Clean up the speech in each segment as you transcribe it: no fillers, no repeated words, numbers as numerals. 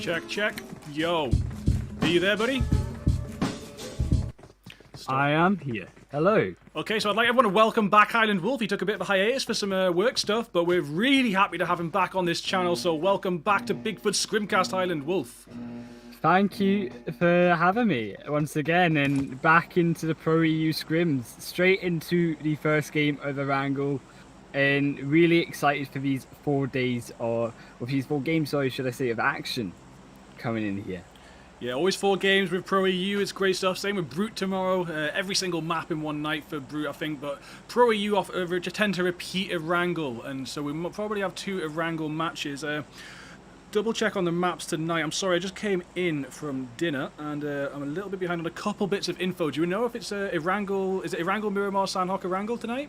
Check, check. Yo. Are you there, buddy? Stop. I am here. Hello. Okay, so I'd like everyone to welcome back Highland Wolf. He took a bit of a hiatus for some work stuff, but we're really happy to have him back on this channel, so welcome back to Bigfoot Scrimcast, Highland Wolf. Thank you for having me once again, and back into the PROEU scrims, straight into the first game of the Wrangle, and really excited for these 4 days, or these 4 games, sorry, should I say, of action coming in here. Yeah, always 4 games with PROEU. It's great stuff. Same with Brute tomorrow. Every single map in one night for Brute, I think. But PROEU tend to repeat a Wrangle, and so we probably have 2 Wrangle matches. Double check on the maps tonight. I'm sorry, I just came in from dinner, and I'm a little bit behind on a couple bits of info. Do you know if it's a Wrangle? Is it a Wrangle, Miramar, Sandhawk, a Wrangle tonight?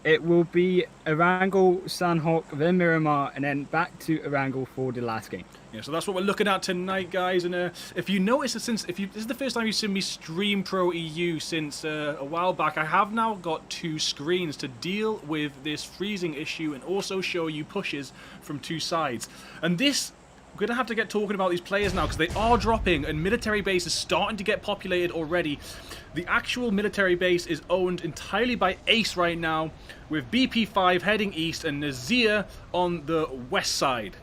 It will be a Wrangle, Sandhawk, then Miramar, and then back to a Wrangle for the last game. Yeah, so that's what we're looking at tonight, guys. And if you notice, this is the first time you've seen me stream PROEU since a while back, I have now got 2 screens to deal with this freezing issue and also show you pushes from 2 sides. And this, we're going to have to get talking about these players now because they are dropping and military base is starting to get populated already. The actual military base is owned entirely by Ace right now, with BP5 heading east and NASR on the west side.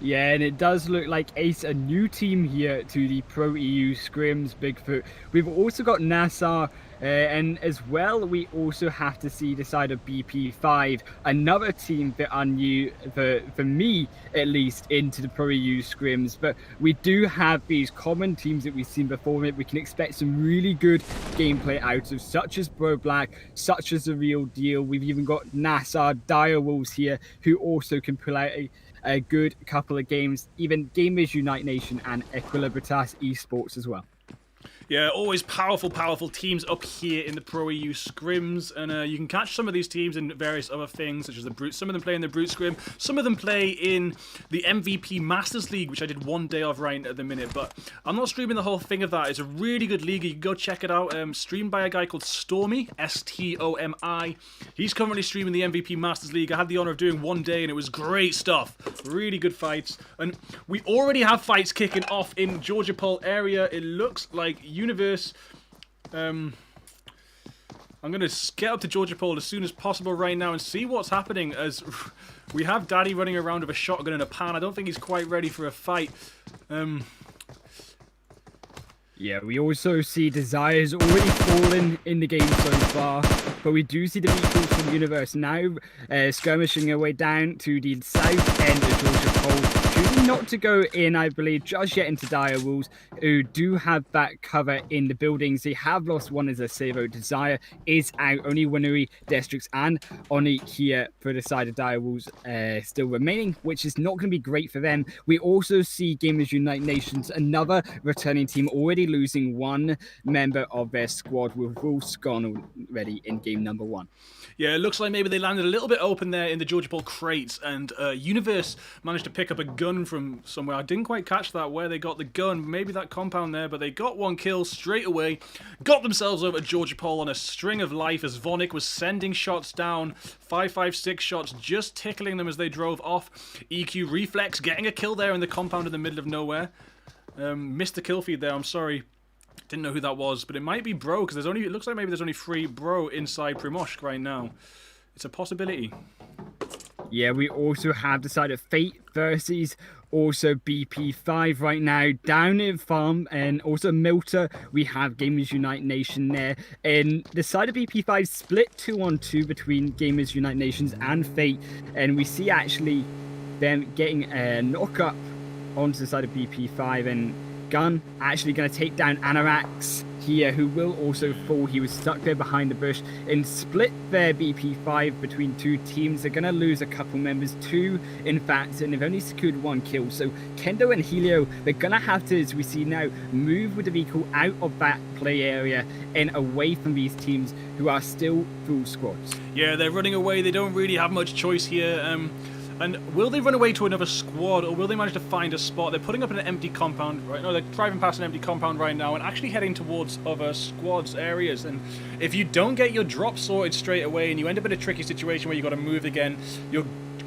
Yeah, and it does look like Ace, a new team here to the PROEU scrims, Bigfoot. We've also got NASR, and as well, we also have to see the side of BP5, another team that are new, for me at least, into the PROEU scrims. But we do have these common teams that we've seen before that we can expect some really good gameplay out of, such as BroBlack, such as The Real Deal. We've even got NASR, Direwolves here, who also can pull out a good couple of games, even Gamers Unite Nation and Equilibritas Esports as well. Yeah, always powerful, powerful teams up here in the PROEU scrims, and you can catch some of these teams in various other things, such as the Brute. Some of them play in the Brute scrim, some of them play in the MVP Masters League, which I did 1 day of right at the minute, but I'm not streaming the whole thing of that. It's a really good league. You can go check it out. Streamed by a guy called Stormy, S-T-O-M-I. He's currently streaming the MVP Masters League. I had the honor of doing 1 day, and it was great stuff. Really good fights, and we already have fights kicking off in Georgia Pole area. It looks like Universe. I'm going to get up to Georgia Pole as soon as possible right now and see what's happening, as we have Daddy running around with a shotgun and a pan. I don't think he's quite ready for a fight. Yeah, we also see Desire's already fallen in the game so far, but we do see the vehicles from Universe now skirmishing their way down to the south end of Georgia Pole, choosing not to go in, I believe, just yet into Direwolves, who do have that cover in the buildings. They have lost one as a Savo. Desire is out, only Winery, Destrix, and Oni here for the side of Direwolves still remaining, which is not going to be great for them. We also see Gamers Unite Nations, another returning team, already losing 1 member of their squad, with Wolves gone already in game number 1. Yeah, it looks like maybe they landed a little bit open there in the Georgia Pole crates, and Universe managed to pick up a gun from somewhere. I didn't quite catch that, where they got the gun, maybe that compound there, but they got 1 kill straight away, got themselves over to Georgia Pole on a string of life as Vonic was sending shots down, 5.56 shots just tickling them as they drove off. EQ Reflex getting a kill there in the compound in the middle of nowhere. Missed the kill feed there, I'm sorry. Didn't know who that was, but it might be Bro, because it looks like maybe there's only 3 Bro inside Primoshk right now. It's a possibility. Yeah, we also have the side of Fate versus also BP5 right now down in farm, and also Milter. We have Gamers Unite Nation there, and the side of BP5 split 2-on-2 between Gamers Unite Nations and Fate, and we see actually them getting a knock up onto the side of BP5, and Gun actually going to take down Anarax here, who will also fall. He was stuck there behind the bush, and split their BP5 between 2 teams. They're going to lose a couple members, 2 in fact, and they've only secured 1 kill. So Kendo and Helio, they're going to have to, as we see now, move with the vehicle out of that play area and away from these teams who are still full squads. Yeah, they're running away. They don't really have much choice here. And will they run away to another squad, or will they manage to find a spot? They're putting up an empty compound right now. They're driving past an empty compound right now and actually heading towards other squads areas. And if you don't get your drop sorted straight away and you end up in a tricky situation where you've got to move again, you're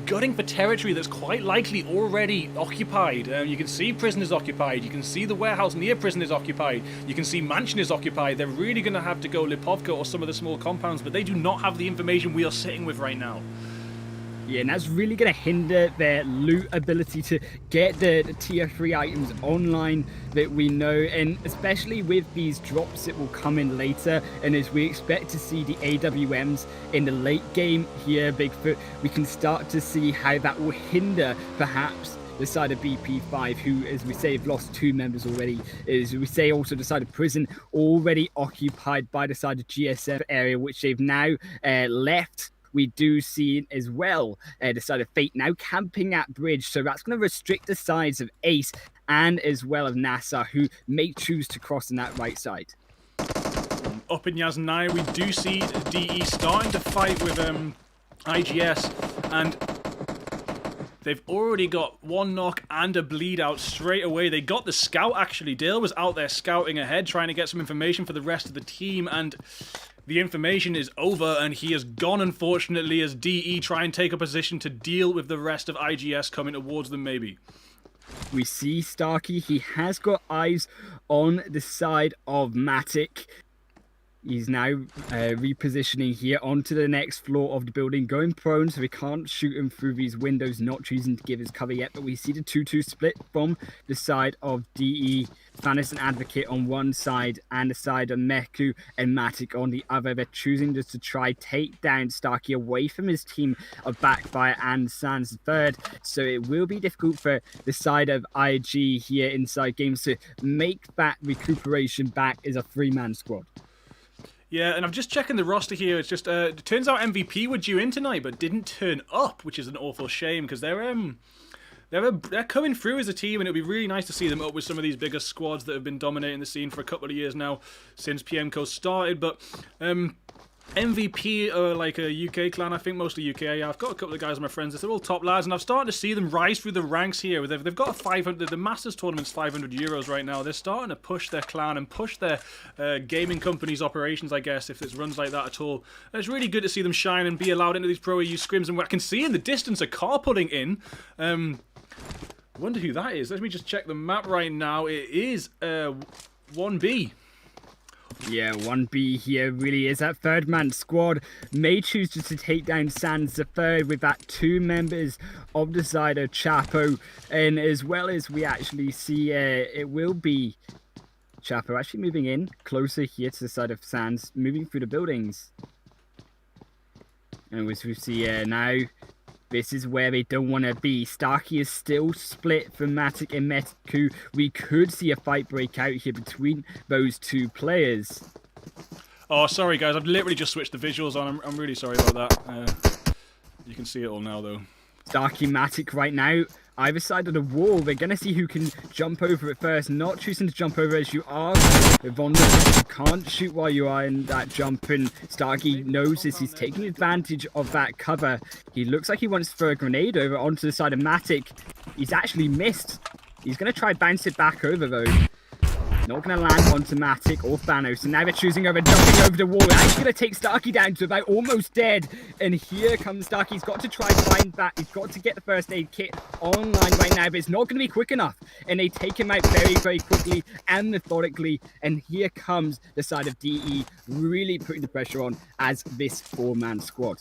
gutting for territory that's quite likely already occupied. You can see prison is occupied. You can see the warehouse near prison is occupied. You can see mansion is occupied. They're really going to have to go Lipovka or some of the small compounds, but they do not have the information we are sitting with right now. Yeah, and that's really going to hinder their loot ability to get the tier 3 items online that we know, and especially with these drops that will come in later, and as we expect to see the AWMs in the late game here, Bigfoot, we can start to see how that will hinder perhaps the side of BP5, who, as we say, have lost 2 members already. As we say, also the side of prison already occupied by the side of GSM area, which they've now left. We do see as well the side of Fate now camping at bridge, so that's going to restrict the sides of Ace and as well of NASR, who may choose to cross on that right side. Up in Yasnaya, we do see DE starting to fight with IGS, and they've already got 1 knock and a bleed out straight away. They got the scout, actually. Dale was out there scouting ahead, trying to get some information for the rest of the team, and the information is over, and he is gone, unfortunately, as DE try and take a position to deal with the rest of IGS coming towards them, maybe. We see Starkey. He has got eyes on the side of Matic. He's now repositioning here onto the next floor of the building, going prone, so we can't shoot him through these windows, not choosing to give his cover yet. But we see the 2-2 split from the side of DE. Thanos and Advocate on one side, and the side of Meku and Matic on the other. They're choosing just to try take down Starkey away from his team of Backfire and Sans third. So it will be difficult for the side of IG here inside games to make that recuperation back as a 3-man squad. Yeah, and I'm just checking the roster here. It's just, it turns out MVP were due in tonight, but didn't turn up, which is an awful shame, because they're coming through as a team, and it would be really nice to see them up with some of these bigger squads that have been dominating the scene for a couple of years now, since PMCO started. But MVP are like a UK clan, I think, mostly UK. Yeah, I've got a couple of guys of my friends. They're all top lads, and I've started to see them rise through the ranks here. They've got a 500. The Masters tournament's €500 right now. They're starting to push their clan and push their gaming company's operations, I guess, if it runs like that at all. And it's really good to see them shine and be allowed into these ProEU scrims. And I can see in the distance a car pulling in. I wonder who that is. Let me just check the map right now. It is 1B. Yeah, 1B here really is that 3rd-man squad. May choose just to take down Sans the third with that 2 members of the side of Chapo. And as well as we actually see it will be Chapo actually moving in closer here to the side of Sans, moving through the buildings. And as we see now, this is where they don't want to be. Starkey is still split from Matic and Meku. We could see a fight break out here between those 2 players. Oh, sorry guys, I've literally just switched the visuals on. I'm really sorry about that. You can see it all now though. Starkey, Matic right now, either side of the wall. They're going to see who can jump over it first. Not choosing to jump over as you are. Vonda, you can't shoot while you are in that jump, and Starkey knows this. He's taking advantage of that cover. He looks like he wants to throw a grenade over onto the side of Matic. He's actually missed. He's going to try bounce it back over though. Not going to land onto Matic or Thanos, and now they're choosing over, jumping over the wall. Actually going to take Starkey down to about almost dead. And here comes Starkey. He's got to try to find that. He's got to get the first aid kit online right now, but it's not going to be quick enough. And they take him out very, very quickly and methodically. And here comes the side of DE, really putting the pressure on as this 4-man squad.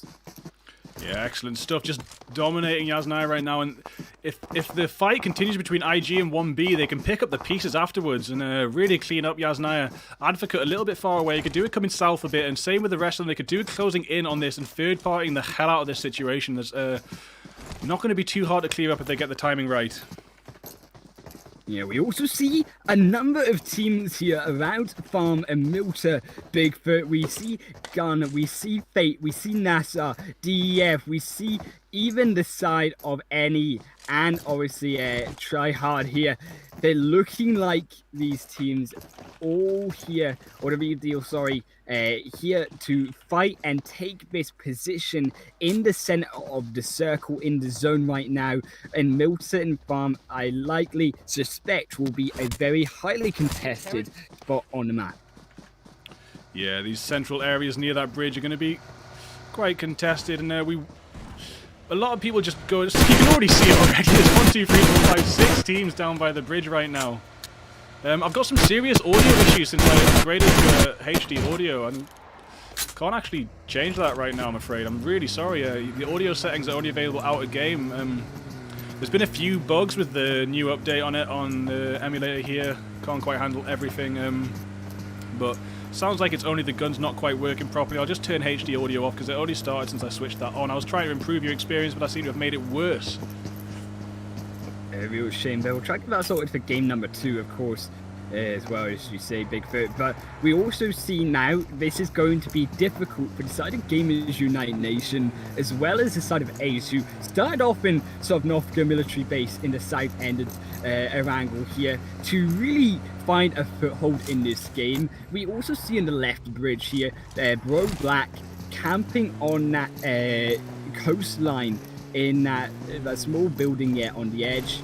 Yeah, excellent stuff. Just dominating Yasnaya right now, and if the fight continues between IG and 1B, they can pick up the pieces afterwards and really clean up Yasnaya. Advocate a little bit far away. You could do it coming south a bit, and same with the rest of them. They could do it closing in on this and third-partying the hell out of this situation. There's not going to be too hard to clear up if they get the timing right. Yeah, we also see a number of teams here around Farm and Milter, Bigfoot. We see Gun, we see Fate, we see NASR, DEF, we see even the side of NE, and obviously Try Hard here. They're looking like these teams all here, or to be deal, sorry, here to fight and take this position in the center of the circle in the zone right now. And Milton Farm, I likely suspect, will be a very highly contested spot on the map. Yeah, these central areas near that bridge are going to be quite contested, and a lot of people just go. You can already see it already. There's 1, 2, 3, 4, 5, 6 teams down by the bridge right now. I've got some serious audio issues since I upgraded to HD audio. I can't actually change that right now, I'm afraid. I'm really sorry. The audio settings are only available out of game. There's been a few bugs with the new update on it on the emulator here. Can't quite handle everything. But sounds like it's only the gun's not quite working properly. I'll just turn HD audio off because it only started since I switched that on. I was trying to improve your experience, but I seem to have made it worse. A real shame, but we'll try to get that sorted for game number 2, of course, as well, as you say, Bigfoot. But we also see now this is going to be difficult for the side of Gamers Unite Nation, as well as the side of Ace, who started off in sort of North Korea military base in the south end of Erangel here, to really find a foothold in this game. We also see in the left bridge here, BroBlack camping on that coastline in that small building here on the edge.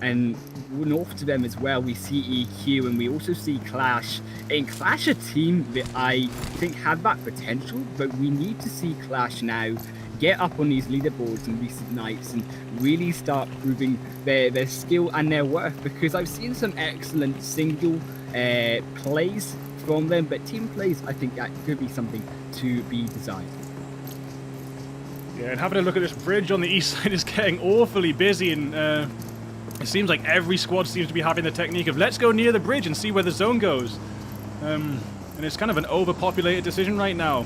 And north to them as well, we see EQ, and we also see Qlash. And Qlash, a team that I think have that potential, but we need to see Qlash now get up on these leaderboards in recent nights and really start proving their skill and their worth, because I've seen some excellent single plays from them, but team plays, I think that could be something to be desired. Yeah, and having a look at this bridge on the east side is getting awfully busy, and it seems like every squad seems to be having the technique of let's go near the bridge and see where the zone goes. And it's kind of an overpopulated decision right now.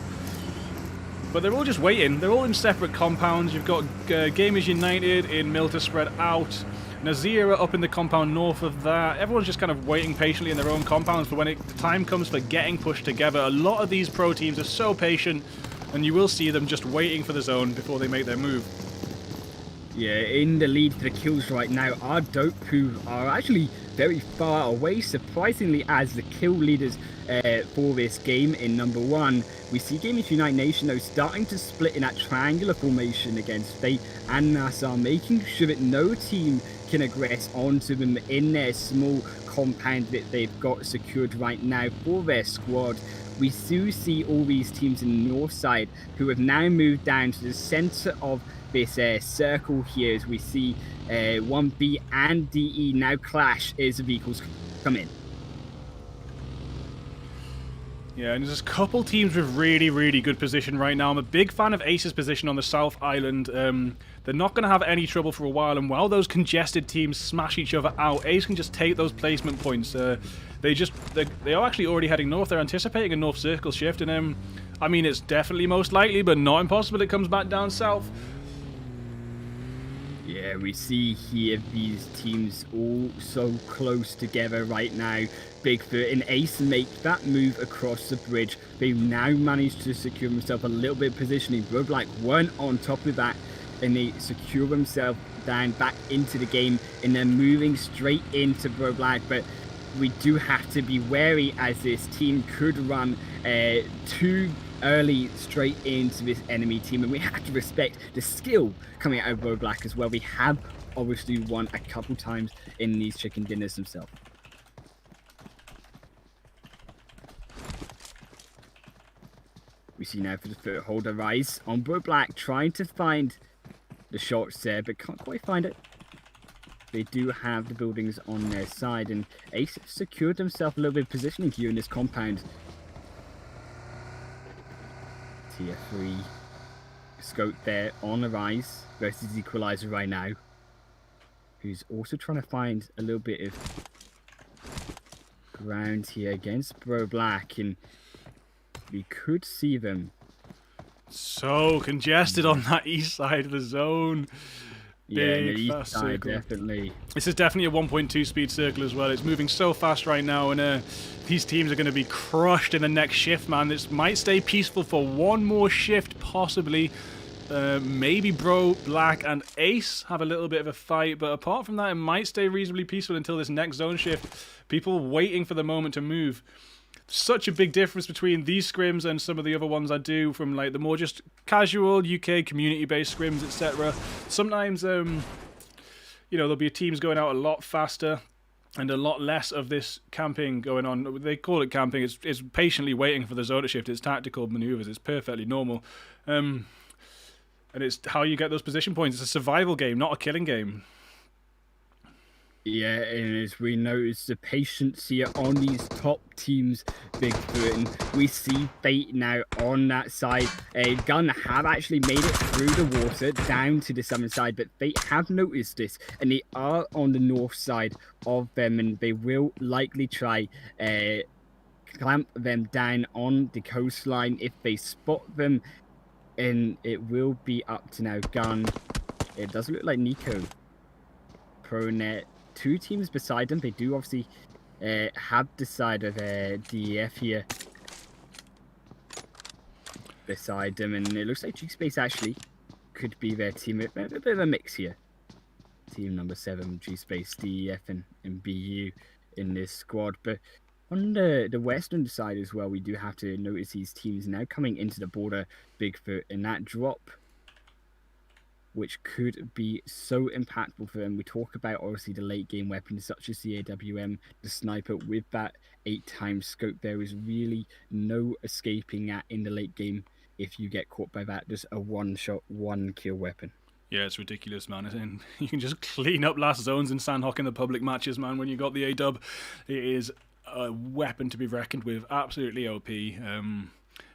But they're all just waiting. They're all in separate compounds. You've got Gamers United in Milta spread out. NASR up in the compound north of that. Everyone's just kind of waiting patiently in their own compounds for when the time comes for getting pushed together. A lot of these pro teams are so patient, and you will see them just waiting for the zone before they make their move. Yeah, in the lead for the kills right now, our Dope-Poo are actually very far away, surprisingly, as the kill leaders for this game in number 1. We see Gamers Unite Nation, though, starting to split in that triangular formation against Fate and NASR, making sure that no team can aggress onto them in their small compound that they've got secured right now for their squad. We do see all these teams in the north side who have now moved down to the center of this circle here, as we see 1B and DE now clash as the vehicles come in. Yeah, and there's a couple teams with really, really good position right now. I'm a big fan of Ace's position on the South Island. They're not going to have any trouble for a while, and while those congested teams smash each other out, Ace can just take those placement points. They are actually already heading north. They're anticipating a north circle shift, and I mean, it's definitely most likely, but not impossible it comes back down south. Yeah, we see here these teams all so close together right now. Bigfoot and Ace make that move across the bridge. They've now managed to secure themselves a little bit of positioning. BroBlack weren't on top of that, and they secure themselves down back into the game, and they're moving straight into BroBlack. But we do have to be wary, as this team could run too early straight into this enemy team, and we have to respect the skill coming out of BroBlack as well. We have obviously won a couple times in these chicken dinners themselves. We see now for the foothold rise on BroBlack, trying to find the shots there, but can't quite find it. They do have the buildings on their side, and Ace secured himself a little bit of positioning here in this compound. Tier 3 scope there on the rise versus Equalizer right now, who's also trying to find a little bit of ground here against BroBlack, and we could see them. So congested on that east side of the zone. Yeah, Big, the east fast side, circle. definitely. This is definitely a 1.2 speed circle as well. It's moving so fast right now, and these teams are going to be crushed in the next shift, man. This might stay peaceful for one more shift, possibly. Maybe BroBlack and Ace have a little bit of a fight, but apart from that, it might stay reasonably peaceful until this next zone shift. People waiting for the moment to move. Such a big difference between these scrims and some of the other ones I do, from like the more just casual UK community-based scrims, etc. Sometimes, you know, there'll be teams going out a lot faster and a lot less of this camping going on. They call it camping. It's patiently waiting for the zone to shift. It's tactical maneuvers. It's perfectly normal. And it's how you get those position points. It's a survival game, not a killing game. Yeah, and as we notice the patience here on these top teams, Bigfoot, and we see Fate now on that side. Gun have actually made it through the water down to the southern side, but Fate have noticed this, and they are on the north side of them, and they will likely try clamp them down on the coastline if they spot them, and it will be up to now Gun. It does look like Nico, ProNet, two teams beside them. They do obviously have decided DEF here beside them, and it looks like G-Space actually could be their team. A bit of a mix here. Team number 7, G-Space, DEF, and BU in this squad. But on the western side as well, we do have to notice these teams now coming into the border, Bigfoot, and that drop, which could be so impactful for them. We talk about obviously the late game weapons such as the AWM, the sniper with that 8x scope. There is really no escaping that in the late game if you get caught by that. Just a one-shot, one-kill weapon. Yeah, it's ridiculous, man. And you can just clean up last zones in Sandhawk in the public matches, man. When you got the A-dub, it is a weapon to be reckoned with. Absolutely OP.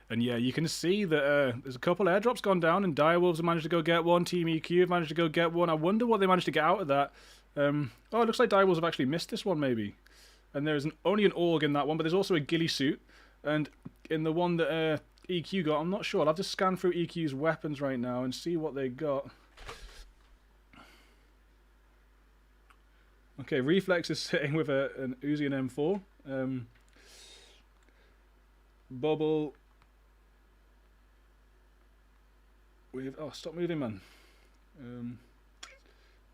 And yeah, you can see that there's a couple airdrops gone down, and Direwolves have managed to go get one. Team EQ have managed to go get one. I wonder what they managed to get out of that. Oh, it looks like Direwolves have actually missed this one, maybe. And there's only an AUG in that one, but there's also a ghillie suit. And in the one that EQ got, I'm not sure. I'll have to scan through EQ's weapons right now and see what they got. Okay, Reflex is sitting with an Uzi and M4. Bubble with... Oh, stop moving, man.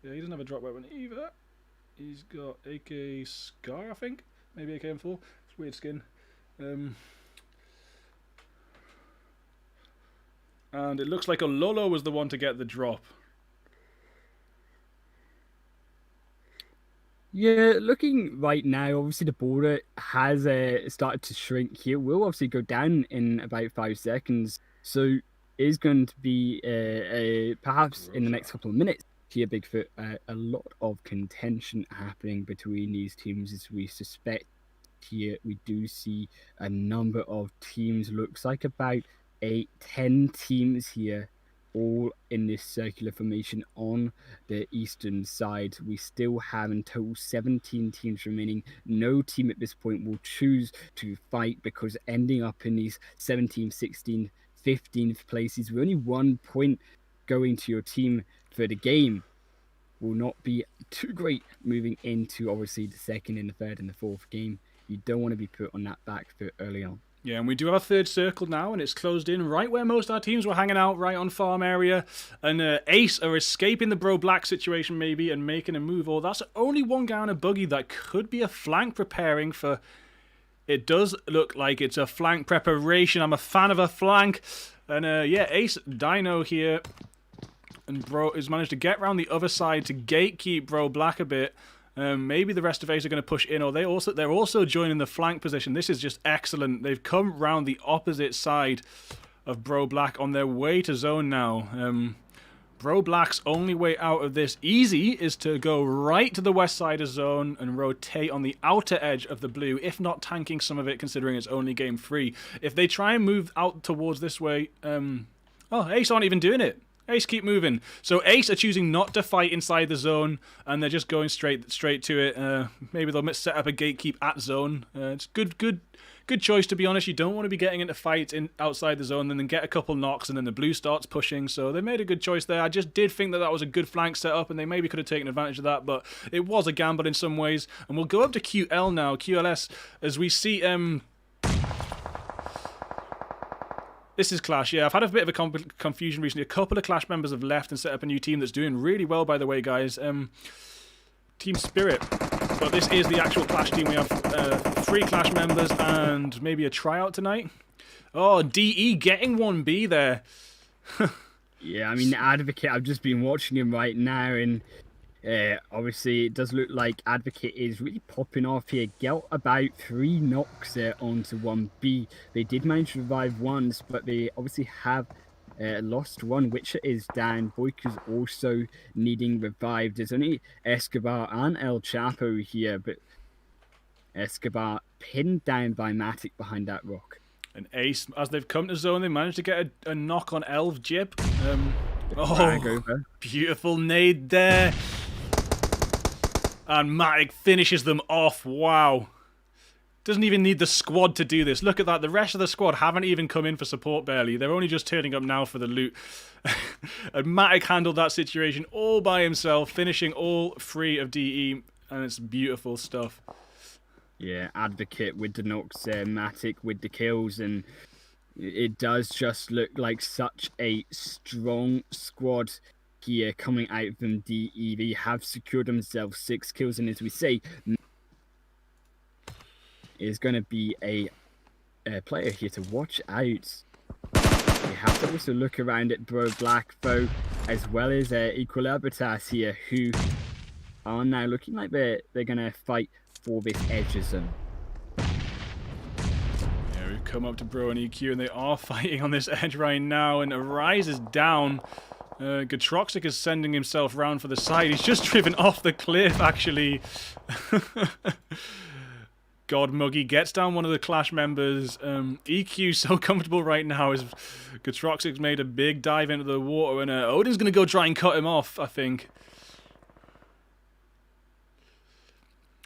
Yeah, he doesn't have a drop weapon either. He's got AK Scar, I think. Maybe AK M4. It's weird skin. And it looks like Ololo was the one to get the drop. Yeah, looking right now, obviously the border has started to shrink here. Will obviously go down in about 5 seconds. So is going to be perhaps in the next couple of minutes here, Bigfoot, a lot of contention happening between these teams as we suspect here. We do see a number of teams, looks like about 8-10 teams here, all in this circular formation on the eastern side. We still have in total 17 teams remaining. No team at this point will choose to fight, because ending up in these 17, 16, 15th places with only 1 point going to your team for the game will not be too great moving into obviously the second and the third and the fourth game. You don't want to be put on that back foot early on. Yeah, and we do have a third circle now, and it's closed in right where most of our teams were hanging out, right on farm area. And Ace are escaping the BroBlack situation maybe and making a move. Or that's only one guy on a buggy. That could be a flank preparing for... It does look like it's a flank preparation. I'm a fan of a flank. And yeah, Ace Dino here. And Bro has managed to get around the other side to gatekeep BroBlack a bit. Maybe the rest of Ace are going to push in, or they're also joining the flank position. This is just excellent. They've come round the opposite side of BroBlack on their way to zone now. BroBlack's only way out of this easy is to go right to the west side of zone and rotate on the outer edge of the blue, if not tanking some of it, considering it's only game 3. If they try and move out towards this way... oh, Ace aren't even doing it. Ace keep moving. So Ace are choosing not to fight inside the zone, and they're just going straight to it. Maybe they'll set up a gatekeep at zone. It's good choice, to be honest. You don't want to be getting into fights outside the zone and then get a couple knocks and then the blue starts pushing. So they made a good choice there. I just did think that was a good flank setup, and they maybe could have taken advantage of that, but it was a gamble in some ways. And we'll go up to QL now, QLS, as we see... This is Qlash. Yeah, I've had a bit of a confusion recently. A couple of Qlash members have left and set up a new team that's doing really well, by the way, guys. Team Spirit. But this is the actual Qlash team. We have 3 Qlash members and maybe a tryout tonight. Oh, DE getting 1B there. Yeah, I mean, Advocate, I've just been watching him right now, and obviously it does look like Advocate is really popping off here. Got about 3 knocks onto 1B. They did manage to revive once, but they obviously have lost one. Witcher is down. Boyka's also needing revived. There's only Escobar and El Chapo here, but Escobar pinned down by Matic behind that rock. An ace. As they've come to zone, they managed to get a knock on Elf Jip. Beautiful nade there. And Matic finishes them off. Wow. Doesn't even need the squad to do this. Look at that. The rest of the squad haven't even come in for support barely. They're only just turning up now for the loot. And Matic handled that situation all by himself, finishing all 3 of DE. And it's beautiful stuff. Yeah, Advocate with the knocks, Matic with the kills, and it does just look like such a strong squad here coming out from DE. They have secured themselves 6 kills, and as we say, is going to be a player here to watch out. We have to also look around at BroBlack, though, as well as Qlash here, who are now looking like they're going to fight for this edge zone. Yeah, we've come up to Bro and EQ, and they are fighting on this edge right now, and Arise is down. Gatroxic is sending himself round for the side. He's just driven off the cliff, actually. God, Muggy gets down one of the Qlash members. EQ so comfortable right now as Gatroxic's made a big dive into the water, and Odin's going to go try and cut him off, I think.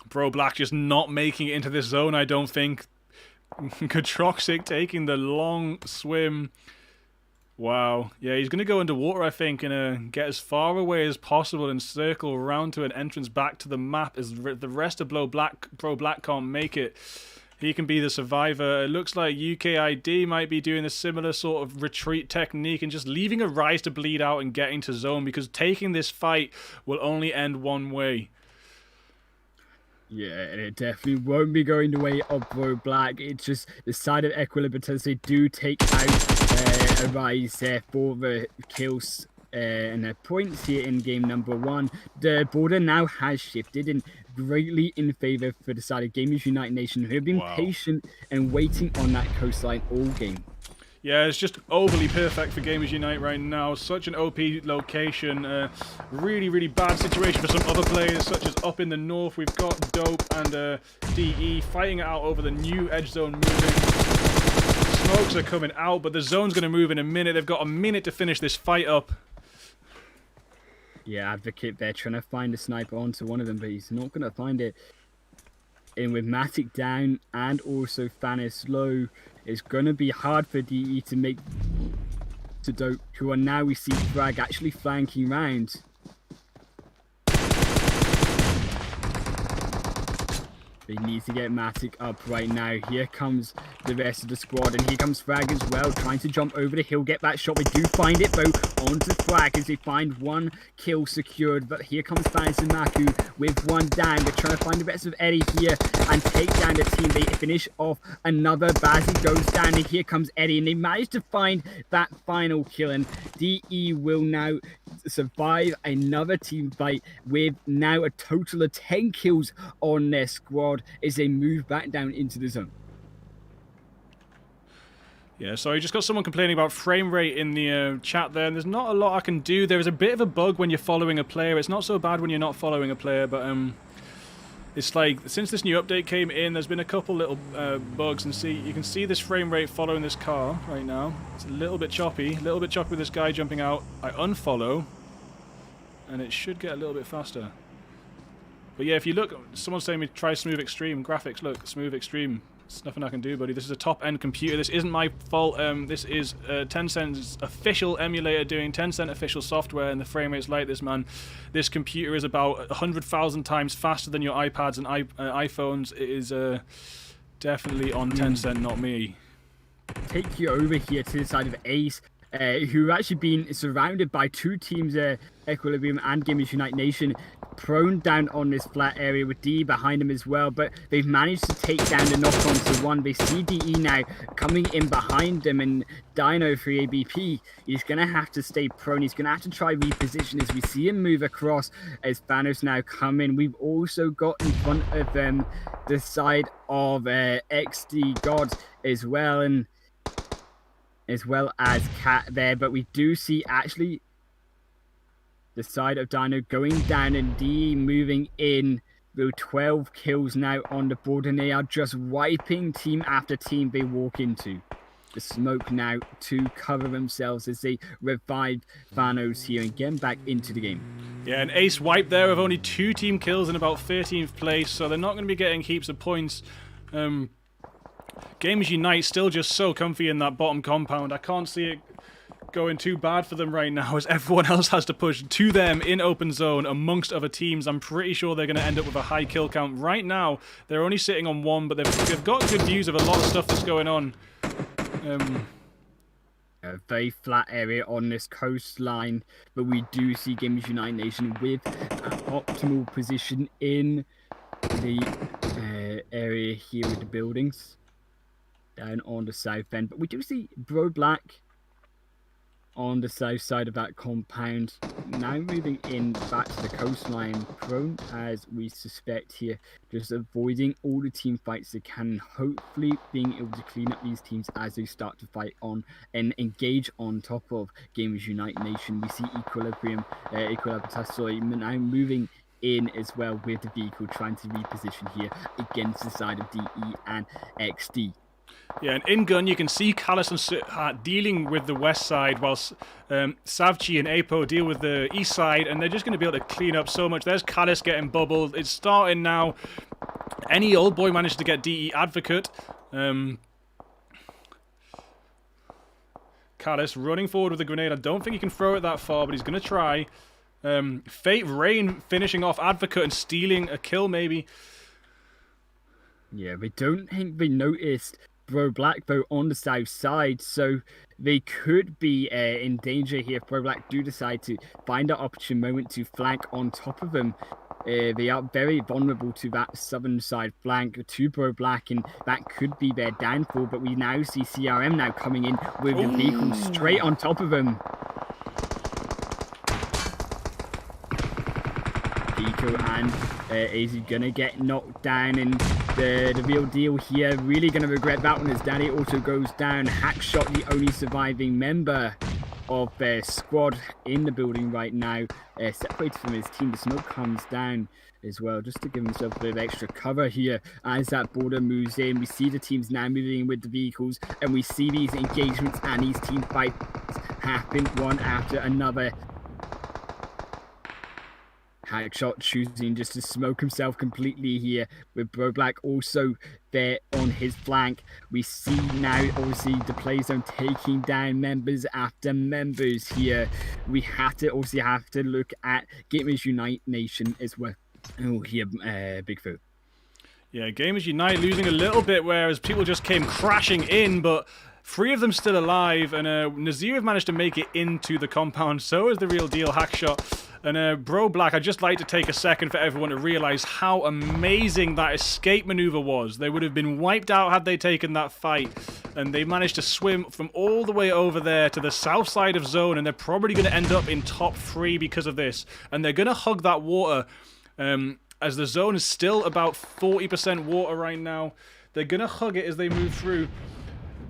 BroBlack just not making it into this zone, I don't think. Gatroxic taking the long swim. Wow. Yeah, he's going to go underwater, I think, and get as far away as possible and circle around to an entrance back to the map as the rest of BroBlack can't make it. He can be the survivor. It looks like UKID might be doing a similar sort of retreat technique and just leaving Arise to bleed out and getting to zone, because taking this fight will only end one way. Yeah, and it definitely won't be going the way of BroBlack. It's just the side of Equilibritas. They do take out Arise for the kills and their points here in game number 1. The border now has shifted and greatly in favor for the side of Gamers Unite Nation, who have been patient and waiting on that coastline all game. Yeah, it's just overly perfect for Gamers Unite right now. Such an OP location. Really, really bad situation for some other players, such as up in the north. We've got Dope and DE fighting it out over the new edge zone moving. Smokes are coming out, but the zone's going to move in a minute. They've got a minute to finish this fight up. Yeah, Advocate there trying to find a sniper onto one of them, but he's not going to find it. And with Matic down and also Thanos low, it's going to be hard for DE to make to Dope, who are now, we see Frag actually flanking round. They need to get Matic up right now. Here comes the rest of the squad, and here comes Frag as well, trying to jump over the hill, get that shot. They do find it, though, onto Frag as they find 1 kill secured. But here comes Thanos and Maku with 1 down. They're trying to find the rest of Eddie here and take down the team. They finish off another. Bazzi goes down, and here comes Eddie, and they manage to find that final kill. And DE will now survive another team fight with now a total of 10 kills on their squad as they move back down into the zone. Yeah, so I just got someone complaining about frame rate in the chat there, and there's not a lot I can do. There is a bit of a bug when you're following a player. It's not so bad when you're not following a player, but it's like, since this new update came in, there's been a couple little bugs, and you can see this frame rate following this car right now. It's a little bit choppy with this guy jumping out. I unfollow, and it should get a little bit faster. But yeah, if you look, someone's saying me try Smooth Extreme graphics. Look, Smooth Extreme. There's nothing I can do, buddy. This is a top-end computer. This isn't my fault. This is Tencent's official emulator doing Tencent official software, and the frame rate's like this, man. This computer is about 100,000 times faster than your iPads and iPhones. It is definitely on Tencent, not me. Take you over here to the side of Ace, who have actually been surrounded by 2 teams, Equilibrium and Gamers Unite Nation, prone down on this flat area with DE behind him as well, but they've managed to take down the knock-on to 1. They see DE now coming in behind them, and Dino for ABP, he's going to have to stay prone. He's going to have to try reposition as we see him move across as Thanos now come in. We've also got in front of them the side of XD God as well, and as well as Cat there, but we do see actually the side of Dino going down and D moving in with 12 kills now on the board, and they are just wiping team after team they walk into. The smoke now to cover themselves as they revive Thanos here and get him back into the game. Yeah, an ace wipe there with only 2 team kills in about 13th place, so they're not going to be getting heaps of points. Gamers Unite still just so comfy in that bottom compound. I can't see it going too bad for them right now, as everyone else has to push to them in open zone amongst other teams. I'm pretty sure they're going to end up with a high kill count. Right now, they're only sitting on 1, but they've got good views of a lot of stuff that's going on. A very flat area on this coastline, but we do see Gamers Unite Nation with an optimal position in the area here with the buildings down on the south end. But we do see BroBlack on the south side of that compound, now moving in back to the coastline, prone as we suspect here, just avoiding all the team fights they can, hopefully being able to clean up these teams as they start to fight on and engage on top of Gamers Unite Nation. We see Equilibrium, now moving in as well with the vehicle, trying to reposition here against the side of DE and XD. Yeah, and in gun you can see Qlash and dealing with the west side, whilst Savchi and Apo deal with the east side, and they're just going to be able to clean up so much. There's Qlash getting bubbled. It's starting now. Any old boy managed to get DE Advocate. Qlash running forward with a grenade. I don't think he can throw it that far, but he's going to try. Fate Rain finishing off Advocate and stealing a kill maybe. Yeah, they don't think they noticed BroBlack though on the south side, so they could be in danger here if BroBlack do decide to find an opportune moment to flank on top of them. They are very vulnerable to that southern side flank to BroBlack, and that could be their downfall, but we now see CRM now coming in with the vehicle straight on top of them. Pico and AZ gonna get knocked down, and the real deal here, really gonna regret that one as Daddy also goes down. Hackshot, the only surviving member of their squad in the building right now, separated from his team. The smoke comes down as well, just to give himself a bit of extra cover here as that border moves in. We see the teams now moving in with the vehicles, and we see these engagements and these team fights happen one after another. Hackshot choosing just to smoke himself completely here, with BroBlack also there on his flank. We see now obviously the play zone taking down members after members here. We have to look at Gamers Unite Nation as well. Oh, here, Bigfoot. Yeah, Gamers Unite losing a little bit, whereas people just came crashing in, but 3 of them still alive, and NASR have managed to make it into the compound. So is the real deal, Hackshot. And BroBlack, I'd just like to take a second for everyone to realize how amazing that escape maneuver was. They would have been wiped out had they taken that fight. And they managed to swim from all the way over there to the south side of zone, and they're probably going to end up in top 3 because of this. And they're going to hug that water, as the zone is still about 40% water right now. They're going to hug it as they move through.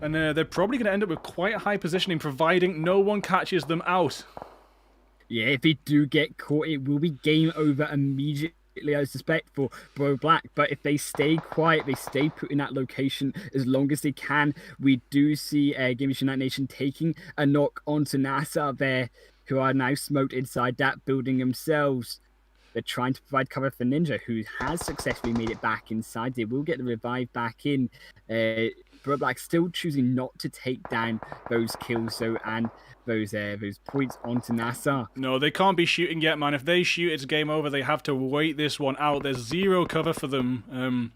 And they're probably going to end up with quite a high positioning, providing no one catches them out. Yeah, if they do get caught, it will be game over immediately, I suspect, for BroBlack. But if they stay quiet, they stay put in that location as long as they can, we do see Gamers Unite Nation taking a knock onto NASR there, who are now smoked inside that building themselves. They're trying to provide cover for Ninja, who has successfully made it back inside. They will get the revive back in. BroBlack still choosing not to take down those kills, so, and those points onto NASR. No, they can't be shooting yet, man. If they shoot, it's game over. They have to wait this one out. There's 0 cover for them.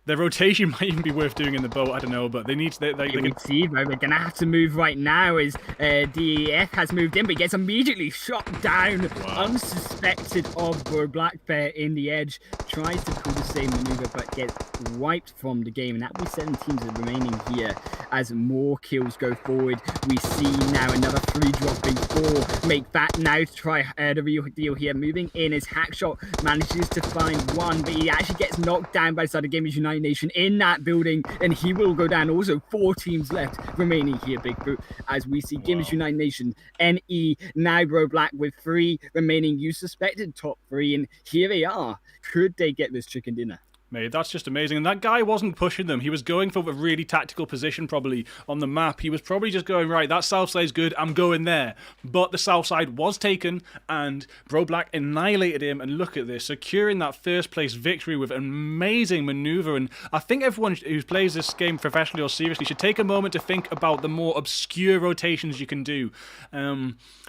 Their rotation might even be worth doing in the boat. I don't know, but they need to. They can see, though, they're going to have to move right now as DEF has moved in, but gets immediately shot down. Wow. Unsuspected of BroBlack there in the edge, tries to pull the same maneuver but gets wiped from the game, and that will be 7 teams remaining here as more kills go forward. We see now another 3 dropping, 4 make that now to try the real deal here. Moving in as Hackshot manages to find 1, but he actually gets knocked down by the side of Gamers United Nation in that building, and he will go down. Also 4 teams left remaining here, Big Boot, as we see Gamers United Nation, NE, now BroBlack with 3 remaining. You suspected top 3, and here they are. Could they get this chicken dinner? Mate, that's just amazing. And that guy wasn't pushing them. He was going for a really tactical position probably on the map. He was probably just going, right, that south side's good, I'm going there. But the south side was taken, and BroBlack annihilated him. And look at this, securing that first place victory with an amazing maneuver. And I think everyone who plays this game professionally or seriously should take a moment to think about the more obscure rotations you can do.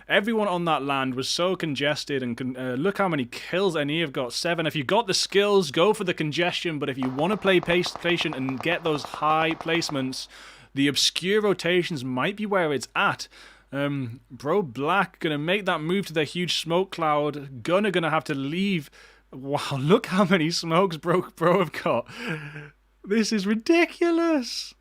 Everyone on that land was so congested, and look how many kills NE have got, 7. If you got the skills, go for the congestion, but if you want to play patient and get those high placements, the obscure rotations might be where it's at. BroBlack gonna make that move to the huge smoke cloud. Gunner gonna have to leave. Wow, look how many smokes Bro have got. This is ridiculous.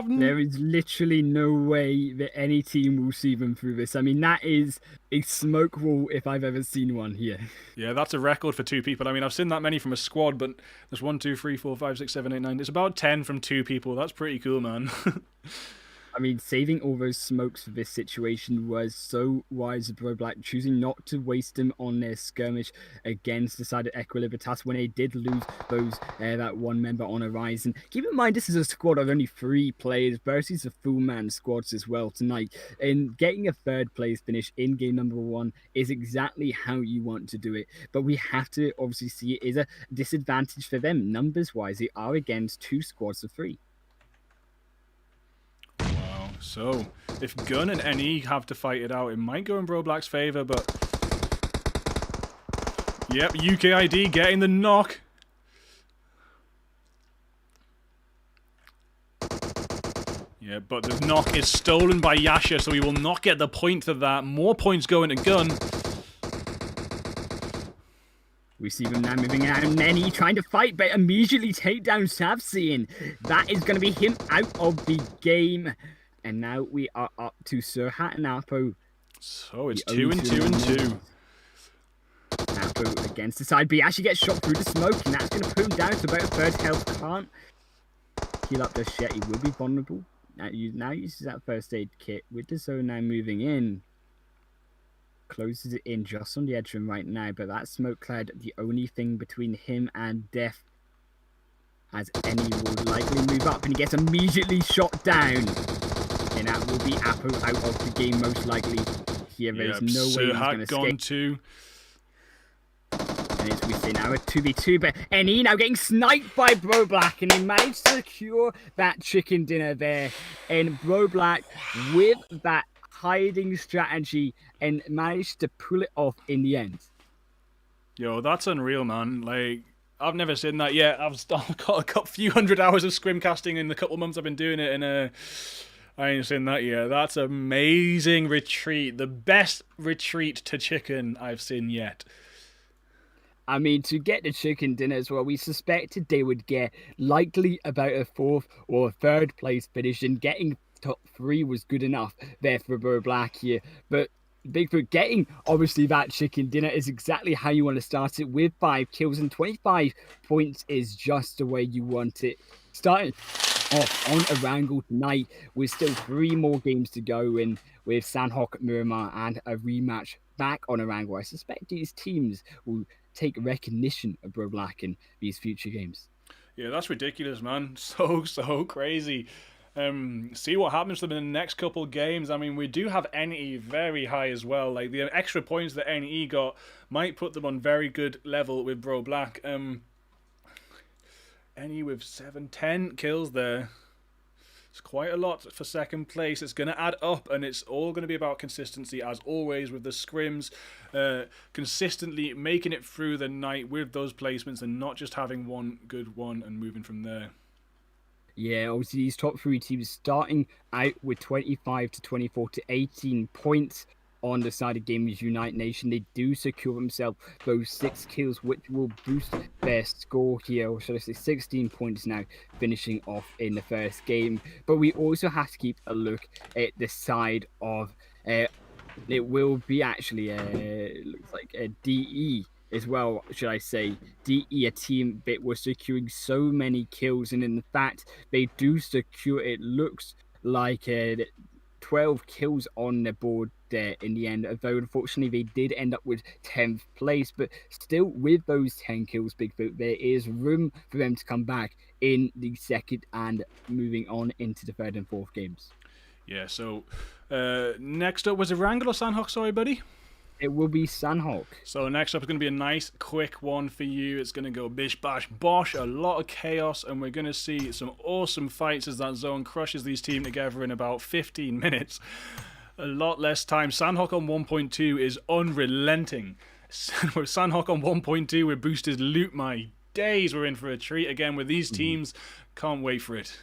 There is literally no way that any team will see them through this. I mean, that is a smoke wall if I've ever seen one here. Yeah, that's a record for 2 people. I mean, I've seen that many from a squad, but there's 1, 2, 3, 4, 5, 6, 7, 8, 9. It's about 10 from 2 people. That's pretty cool, man. I mean, saving all those smokes for this situation was so wise of BroBlack, choosing not to waste them on their skirmish against the side of Equilibritas when they did lose those that 1 member on Horizon. Keep in mind, this is a squad of only 3 players versus the full-man squads as well tonight. And getting a 3rd place finish in game number 1 is exactly how you want to do it. But we have to obviously see it is a disadvantage for them. Numbers-wise, they are against 2 squads of 3. So, if Gun and NE have to fight it out, it might go in BroBlack's favour, but... Yep, UKID getting the knock. Yeah, but the knock is stolen by Yasha, so he will not get the point for that. More points going to Gun. We see them now moving out, and NE trying to fight, but immediately take down Savsian. That is going to be him out of the game. And now we are up to Serhat and Apo. So it's 2 and 2 and 2. Apo against the side B. Actually gets shot through the smoke, and that's going to put him down to about a 3rd health. Can't heal up just yet. He will be vulnerable. Now uses that first aid kit. With the zone now moving in. Closes it in just on the edge of him right now. But that smoke cloud, the only thing between him and death. As NE will likely move up, and he gets immediately shot down. And that will be Apo out of the game most likely. Here there's no way he's going to escape. Too. And as we see now a 2v2, but NE now getting sniped by BroBlack, and he managed to secure that chicken dinner there. And BroBlack with that hiding strategy and managed to pull it off in the end. Yo, that's unreal, man. Like, I've never seen that yet. I've got a few hundred hours of scrimcasting in the couple months I've been doing it, and I ain't seen that yet. That's amazing retreat. The best retreat to chicken I've seen yet. I mean, to get the chicken dinner as well, we suspected they would get likely about a 4th or 3rd place finish, and getting top 3 was good enough there for BroBlack here. But Bigfoot getting obviously that chicken dinner is exactly how you want to start it, with 5 kills and 25 points is just the way you want it. Starting off on Erangel tonight with still 3 more games to go in, with Sandhawk, Miramar and a rematch back on Erangel. I suspect these teams will take recognition of BroBlack in these future games. Yeah, that's ridiculous, man. So crazy. See what happens to them in the next couple games. I mean, we do have NE very high as well. Like, the extra points that NE got might put them on very good level with BroBlack. NE with 7-10 kills there. It's quite a lot for 2nd place. It's going to add up, and it's all going to be about consistency, as always, with the scrims. Consistently making it through the night with those placements, and not just having one good one and moving from there. Yeah, obviously these top 3 teams starting out with 25 to 24 to 18 points. on the side of Gamers Unite Nation. They do secure themselves those 6 kills, which will boost their score here, or should I say 16 points now, finishing off in the first game. But we also have to keep a look at the side of it will be actually looks like a DE as well, should I say. DE, a team that was securing so many kills, and in fact they do secure, it looks like 12 kills on the board there in the end, although unfortunately they did end up with 10th place. But still, with those 10 kills, Bigfoot, there is room for them to come back in the second and moving on into the third and fourth games. Yeah, so next up, was it Wrangle or Sandhawk? Sorry, buddy. It will be Sandhawk. So next up is going to be a nice, quick one for you. It's going to go bish, bash, bosh, a lot of chaos, and we're going to see some awesome fights as that zone crushes these teams together in about 15 minutes. A lot less time. Sandhawk on 1.2 is unrelenting. With Sandhawk on 1.2 with boosted loot, my days, we're in for a treat again with these teams. Can't wait for it.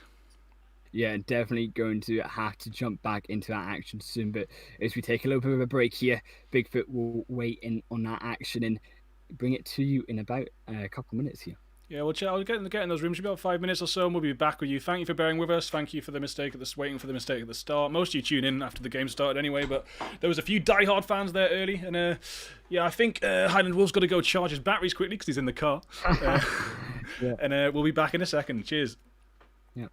Yeah, definitely going to have to jump back into that action soon. But as we take a little bit of a break here, Bigfoot will weigh in on that action and bring it to you in about a couple minutes here. Yeah, well, I'll get in those rooms in about 5 minutes or so, and we'll be back with you. Thank you for bearing with us. Thank you for the mistake at waiting for the mistake at the start. Most of you tune in after the game started anyway, but there was a few diehard fans there early, and yeah, I think Highland Wolf's got to go charge his batteries quickly because he's in the car. Yeah. And we'll be back in a second. Cheers. Yeah.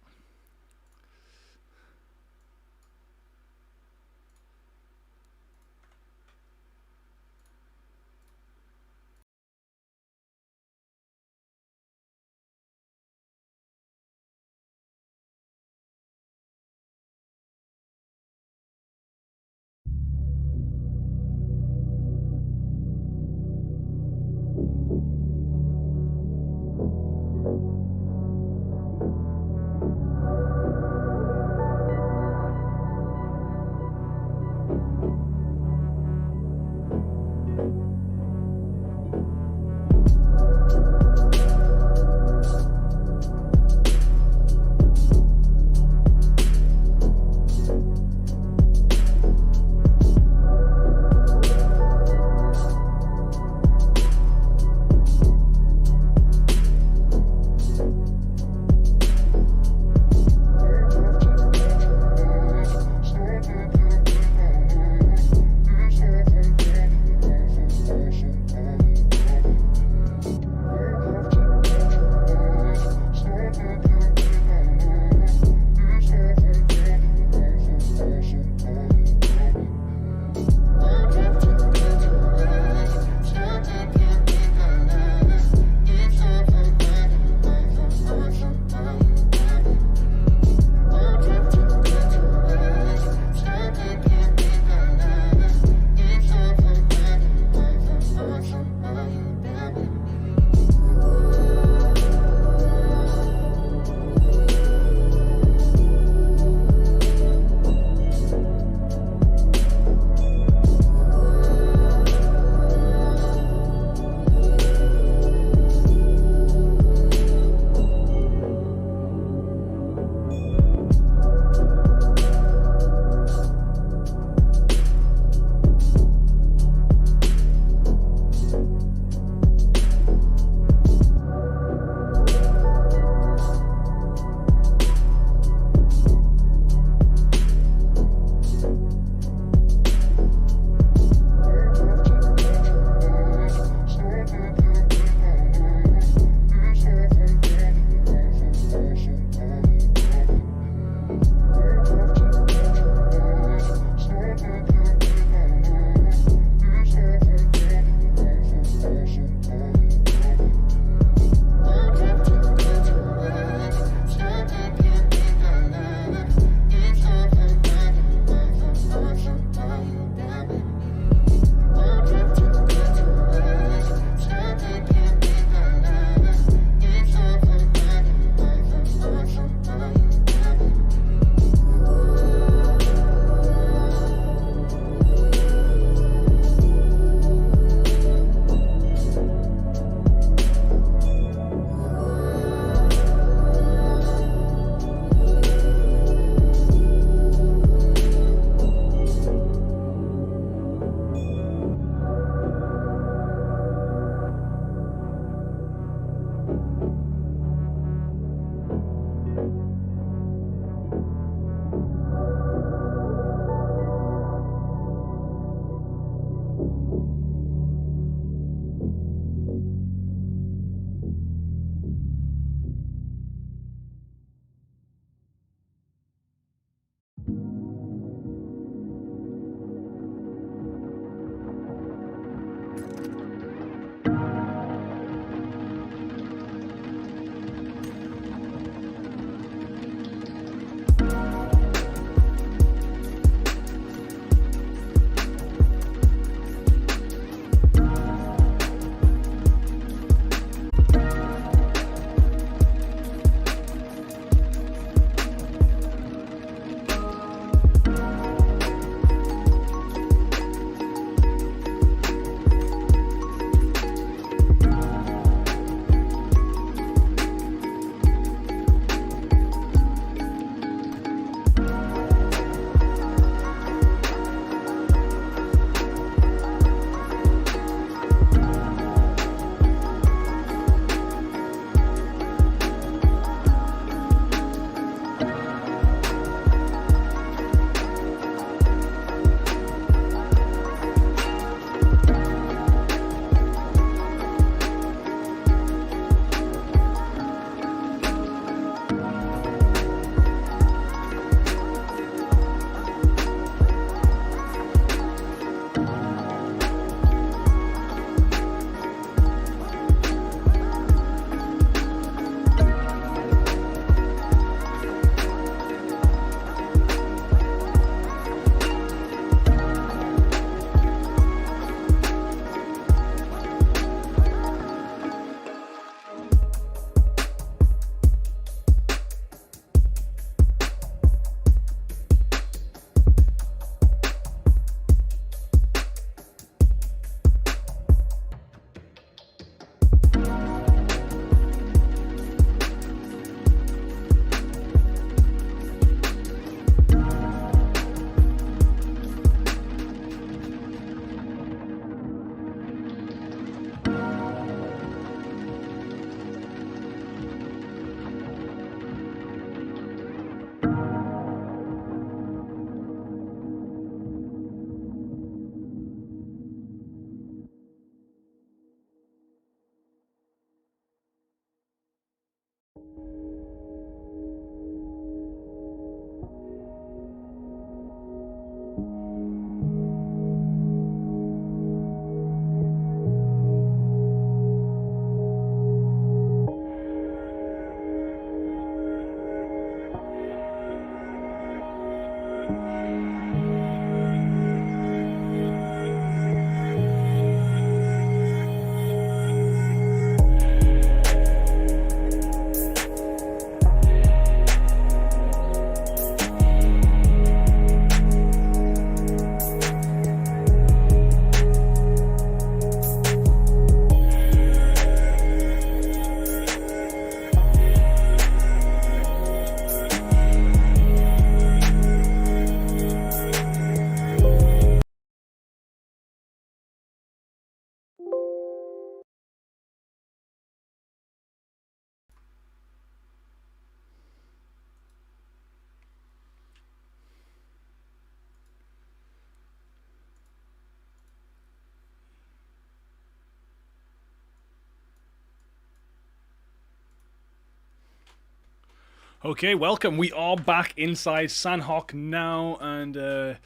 Okay, welcome. We are back inside Sanhok now, and it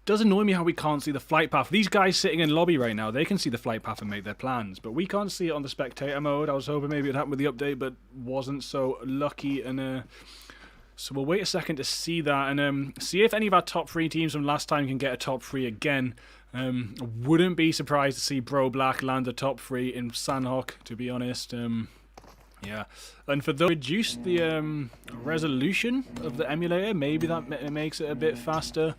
does annoy me how we can't see the flight path. These guys sitting in lobby right now, they can see the flight path and make their plans, but we can't see it on the spectator mode. I was hoping maybe it'd happen with the update, but wasn't so lucky, and so we'll wait a second to see that, and see if any of our top 3 teams from last time can get a top 3 again. Wouldn't be surprised to see BroBlack land a top 3 in Sanhok, to be honest. Yeah, and for those reduce the resolution of the emulator, maybe that makes it a bit faster.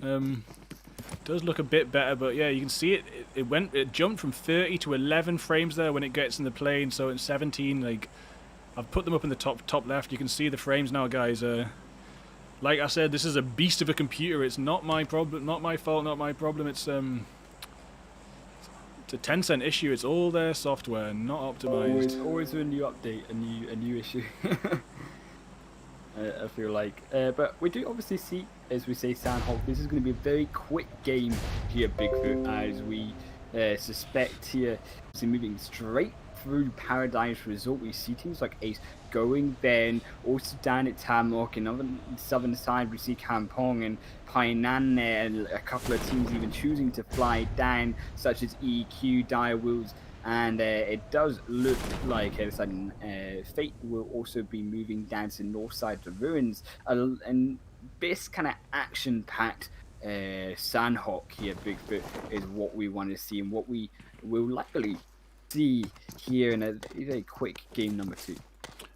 Does look a bit better, but yeah, you can see it jumped from 30 to 11 frames there when it gets in the plane. So in 17, like, I've put them up in the top left. You can see the frames now, guys. Like I said, this is a beast of a computer. It's not my problem, not my fault, not my problem. It's a Tencent issue. It's all their software, not optimized. Always a new update, a new issue. I feel like, but we do obviously see, as we say, Sanhok. This is going to be a very quick game here, Bigfoot, as we suspect here. So moving straight through Paradise Resort, we see teams like Ace going, then also down at Tamok, and on the southern side we see Kampong and Hainan there, and a couple of teams even choosing to fly down, such as EQ, Dire Wheels, and it does look like Fate will also be moving down to the north side of the ruins, and this kind of action-packed Sanhok here, Bigfoot, is what we want to see, and what we will likely see here in a very quick game number 2.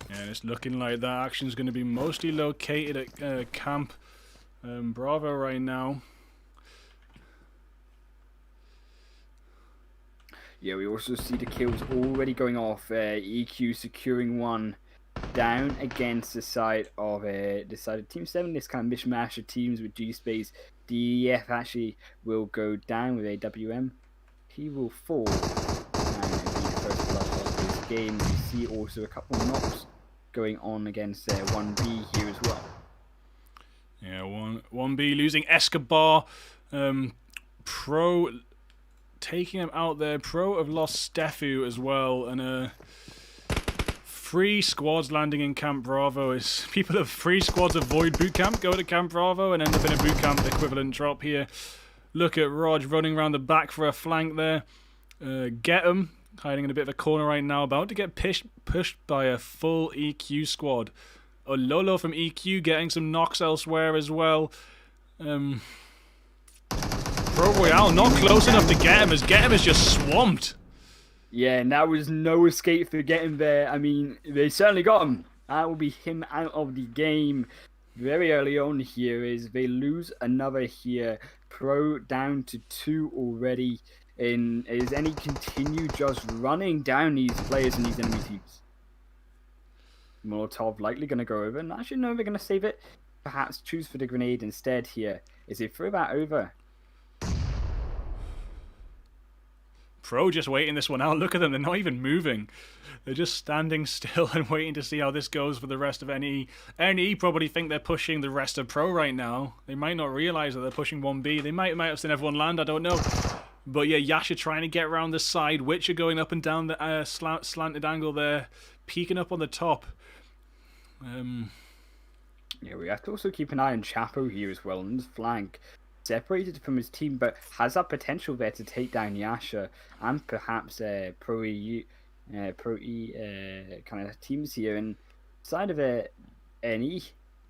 Yeah, it's looking like that action's going to be mostly located at Camp Bravo right now. Yeah, we also see the kills already going off. EQ securing one down against the side of Team 7. This kind of mishmash of teams with G-Space. DEF actually will go down with AWM. He will fall. And in the first blood of this game, we see also a couple of knocks going on against 1B here as well. Yeah, 1B losing Escobar. Pro taking him out there. Pro have lost Stefu as well, and 3 squads landing in Camp Bravo. Is people of 3 squads avoid boot camp, go to Camp Bravo, and end up in a boot camp equivalent drop here. Look at Rog running around the back for a flank there. Get him. Hiding in a bit of a corner right now, about to get pushed by a full EQ squad. Lolo from EQ getting some knocks elsewhere as well. Pro Royale not close enough to get him, as Get him is just swamped. Yeah, and that was no escape for getting there. I mean, they certainly got him. That will be him out of the game very early on here, as they lose another here. Pro down to 2 already. And is any continue just running down these players in these enemy teams? Molotov likely going to go over, and actually no, they're going to save it. Perhaps choose for the grenade instead here. Is they throw that over? Pro just waiting this one out. Look at them, they're not even moving. They're just standing still and waiting to see how this goes for the rest of NE. NE probably think they're pushing the rest of Pro right now. They might not realize that they're pushing 1B. They might have seen everyone land, I don't know. But yeah, Yasha trying to get around the side. Witcher going up and down the slanted angle there. Peeking up on the top. Yeah, we have to also keep an eye on Chapo here as well, on his flank. Separated from his team, but has that potential there to take down Yasha and perhaps PROEU kind of teams here. And side of NE,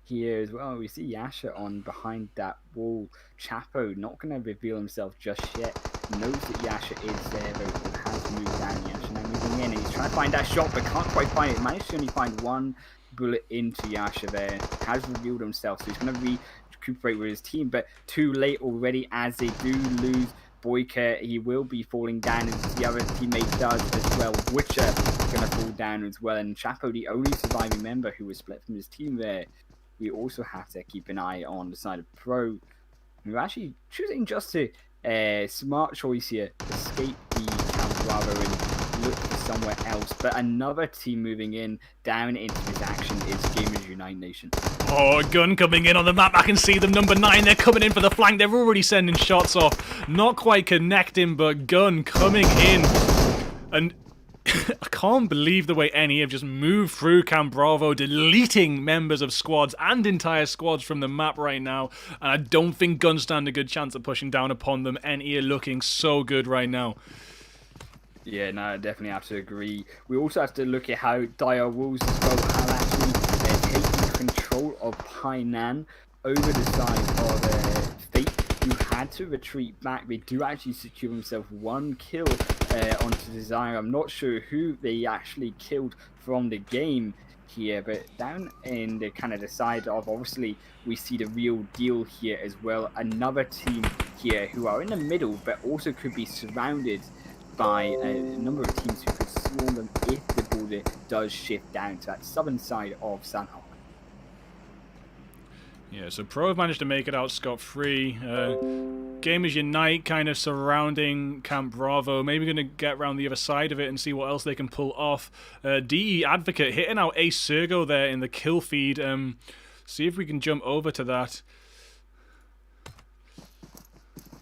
here as well. We see Yasha on behind that wall. Chapo not going to reveal himself just yet. Knows that Yasha is there, but has moved down. Yasha now moving in, and he's trying to find that shot, but can't quite find it. Managed to only find one bullet into Yasha there. Has revealed himself, so he's going to recuperate with his team, but too late already as they do lose Boyka. He will be falling down as the other teammate does as well. Witcher going to fall down as well, and Chapo, the only surviving member who was split from his team there. We also have to keep an eye on the side of Pro. We're actually choosing just to smart choice here, escape the Count Bravo and look for somewhere else. But another team moving in down into this action is Gamers Unite Nation. Oh, Gun coming in on the map. I can see them, number 9. They're coming in for the flank. They're already sending shots off. Not quite connecting, but Gun coming in. And I can't believe the way NE have just moved through Camp Bravo, deleting members of squads and entire squads from the map right now. And I don't think Gun stand a good chance of pushing down upon them. NE are looking so good right now. Yeah, no, I definitely have to agree. We also have to look at how Dire Wolves as well have actually taken control of Painan over the side of Fate, who had to retreat back. They do actually secure themselves one kill onto Desire. I'm not sure who they actually killed from the game here, but down in the kind of the side of, obviously we see the real deal here as well. Another team here who are in the middle, but also could be surrounded by a number of teams who could swarm them if the border does shift down to that southern side of Sandhawk. Yeah, so Pro have managed to make it out scot-free. Gamers Unite kind of surrounding Camp Bravo. Maybe going to get around the other side of it and see what else they can pull off. DE Advocate hitting out Ace Sergo there in the kill feed. See if we can jump over to that.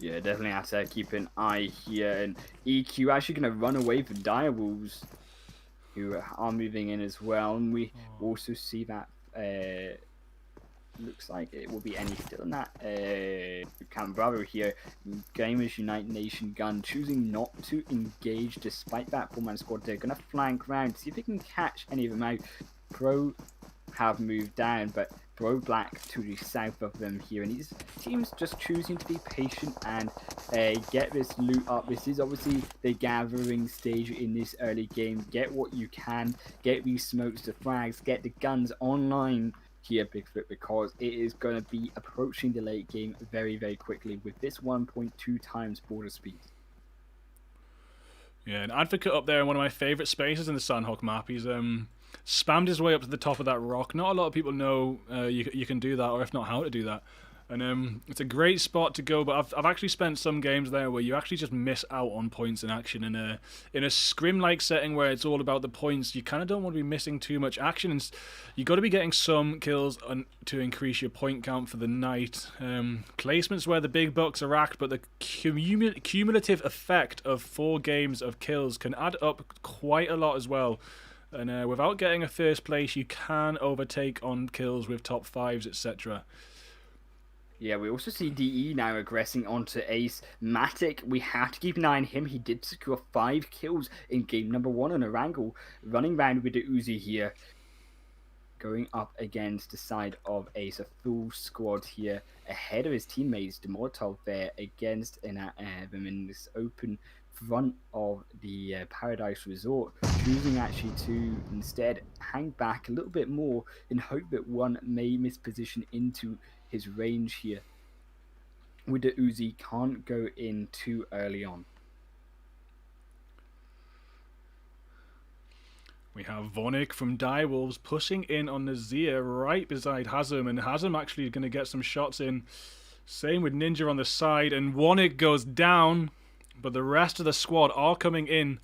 Yeah, definitely have to keep an eye here. And EQ actually going to run away from Direwolves, who are moving in as well. And we also see that looks like it will be any still in that Camp Bravo here. Gamers Unite Nation Gun choosing not to engage despite that 4-man squad. They're going to flank round, see if they can catch any of them out. Pro have moved down, but BroBlack to the south of them here, and these teams just choosing to be patient and get this loot up. This is obviously the gathering stage in this early game. Get what you can, get these smokes, the frags, get the guns online here, Bigfoot, because it is going to be approaching the late game very, very quickly with this 1.2 times border speed. Yeah, an Advocate up there in one of my favourite spaces in the Sandhawk map. He's spammed his way up to the top of that rock. Not a lot of people know you can do that, or if not, how to do that. And it's a great spot to go, but I've actually spent some games there where you actually just miss out on points in action. And in a scrim-like setting where it's all about the points, you kind of don't want to be missing too much action. And you got to be getting some kills to increase your point count for the night. Placements where the big bucks are racked, but the cumulative effect of 4 games of kills can add up quite a lot as well. And without getting a first place, you can overtake on kills with top 5s, etc. Yeah, we also see DE now aggressing onto Ace. Matic, we have to keep an eye on him. He did secure 5 kills in game number 1 on Erangel. Running around with the Uzi here. Going up against the side of Ace. A full squad here ahead of his teammates. The Molotov there against them in this open front of the Paradise Resort. Choosing actually to instead hang back a little bit more in hope that one may misposition into his range here. With the Uzi, can't go in too early on. We have Vonik from Direwolves pushing in on Nazir right beside Hazem, and Hazem actually going to get some shots in. Same with Ninja on the side, and Vonik goes down, but the rest of the squad are coming in.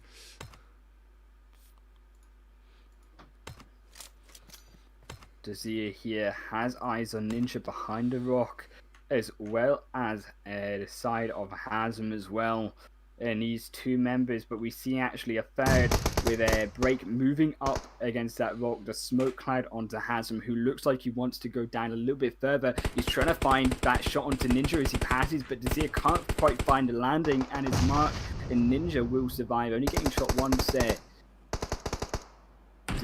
Nazir here has eyes on Ninja behind the rock, as well as the side of Hazem as well. And these 2 members, but we see actually a third with a break moving up against that rock, the smoke cloud onto Hazem, who looks like he wants to go down a little bit further. He's trying to find that shot onto Ninja as he passes, but Nazir can't quite find the landing and his mark, and Ninja will survive, only getting shot once there.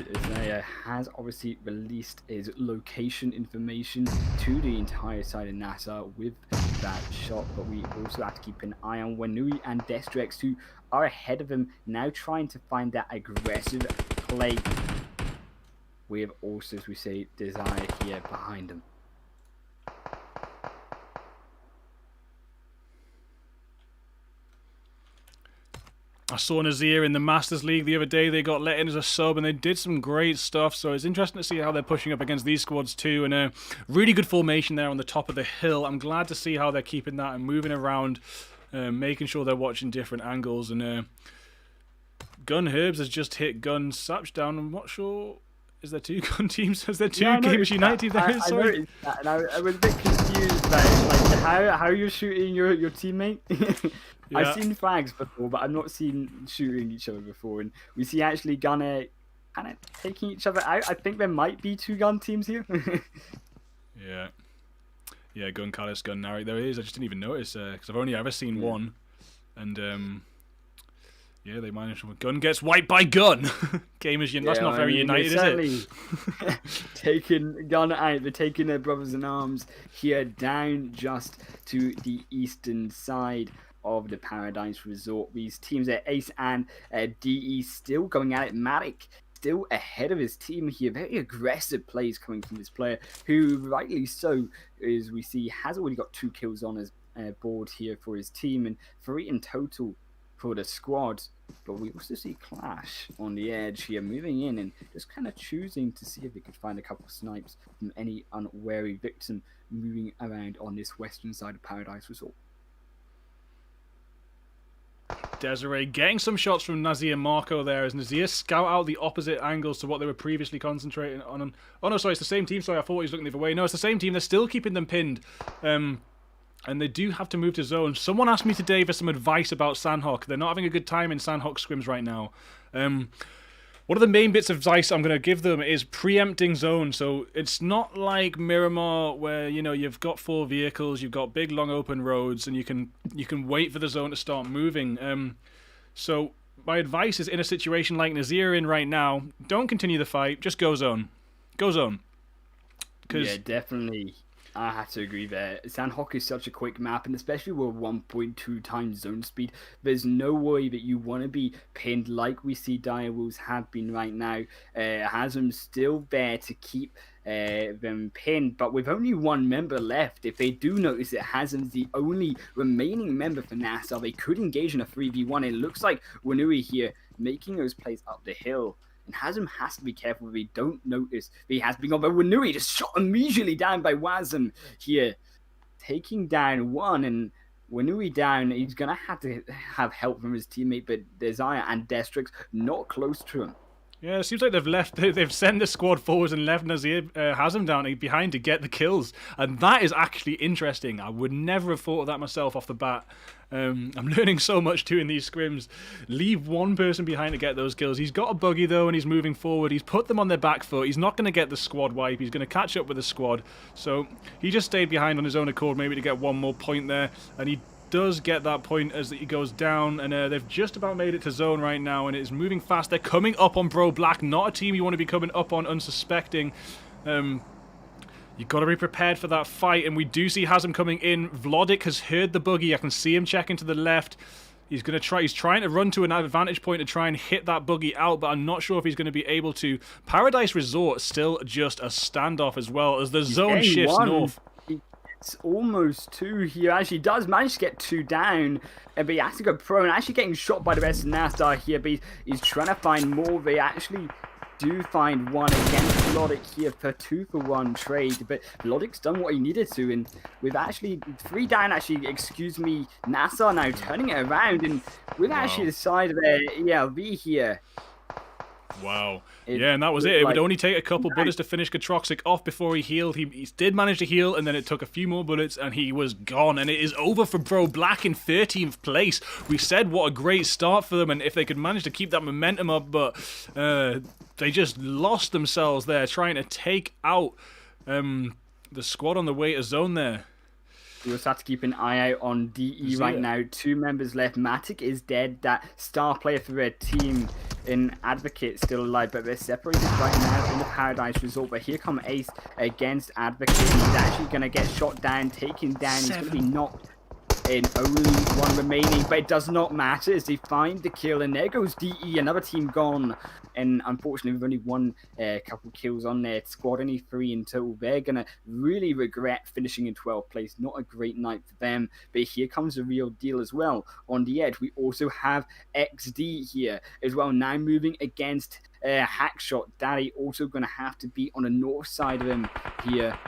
Desire has obviously released his location information to the entire side of NASR with that shot, but we also have to keep an eye on Wanui and Destrex, who are ahead of him, now trying to find that aggressive play. We have also, as we say, Desire here behind him. I saw NASR in the Masters League the other day. They got let in as a sub, and they did some great stuff. So it's interesting to see how they're pushing up against these squads too. And a really good formation there on the top of the hill. I'm glad to see how they're keeping that and moving around, making sure they're watching different angles. And Gun Herbs has just hit Gun Sapch down. I'm not sure. Is there two gun teams? Is there two Gamers United? There is. Sorry. I was a bit confused about like how you're shooting your teammate. Yeah. I've seen flags before, but I've not seen shooting each other before. And we see actually Gunner kind of taking each other out. I think there might be two gun teams here. Yeah, Gun Callus, Gun Narry. There is. I just didn't even notice because I've only ever seen one. And yeah, they managed to. Gun gets wiped by Gun. Gamers, that's not very united, is it? Taking Gun out. They're taking their brothers in arms here down just to the eastern side of the Paradise Resort. These teams are Ace and DE still going at it. Matic still ahead of his team here. Very aggressive plays coming from this player, who rightly so, as we see, has already got 2 kills on his board here for his team, and 3 in total for the squad. But we also see Qlash on the edge here, moving in and just kind of choosing to see if he could find a couple of snipes from any unwary victim moving around on this western side of Paradise Resort. Desiree getting some shots from NASR and Marco there as NASR scout out the opposite angles to what they were previously concentrating on. Oh no, sorry, it's the same team. Sorry, I thought he was looking the other way. No, it's the same team. They're still keeping them pinned. And they do have to move to zone. Someone asked me today for some advice about Sandhawk. They're not having a good time in Sandhawk scrims right now. One of the main bits of advice I'm going to give them is preempting zone. So it's not like Miramar where, you know, you've got 4 vehicles, you've got big long open roads, and you can wait for the zone to start moving. So my advice is, in a situation like NASR in right now, don't continue the fight, just go zone. Go zone. Yeah, definitely. I have to agree there. Sandhawk is such a quick map, and especially with 1.2 times zone speed, there's no way that you want to be pinned like we see Direwolves have been right now. Hasm still there to keep them pinned, but with only 1 member left, if they do notice that Hasm's the only remaining member for NASR, they could engage in a 3v1. It looks like Wanui here making those plays up the hill. And Hasm has to be careful if they don't notice that he has been gone. But Wanui just shot immediately down by Wasm here. Taking down 1, and Wanui down, he's going to have help from his teammate, but Desire and Destrix not close to him. Yeah, it seems like they've sent the squad forwards and left NASR Hasm down behind to get the kills. And that is actually interesting. I would never have thought of that myself off the bat. I'm learning so much too in these scrims. Leave 1 person behind to get those kills. He's got a buggy though, and he's moving forward. He's put them on their back foot. He's not going to get the squad wipe. He's going to catch up with the squad. So he just stayed behind on his own accord, maybe to get 1 more point there. And he does get that point as he goes down, and they've just about made it to zone right now, and it is moving fast. They're coming up on BroBlack, not a team you want to be coming up on unsuspecting. You've got to be prepared for that fight, and we do see Hasm coming in. Vlodic has heard the buggy. I can see him checking to the left. He's trying to run to an advantage point to try and hit that buggy out, but I'm not sure if he's going to be able to. Paradise Resort still just a standoff as well as the zone shifts north. It's almost 2 here. Actually does manage to get 2 down, but he has to go prone. Actually getting shot by the rest of NASR here, but he's trying to find more. They actually do find 1 against Vlodic here for 2-for-1 trade, but Vlodic's done what he needed to, and with actually 3 down, excuse me, NASR now turning it around, and with actually the side of their ELV here. Wow. Yeah, and that was it. It would only take a couple bullets to finish Katroxic off before he healed. He did manage to heal, and then it took a few more bullets, and he was gone. And it is over for BroBlack in 13th place. We said what a great start for them, and if they could manage to keep that momentum up, but they just lost themselves there trying to take out the squad on the way to zone there. We also have to keep an eye out on DE right now. 2 members left. Matic is dead. That star player for their team in Advocate still alive, but they're separated right now in the Paradise Resort. But here come Ace against Advocate. He's actually going to get shot down, taken down. He's going to be knocked in. Only 1 remaining, but it does not matter as they find the kill. And there goes DE, another team gone. And unfortunately, we've only won a couple kills on their squad, only 3 in total. They're going to really regret finishing in 12th place. Not a great night for them. But here comes the real deal as well. On the edge, we also have XD here as well. Now moving against Hackshot. Daddy also going to have to be on the north side of him here.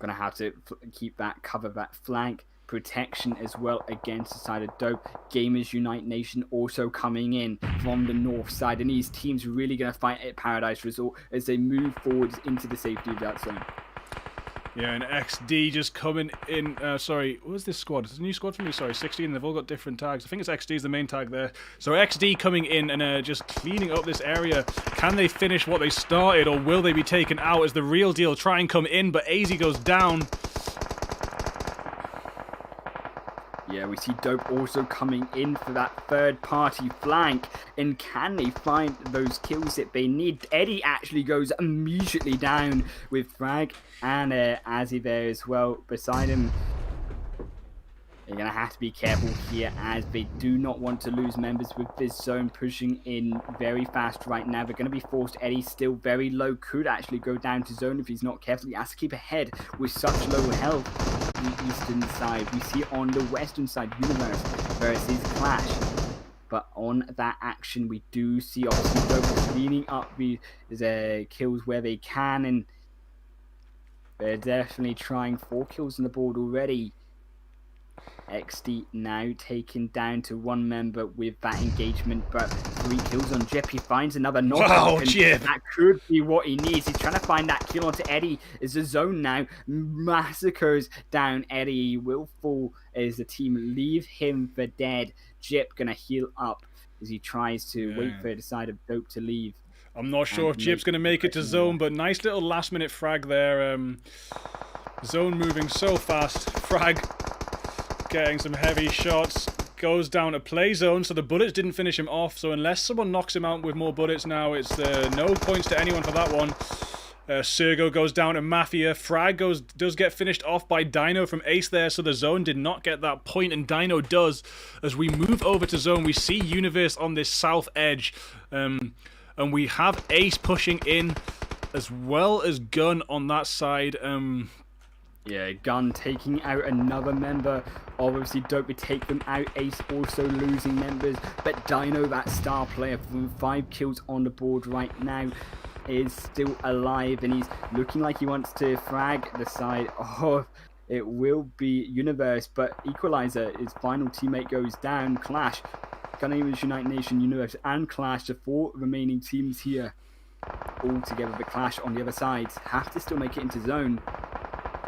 Going to have to keep that, cover that flank. Protection as well against the side of Dope. Gamers Unite Nation also coming in from the north side, and these teams really going to fight at Paradise Resort as they move forwards into the safety of that zone. Yeah, and XD just coming in. Sorry, what was this squad? It's a new squad for me. Sorry, 16. They've all got different tags. I think it's XD is the main tag there. So XD coming in and just cleaning up this area. Can they finish what they started, or will they be taken out as the real deal try and come in? But AZ goes down. Yeah, we see Dope also coming in for that third-party flank. And can they find those kills that they need? Eddie actually goes immediately down with Frag and Azzy there as well beside him. They're going to have to be careful here as they do not want to lose members with this zone pushing in very fast right now. They're going to be forced. Eddie's still very low. Could actually go down to zone if he's not careful. He has to keep ahead with such low health. The eastern side. We see on the western side, Universe versus Qlash. But on that action, we do see obviously Dope cleaning up these kills where they can. And they're definitely trying 4 kills on the board already. XD now taken down to 1 member with that engagement, but 3 kills on Jip. He finds another knockout. Wow, Jip! That could be what he needs. He's trying to find that kill onto Eddie. Is the zone now massacres down Eddie. He will fall as the team leave him for dead. Jip gonna heal up as he tries to wait for the side of Dope to leave. I'm not sure if Jip's going to make it to zone, but nice little last-minute frag there. Zone moving so fast. Frag getting some heavy shots. Goes down to play zone, so the bullets didn't finish him off. So unless someone knocks him out with more bullets now, it's no points to anyone for that one. Sergo goes down to Mafia. Frag does get finished off by Dino from Ace there, so the zone did not get that point, and Dino does. As we move over to zone, we see Universe on this south edge, and we have Ace pushing in, as well as Gun on that side. Yeah, Gun taking out another member. Obviously, Dope would take them out. Ace also losing members. But Dino, that star player, with 5 kills on the board right now, is still alive. And he's looking like he wants to frag the side. Oh, it will be Universe. But Equalizer, his final teammate, goes down. Qlash, Gamers Unite Nation, Universe, and Qlash, the 4 remaining teams here. All together, the Qlash on the other side have to still make it into zone.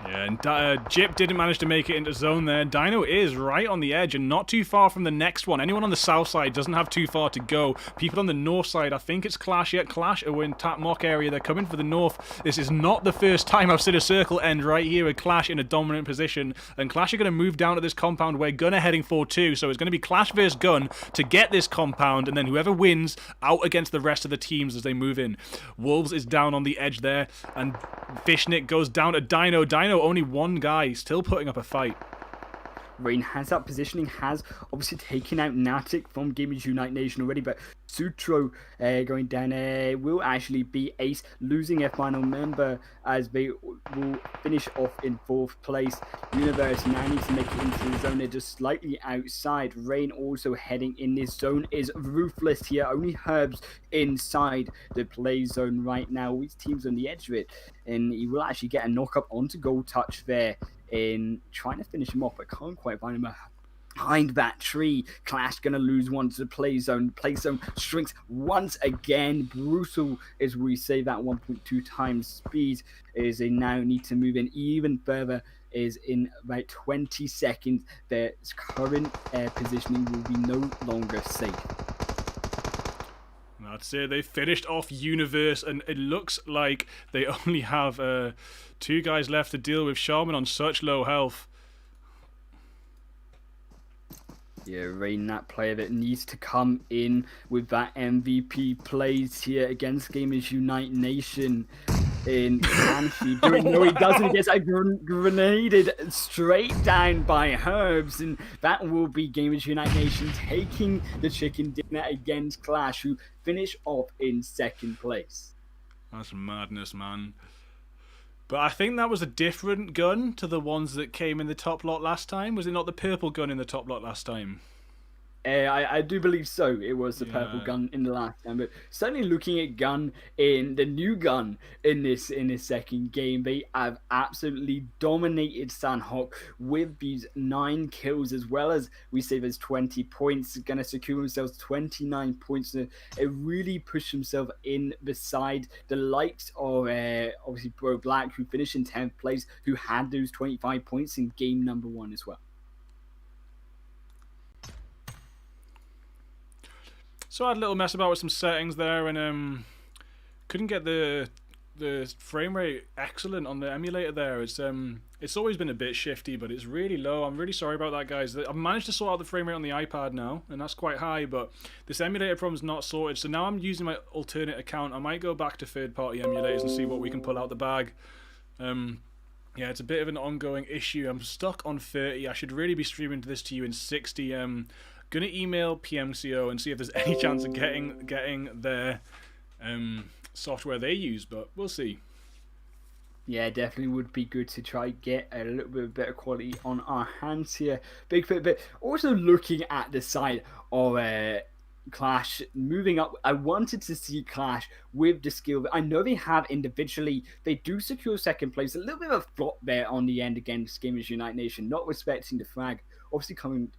Yeah, and Jip didn't manage to make it into zone there. Dino is right on the edge and not too far from the next one. Anyone on the south side doesn't have too far to go. People on the north side, I think it's Qlash. Yeah, Qlash are in Tap Mock area. They're coming for the north. This is not the first time I've seen a circle end right here with Qlash in a dominant position. And Qlash are going to move down to this compound where Gun are heading for too. So it's going to be Qlash versus Gun to get this compound. And then whoever wins out against the rest of the teams as they move in. Wolves is down on the edge there. And Fishnik goes down to Dino. Dino, only 1 guy, still putting up a fight. Rain has that positioning, has obviously taken out Natic from Gamers Unite Nation already, but Sutro going down will actually be Ace losing a final member as they will finish off in 4th place. Universe now needs to make it into the zone. They're just slightly outside. Rain also heading in. This zone is ruthless here. Only Herbs inside the play zone right now. These teams on the edge of it, and he will actually get a knock up onto Gold Touch there in trying to finish him off, but can't quite find him behind that tree. Qlash gonna lose one to the play zone. Play zone shrinks once again. Brutal as we say that 1.2 times speed is they now need to move in even further. Is in about 20 seconds. Their current positioning will be no longer safe. That's it. They finished off Universe, and it looks like they only have 2 guys left to deal with. Shaman on such low health. Yeah, Rain, that player that needs to come in with that MVP plays here against Gamers Unite Nation. In can she do it? No, he doesn't. He gets a grenaded straight down by Herbs, and that will be Gamers Unite Nation taking the chicken dinner against Qlash, who finish off in second place. That's madness, man. But I think that was a different gun to the ones that came in the top lot last time. Was it not the purple gun in the top lot last time? I do believe so. It was the purple gun in the last time, but certainly looking at gun in the new gun in this second game, they have absolutely dominated Sanhok with these 9 kills, as well as we say there's 20 points, going to secure themselves 29 points. It really pushed themselves in beside the likes of obviously BroBlack, who finished in 10th place, who had those 25 points in game number 1 as well. So I had a little mess about with some settings there, and couldn't get the frame rate excellent on the emulator there. It's always been a bit shifty, but it's really low. I'm really sorry about that, guys. I've managed to sort out the frame rate on the iPad now, and that's quite high, but this emulator problem's not sorted. So now I'm using my alternate account. I might go back to third-party emulators and see what we can pull out the bag. Yeah, it's a bit of an ongoing issue. I'm stuck on 30. I should really be streaming this to you in 60. Gonna email PMCO and see if there's any chance of getting their software they use, but we'll see. Yeah, definitely would be good to try get a little bit of better quality on our hands here, Bigfoot. But also looking at the side of Qlash moving up, I wanted to see Qlash with the skill. I know they have individually, they do secure second place. A little bit of a flop there on the end against Gamers Unite Nation, not respecting the flag. Obviously coming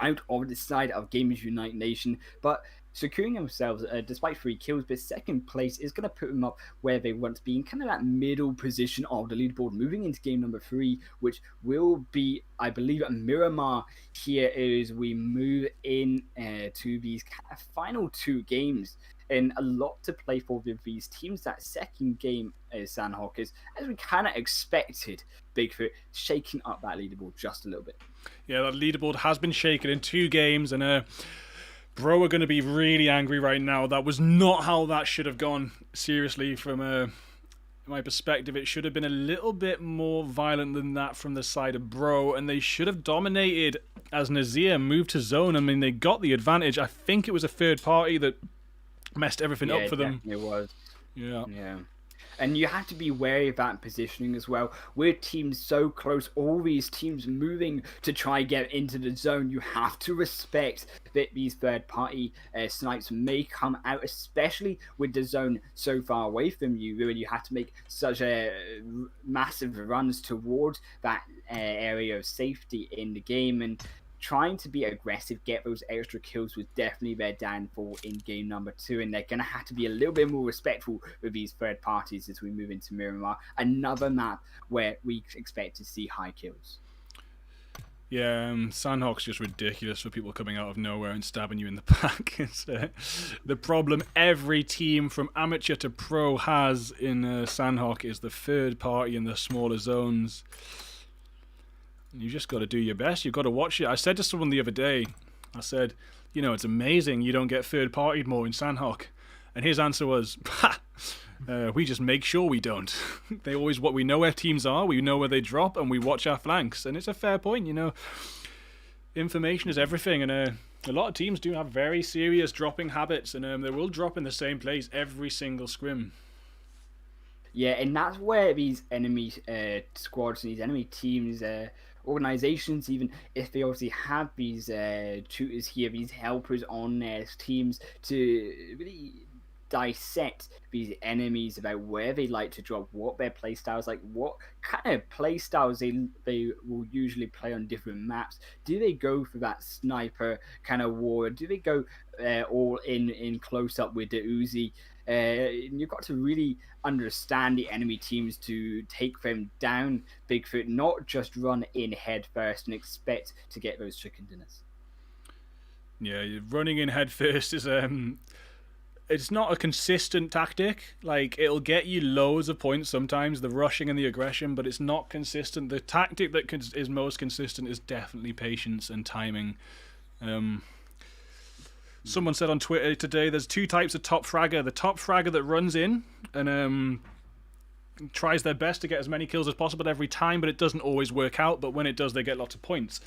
out of the side of Gamers Unite Nation, but securing themselves despite 3 kills, but second place is going to put them up where they want to be, in kind of that middle position of the leaderboard, moving into game number 3, which will be, I believe, at Miramar here as we move in to these final 2 games. And a lot to play for with these teams. That second game, Sanhok, is, as we kind of expected, Bigfoot shaking up that leaderboard just a little bit. Yeah, that leaderboard has been shaken in 2 games, and Bro are going to be really angry right now. That was not how that should have gone. Seriously, from my perspective, it should have been a little bit more violent than that from the side of Bro, and they should have dominated as NASR moved to zone. I mean, they got the advantage. I think it was a third party that messed everything up for them. It was. Yeah. And you have to be wary of that positioning as well. With teams so close, all these teams moving to try get into the zone, you have to respect that these third-party snipes may come out, especially with the zone so far away from you. Really, you have to make such massive runs towards that area of safety in the game, and trying to be aggressive, get those extra kills was definitely their downfall in game number 2, and they're going to have to be a little bit more respectful with these third parties as we move into Miramar, another map where we expect to see high kills. Yeah, Sanhok's just ridiculous for people coming out of nowhere and stabbing you in the back. It's the problem every team from amateur to pro has in Sanhok is the third party in the smaller zones. You just got to do your best. You've got to watch it. I said to someone the other day, I said, you know, it's amazing you don't get third-partied more in Sanhok. And his answer was, we just make sure we don't. We know where teams are, we know where they drop, and we watch our flanks. And it's a fair point, you know. Information is everything, and a lot of teams do have very serious dropping habits, and they will drop in the same place every single scrim. Yeah, and that's where these enemy squads and these enemy teams, organizations, even if they obviously have these tutors here, these helpers on their teams to really dissect these enemies about where they like to drop, what their play styles like, what kind of play styles they will usually play on different maps. Do they go for that sniper kind of war? Do they go all in close up with the Uzi? You've got to really understand the enemy teams to take them down, Bigfoot, not just run in head first and expect to get those chicken dinners. Yeah, running in head first is it's not a consistent tactic. Like, it'll get you loads of points sometimes, the rushing and the aggression, but it's not consistent. The tactic that is most consistent is definitely patience and timing. Someone said on Twitter today there's two types of top fragger. The top fragger that runs in and tries their best to get as many kills as possible every time, but it doesn't always work out. But when it does, they get lots of points.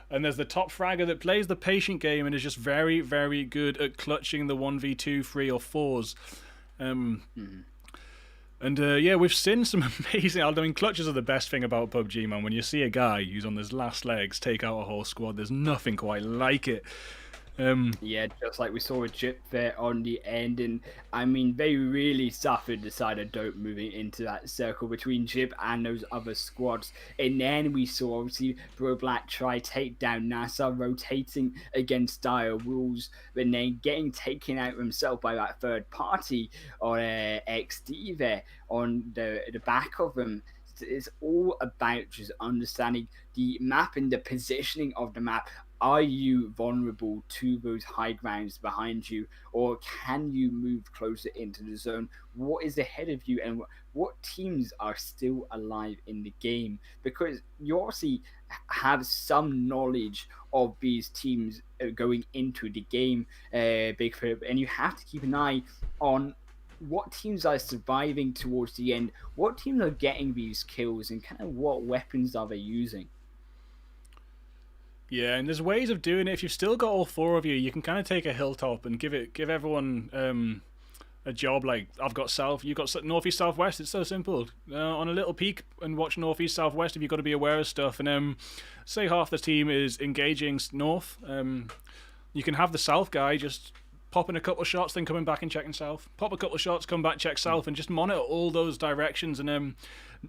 And there's the top fragger that plays the patient game and is just very, very good at clutching the 1v2, 3 or 4s. And yeah, we've seen some amazing... I mean, clutches are the best thing about PUBG, man. When you see a guy who's on his last legs take out a whole squad, there's nothing quite like it. Yeah, just like we saw with Chip there on the end, and I mean, they really suffered the side of Dope moving into that circle between Chip and those other squads. And then we saw obviously BroBlack try take down NASR, rotating against dire rules, and then getting taken out himself by that third party on XD there on the back of him. It's all about just understanding the map and the positioning of the map. Are you vulnerable to those high grounds behind you, or can you move closer into the zone? What is ahead of you, and what teams are still alive in the game? Because you obviously have some knowledge of these teams going into the game, Big Philip, and you have to keep an eye on what teams are surviving towards the end, what teams are getting these kills, and kind of what weapons are they using. Yeah, and there's ways of doing it. If you've still got all 4 of you, you can kind of take a hilltop and give everyone a job. Like, I've got south, you've got northeast, southwest. It's so simple. On a little peak and watch northeast, southwest. If you've got to be aware of stuff, and say half the team is engaging north, you can have the south guy just popping a couple of shots, then coming back and checking south. Pop a couple of shots, come back, check south, and just monitor all those directions. And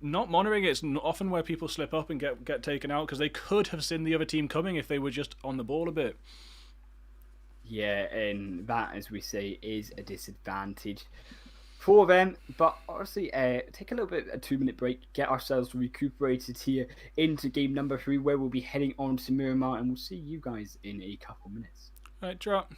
not monitoring it's often where people slip up and get taken out, because they could have seen the other team coming if they were just on the ball a bit. Yeah, and that, as we say, is a disadvantage for them. But honestly, take a little bit, a 2-minute break, get ourselves recuperated here into game number 3, where we'll be heading on to Miramar, and we'll see you guys in a couple minutes. Right, drop.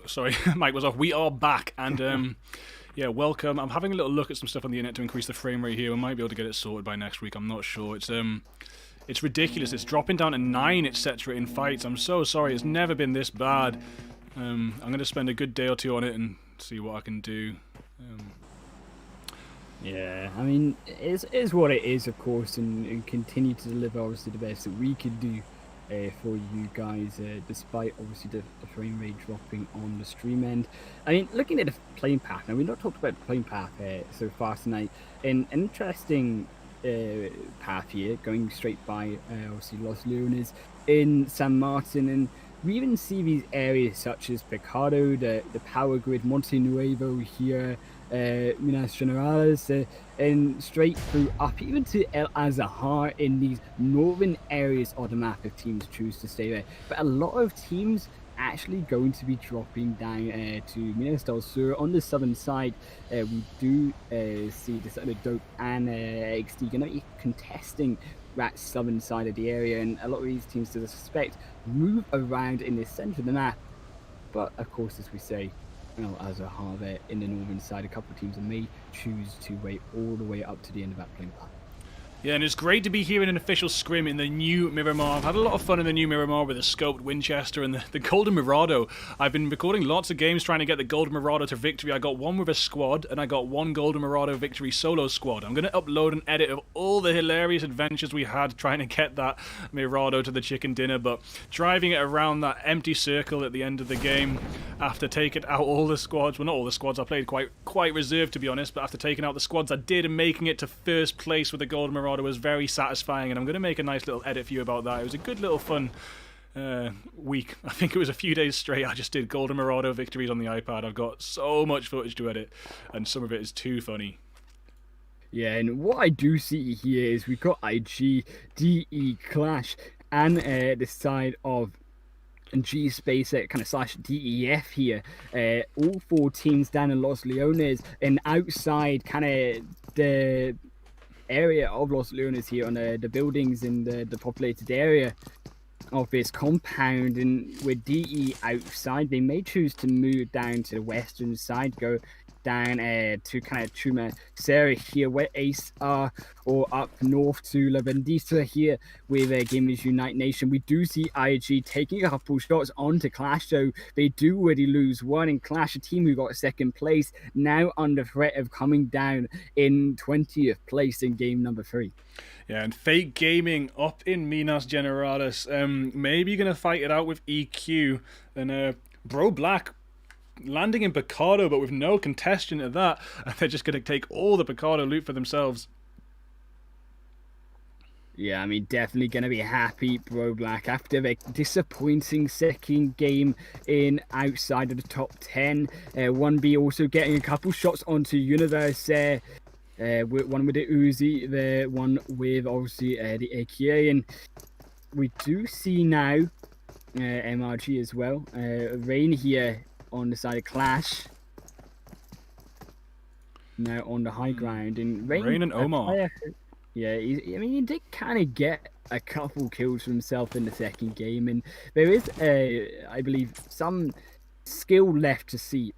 Sorry, mic was off. We are back, and yeah, welcome. I'm having a little look at some stuff on the internet to increase the frame rate here. We might be able to get it sorted by next week. I'm not sure. It's ridiculous. It's dropping down to 9, etc. in fights. I'm so sorry. It's never been this bad. I'm going to spend a good day or two on it and see what I can do. Yeah, I mean, it is what it is, of course, and continue to deliver, obviously, the best that we could do for you guys, despite, obviously, the frame rate dropping on the stream end. I mean, looking at the playing path, now, we've not talked about the playing path so far tonight. An interesting path here, going straight by, obviously, Los Leones in San Martin, and we even see these areas such as Picado, the Power Grid, Monte Nuevo here, Minas Generales, and straight through up even to El Azahar in these northern areas of the map if teams choose to stay there. But a lot of teams actually going to be dropping down to Minas del Sur on the southern side. We do see this other Dope and XD going to be contesting that southern side of the area, and a lot of these teams, to suspect, move around in the center of the map. But of course, as we say, as a Harvard in the northern side, a couple of teams may choose to wait all the way up to the end of that playing path. Yeah, and it's great to be here in an official scrim in the new Miramar. I've had a lot of fun in the new Miramar with the scoped Winchester and the Golden Mirado. I've been recording lots of games trying to get the Golden Mirado to victory. I got one with a squad, and I got one Golden Mirado victory solo squad. I'm going to upload an edit of all the hilarious adventures we had trying to get that Mirado to the chicken dinner, but driving it around that empty circle at the end of the game after taking out all the squads, well, not all the squads, I played quite reserved, to be honest, but after taking out the squads I did and making it to first place with the Golden Mirado was very satisfying, and I'm going to make a nice little edit for you about that. It was a good little fun week. I think it was a few days straight I just did Golden Mirado victories on the iPad. I've got so much footage to edit, and some of it is too funny. Yeah, and what I do see here is we've got IG, DE, Qlash, and the side of G space kind of slash DEF here. All 4 teams down in Los Leones, and outside kind of the area of Los Leones here on the buildings in the populated area of this compound. And with DE outside, they may choose to move down to the western side, go down to kind of Chuma Sarah here, where Ace are, or up north to La Bendita here with Gamers Unite Nation. We do see IG taking a couple shots onto Qlash, so they do already lose one, and Qlash, a team who got second place, now under threat of coming down in 20th place in game number 3. Yeah, and Fake Gaming up in Minas Generales, maybe going to fight it out with EQ, and BroBlack landing in Picado, but with no contestant at that, and they're just going to take all the Picado loot for themselves. Yeah, I mean, definitely going to be happy, BroBlack, after their disappointing second game in outside of the top 10. 1B also getting a couple shots onto Universe, one with the Uzi, the one with, obviously, the AKA, and we do see now MRG as well. Rain here on the side of Qlash, now on the high ground, and Rain and Omar. Yeah, he did kind of get a couple kills for himself in the second game, and there is, I believe, some skill left to see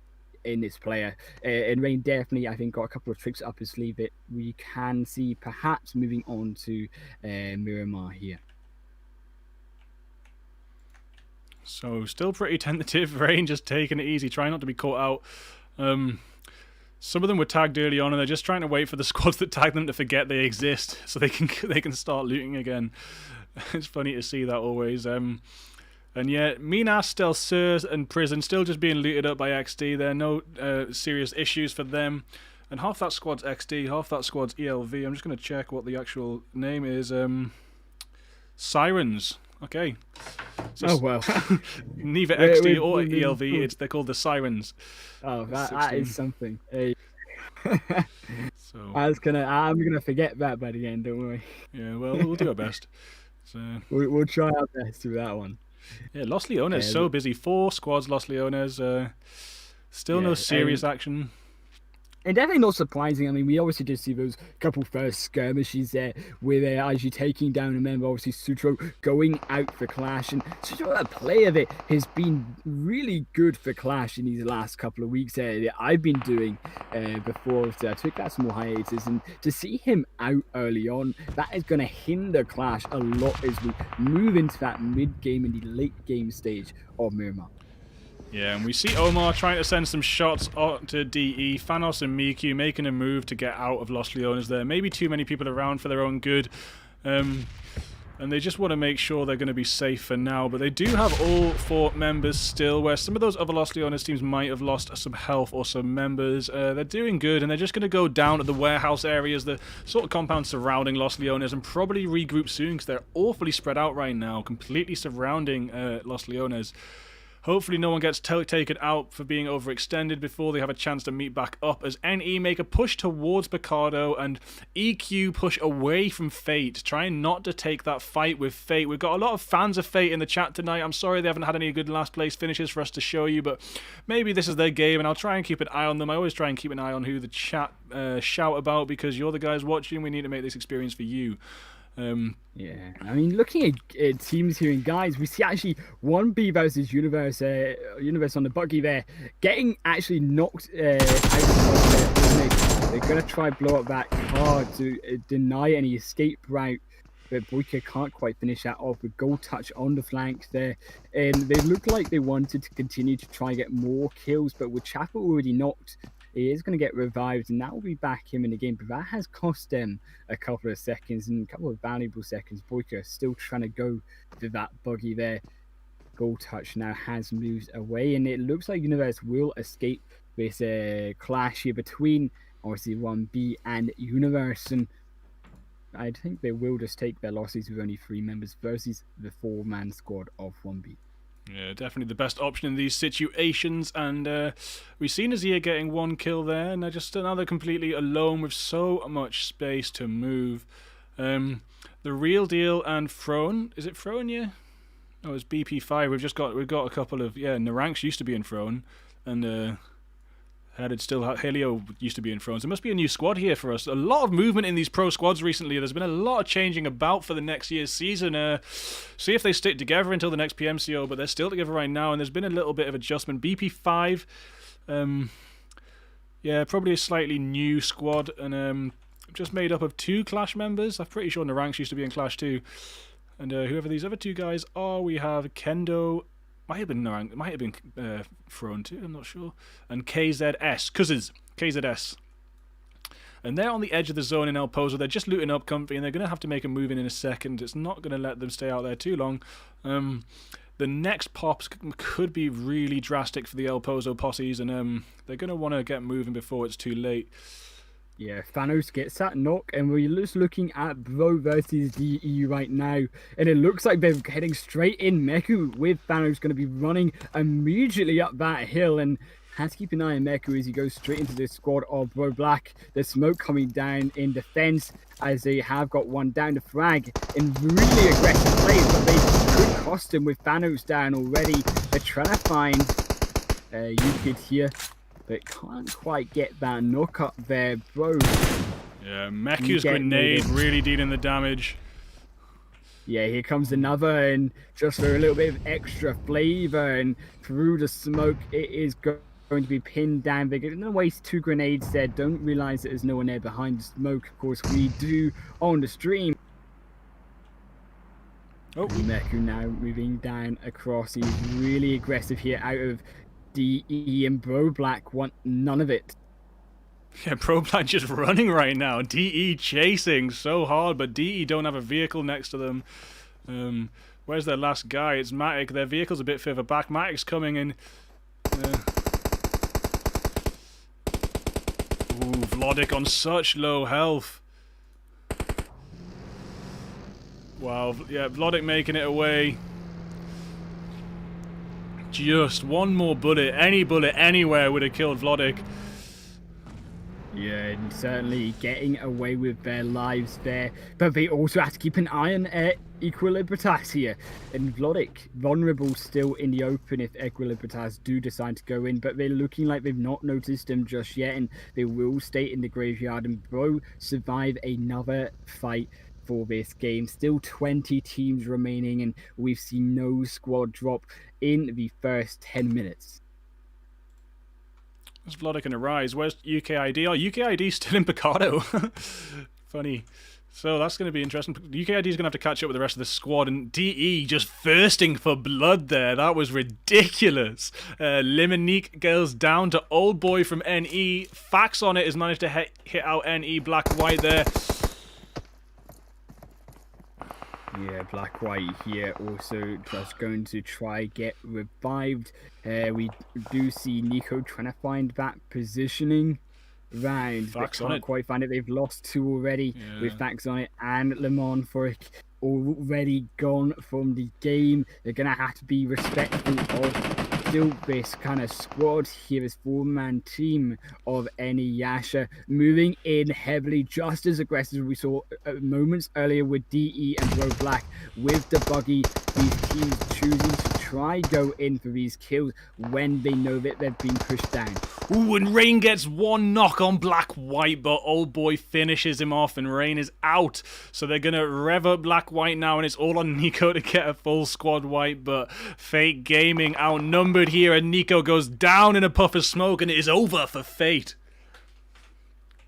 in this player. And Rain definitely, I think, got a couple of tricks up his sleeve that we can see perhaps moving on to Miramar here. So still pretty tentative. Rain just taking it easy, trying not to be caught out. Some of them were tagged early on, and they're just trying to wait for the squads that tagged them to forget they exist, so they can start looting again. It's funny to see that always. And yet, Minas del Sur and Prison still just being looted up by XD. There are no serious issues for them. And half that squad's XD, half that squad's ELV. I'm just going to check what the actual name is. Sirens. Okay. So well. Neither XD or ELV, they're called the Sirens. Oh, that is something. Hey. So I'm gonna forget that by the end, don't worry. Yeah, well, we'll do our best. So we'll try our best with that one. Yeah, Los Leones so busy. 4 squads, Los Leones. Still no serious action. And definitely not surprising. I mean, we obviously did see those couple first skirmishes there with IG taking down a member, obviously Sutro going out for Qlash. And Sutro, a play of it, has been really good for Qlash in these last couple of weeks that I've been doing before. So I took that small hiatus. And to see him out early on, that is going to hinder Qlash a lot as we move into that mid-game and the late-game stage of Miramar. Yeah, and we see Omar trying to send some shots to DE. Thanos and Miku making a move to get out of Los Leones there. Maybe too many people around for their own good. And they just want to make sure they're going to be safe for now. But they do have all 4 members still, where some of those other Los Leones teams might have lost some health or some members. They're doing good, and they're just going to go down to the warehouse areas, the sort of compound surrounding Los Leones, and probably regroup soon, because they're awfully spread out right now, completely surrounding Los Leones. Hopefully no one gets taken out for being overextended before they have a chance to meet back up, as NE make a push towards Picardo and EQ push away from Fate, trying not to take that fight with Fate. We've got a lot of fans of Fate in the chat tonight. I'm sorry they haven't had any good last place finishes for us to show you, but maybe this is their game, and I'll try and keep an eye on them. I always try and keep an eye on who the chat shout about, because you're the guys watching. We need to make this experience for you. Yeah, I mean, looking at teams here, and guys, we see actually 1B versus Universe on the buggy there, getting actually knocked out of They're going to try blow up that car to deny any escape route, but Boyka can't quite finish that off with gold touch on the flanks there. And they look like they wanted to continue to try and get more kills, but with Chapel already knocked, he is going to get revived, and that will be back him in the game. But that has cost them a couple of seconds, and a couple of valuable seconds. Boyka still trying to go to that buggy there. Gold touch now has moved away, and it looks like Universe will escape this clash here between obviously 1B and Universe. And I think they will just take their losses with only 3 members versus the 4-man squad of 1B. Yeah, definitely the best option in these situations, and we've seen Azir getting 1 kill there, and they're just another completely alone with so much space to move. The Real Deal and Throne, is it Throne? Yeah, oh, it's BP5. We've got a couple of Naranx used to be in Throne, and Helio used to be in Thrones. There must be a new squad here for us. A lot of movement in these pro squads recently. There's been a lot of changing about for the next year's season. See if they stick together until the next PMCO, but they're still together right now, and there's been a little bit of adjustment. BP5, yeah, probably a slightly new squad, and just made up of 2 Qlash members. I'm pretty sure Naranx used to be in Qlash too. And whoever these other 2 guys are, we have Kendo. Might have been Narang, might have been Throne too, I'm not sure. And KZS, Cousins, KZS. And they're on the edge of the zone in El Pozo. They're just looting up comfy, and they're going to have to make a move in a second. It's not going to let them stay out there too long. The next pops could be really drastic for the El Pozo posses, and they're going to want to get moving before it's too late. Yeah, Thanos gets that knock, and we're just looking at Bro versus DE right now, and it looks like they're heading straight in. Meku with Thanos going to be running immediately up that hill, and has to keep an eye on Meku as he goes straight into the squad of BroBlack. The smoke coming down in defense, as they have got one down to frag in really aggressive plays, but they could cost him with Thanos down already. They're trying to find Ukid here, but can't quite get that knock up there, bro. Yeah, Meku's grenade really dealing the damage. Yeah, here comes another, and just for a little bit of extra flavor, and through the smoke, it is going to be pinned down. They're going to waste 2 grenades there. Don't realize that there's no one there behind the smoke. Of course, we do on the stream. Oh, Meku now moving down across. He's really aggressive here out of DE, and BroBlack want none of it. Yeah, BroBlack just running right now. DE chasing so hard, but DE don't have a vehicle next to them. Where's their last guy? It's Matic. Their vehicle's a bit further back. Matic's coming in. Ooh, Vladik on such low health. Wow, yeah, Vladik making it away. Just one more bullet. Any bullet anywhere would have killed Vladik. Yeah, and certainly getting away with their lives there, but they also have to keep an eye on Equilibritas here. And Vlodic, vulnerable still in the open if Equilibritas do decide to go in, but they're looking like they've not noticed them just yet, and they will stay in the graveyard and Bro survive another fight for this game. Still 20 teams remaining, and we've seen no squad drop in the first 10 minutes. There's Vlodic and Arise. Where's UKID? Oh, UKID still in Picardo. Funny. So that's going to be interesting. UKID is going to have to catch up with the rest of the squad, and DE just thirsting for blood there. That was ridiculous. Limonique goes down to Old Boy from NE. Fax on it has managed to hit out NE. Black White there. Yeah, Black White here also just going to try get revived. We do see Nico trying to find that positioning round. Fax they on can't it. quite find it. They've lost 2 already with Fax on it, and Le Mans for already gone from the game. They're going to have to be respectful of still this kind of squad here, this 4-man team of NASR moving in heavily, just as aggressive as we saw moments earlier with DE and BroBlack with the buggy. These teams choosing to try go in for these kills when they know that they've been pushed down. Ooh, and Rain gets 1 knock on Black White, but Old Boy finishes him off, and Rain is out. So they're going to rev up Black White now, and it's all on Nico to get a full squad wipe, but Fate Gaming outnumbered here, and Nico goes down in a puff of smoke, and it is over for Fate.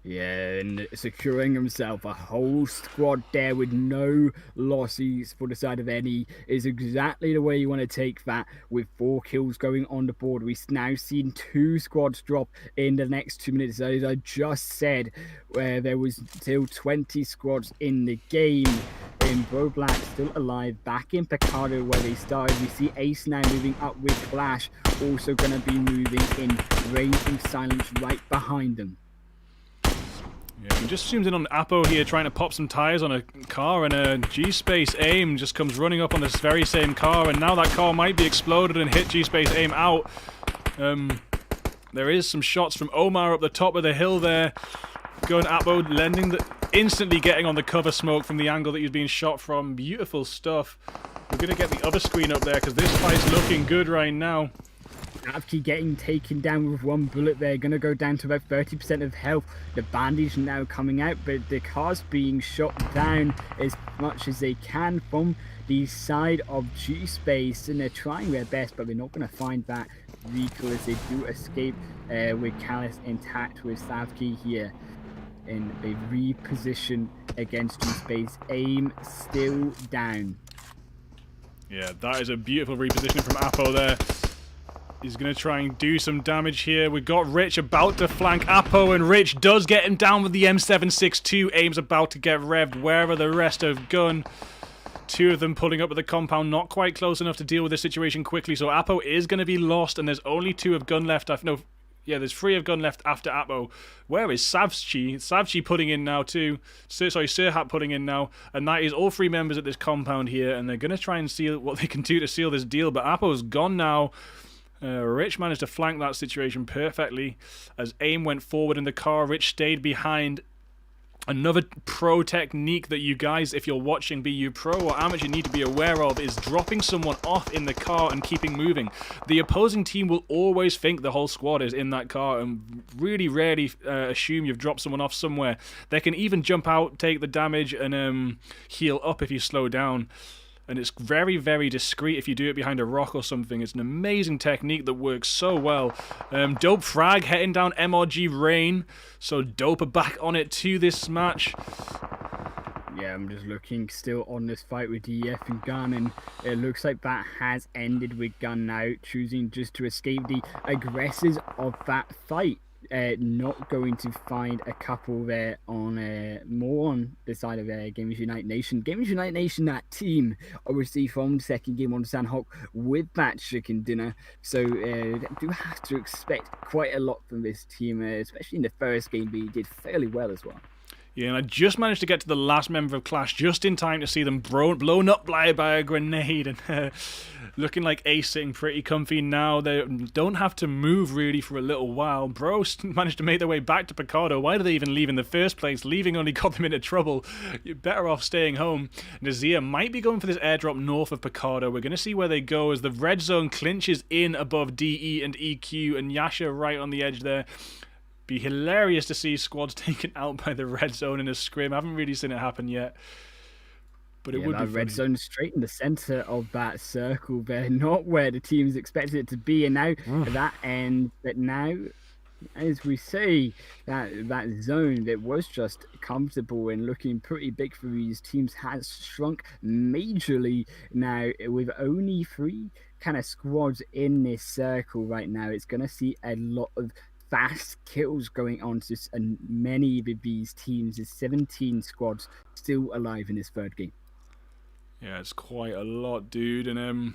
Yeah, and securing himself a whole squad there with no losses for the side of NE is exactly the way you want to take that, with 4 kills going on the board. We've now seen 2 squads drop in the next 2 minutes. As I just said, where there was still 20 squads in the game. And BroBlack still alive, back in Picardo where they started. We see Ace now moving up with Qlash, also going to be moving in. Rain and Silence right behind them. Yeah, he just zooms in on Apo here, trying to pop some tires on a car, and a G-Space Aim just comes running up on this very same car, and now that car might be exploded and hit G-Space Aim out. There is some shots from Omar up the top of the hill there. Going Apo, instantly getting on the cover smoke from the angle that he was being shot from. Beautiful stuff. We're going to get the other screen up there, because this fight's looking good right now. Avki getting taken down with 1 bullet there, going to go down to about 30% of health. The bandage now coming out, but the car's being shot down as much as they can from the side of G-Space, and they're trying their best, but they're not going to find that vehicle as they do escape with Callus intact with Savki here. And they reposition against G-Space. Aim still down. Yeah, that is a beautiful repositioning from Apo there. He's going to try and do some damage here. We've got Rich about to flank Apo, and Rich does get him down with the M762. Aim's about to get revved. Where are the rest of Gun? 2 of them pulling up at the compound, not quite close enough to deal with the situation quickly. So Apo is going to be lost, and there's only 2 of Gun left. There's 3 of Gun left after Apo. Where is Savchi? Savchi putting in now too. Sirhat putting in now. And that is all 3 members at this compound here, and they're going to try and see what they can do to seal this deal. But Apo's gone now. Rich managed to flank that situation perfectly as Aim went forward in the car. Rich stayed behind. Another pro technique that you guys, if you're watching BU Pro or Amateur, need to be aware of is dropping someone off in the car and keeping moving. The opposing team will always think the whole squad is in that car and really rarely assume you've dropped someone off somewhere. They can even jump out, take the damage, and heal up if you slow down. And it's very, very discreet if you do it behind a rock or something. It's an amazing technique that works so well. Dope Frag heading down MRG Rain. So Dope are back on it to this match. Yeah, I'm just looking still on this fight with DEF and Gun, and it looks like that has ended with Gun now choosing just to escape the aggressors of that fight. Not going to find a couple there on more on the side of Gamers Unite Nation. Gamers Unite Nation, that team, obviously from the second game on Sandhawk with that chicken dinner. So do have to expect quite a lot from this team, especially in the first game, but he did fairly well as well. Yeah, and I just managed to get to the last member of Qlash just in time to see them blown up by a grenade, and looking like Ace sitting pretty comfy now. They don't have to move really for a little while. Bro managed to make their way back to Picardo. Why did they even leave in the first place? Leaving only got them into trouble. You're better off staying home. NASR might be going for this airdrop north of Picardo. We're going to see where they go as the red zone clinches in above DE and EQ, and Yasha right on the edge there. Be hilarious to see squads taken out by the red zone in a scrim. I haven't really seen it happen yet, but it would be funny. Red zone straight in the center of that circle there, not where the teams expected it to be, and now that ends. But now, as we say, that zone that was just comfortable and looking pretty big for these teams has shrunk majorly now, with only 3 kind of squads in this circle right now. It's gonna see a lot of fast kills going on to many of these teams. There's 17 squads still alive in this third game. Yeah, it's quite a lot, dude. And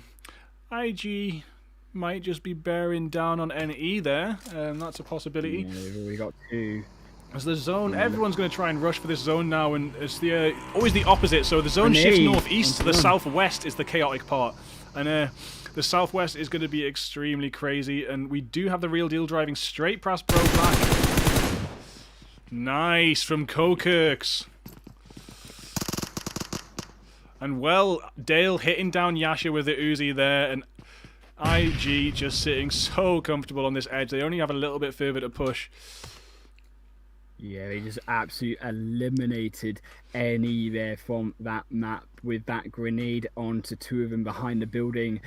IG might just be bearing down on NE there. That's a possibility. Yeah, we've already got 2. As the zone, everyone's going to try and rush for this zone now, and it's always the opposite. So the zone shifts northeast, the southwest is the chaotic part, and the southwest is going to be extremely crazy. And we do have the real deal driving straight past BroBlack. Nice from Kokirks. And well, Dale hitting down Yasha with the Uzi there, and IG just sitting so comfortable on this edge. They only have a little bit further to push. Yeah, they just absolutely eliminated NE there from that map with that grenade onto 2 of them behind the building.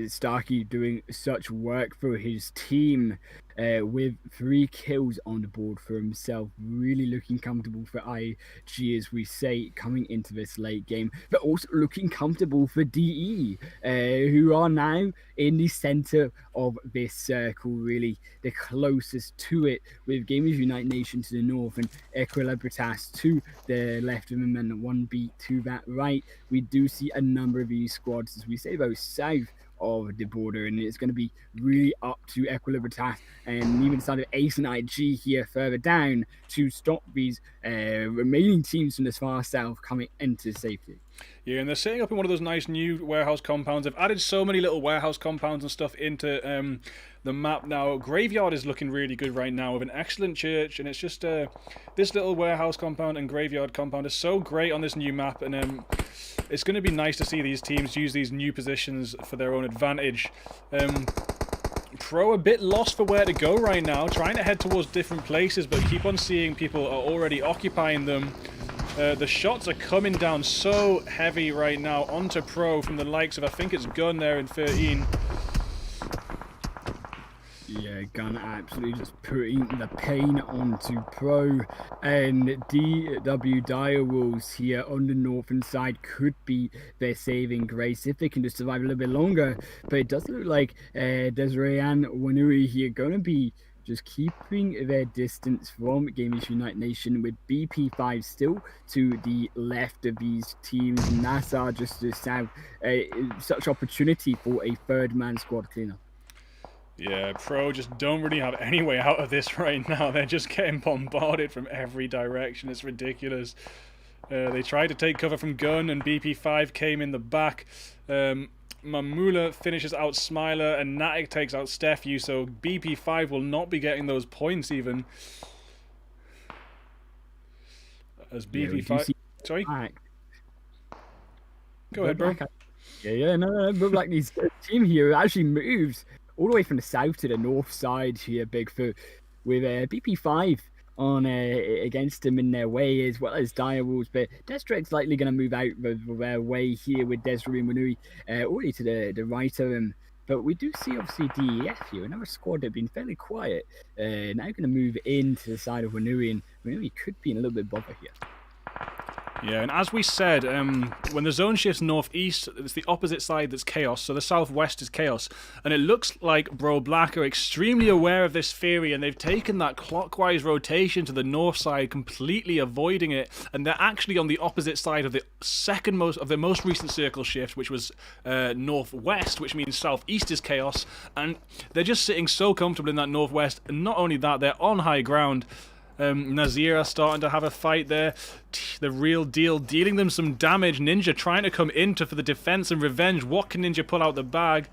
Starkey doing such work for his team with 3 kills on the board for himself. Really looking comfortable for IG, as we say, coming into this late game, but also looking comfortable for DE, who are now in the center of this circle, really the closest to it, with Gamers Unite Nation to the north and Equilibritas to the left of him, and 1B to that right. We do see a number of these squads, as we say, both south of the border, and it's going to be really up to Equilibritas and even side of Ace and IG here further down to stop these remaining teams from this far south coming into safety. Yeah, and they're setting up in one of those nice new warehouse compounds. They've added so many little warehouse compounds and stuff into the map now. Graveyard is looking really good right now with an excellent church, and it's just this little warehouse compound and graveyard compound is so great on this new map, and it's going to be nice to see these teams use these new positions for their own advantage. Pro a bit lost for where to go right now, trying to head towards different places, but keep on seeing people are already occupying them. The shots are coming down so heavy right now onto Pro from the likes of, I think it's Gun there in 13. Yeah, Gun absolutely just putting the pain onto Pro, and DW Direwolves here on the northern side could be their saving grace if they can just survive a little bit longer. But it does look like Desiree and Wanui here going to be just keeping their distance from Gamers Unite Nation, with BP5 still to the left of these teams. NASR just to south. Such opportunity for a third-man squad cleanup. Yeah, Pro just don't really have any way out of this right now. They're just getting bombarded from every direction. It's ridiculous. They tried to take cover from Gun, and BP5 came in the back. Mamula finishes out Smiler, and Natic takes out Steffu, so BP5 will not be getting those points even. As BP5... Sorry? Go ahead, bro. No, BroBlack needs a team here. It actually moves all the way from the south to the north side here, Bigfoot, with BP5 on against them in their way, as well as Direwolves. But Desdrek's likely going to move out of their way here with Desiree and Wanui already to the right of him. But we do see, obviously, DEF here, another squad that have been fairly quiet. Now going to move into the side of Wanui, and Wanui could be in a little bit of bother here. Yeah, and as we said, when the zone shifts northeast, it's the opposite side that's chaos, so the southwest is chaos. And it looks like BroBlack are extremely aware of this theory, and they've taken that clockwise rotation to the north side, completely avoiding it, and they're actually on the opposite side of the most recent circle shift, which was northwest, which means southeast is chaos, and they're just sitting so comfortable in that northwest, and not only that, they're on high ground. NASR are starting to have a fight there. The real deal, dealing them some damage. Ninja trying to come in for the defense and revenge. What can Ninja pull out the bag?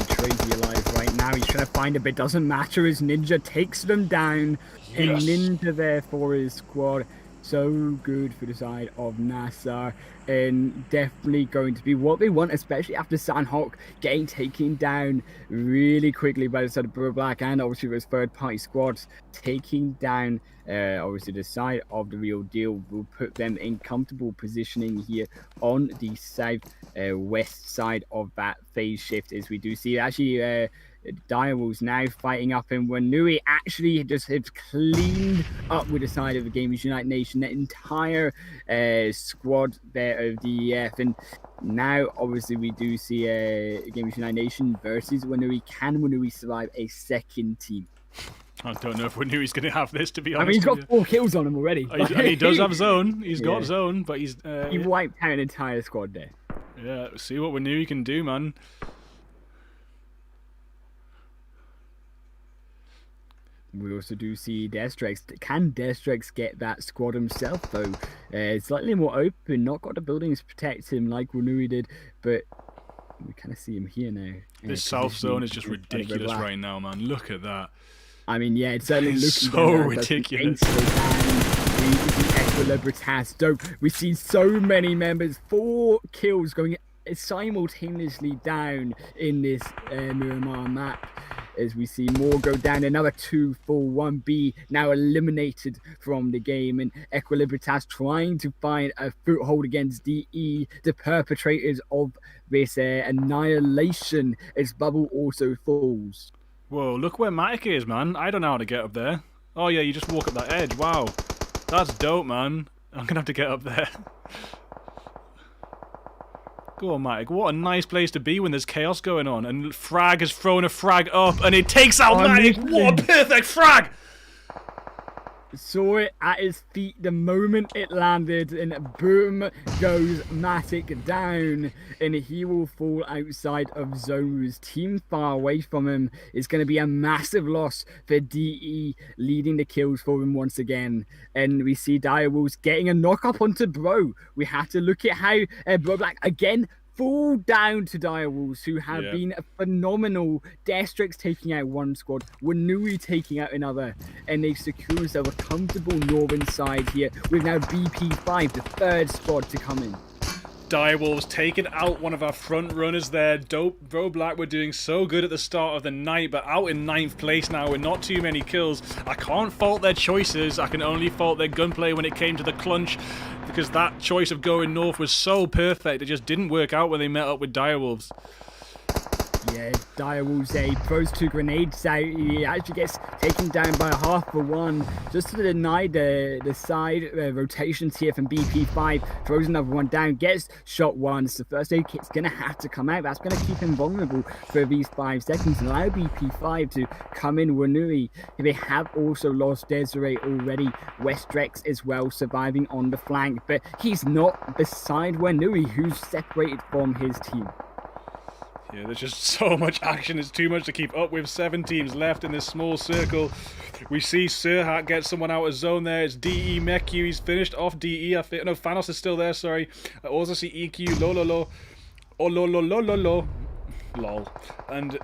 Crazy alive right now. He's trying to find it, but it doesn't matter as Ninja takes them down. And Ninja there for his squad. So good for the side of NASR, and definitely going to be what they want, especially after Sandhawk getting taken down really quickly by the side of BroBlack and obviously those third-party squads. Taking down obviously the side of the real deal will put them in comfortable positioning here on the south west side of that phase shift, as we do see actually Direwolves now fighting up, and Wanui actually just has cleaned up with the side of the Gamers Unite Nation, the entire squad there of DEF, and now obviously we do see Gamers Unite Nation versus Wanui. Can Wanui survive a second team? I don't know if Wanui's going to have this, to be honest. I mean, he's got 4 kills on him already. He does have zone. He's got zone, but he's... he wiped out an entire squad there. Yeah, see what Wanui can do, man. We also do see Destrex. Can Destrex get that squad himself, though? Slightly more open, not got the buildings to protect him like Wanui did, but we kind of see him here now. This south zone is just ridiculous right now, man. Look at that. I mean, yeah, it's certainly looking so ridiculous. Equilibritas. So we see so many members, 4 kills going simultaneously down in this Miramar map, as we see more go down. Another 2 full 1B now eliminated from the game, and Equilibritas trying to find a foothold against DE, the perpetrators of this annihilation, as Bubble also falls. Whoa, look where Matic is, man. I don't know how to get up there. Oh yeah, you just walk up that edge. Wow, that's dope, man. I'm gonna have to get up there. Go on, Matic. What a nice place to be when there's chaos going on. And Frag has thrown a frag up, and it takes out Matic. What a perfect frag! Saw it at his feet the moment it landed, and boom goes Matic down, and he will fall outside of zone. His team far away from him is going to be a massive loss for DE, leading the kills for him once again. And we see Direwolves getting a knock up onto Bro. We have to look at how BroBlack again fall down to Direwolves, who have been phenomenal. Destrix taking out one squad, Wanui taking out another, and they've secured themselves a comfortable northern side here, with now BP5, the 3rd squad to come in. Direwolves taking out one of our front runners there. Dope. BroBlack were doing so good at the start of the night, but out in 9th place now with not too many kills. I can't fault their choices. I can only fault their gunplay when it came to the clunch, because that choice of going north was so perfect. It just didn't work out when they met up with Direwolves. Yeah, Direwolves throws 2 grenades out. He actually gets taken down by half for 1, just to deny the side rotations here from BP5. Throws another one down, gets shot once. The first aid kit's going to have to come out. That's going to keep him vulnerable for these 5 seconds. Allow BP5 to come in. Wanui, they have also lost Desiree already. Westrex as well, surviving on the flank, but he's not beside Wanui, who's separated from his team. Yeah, there's just so much action. It's too much to keep up with. 7 teams left in this small circle. We see Sirhat get someone out of zone there. It's DE Meku. He's finished off DE. I think no, Thanos is still there. Sorry. I also see EQ. Lololo. Oh, lololo. Lol. And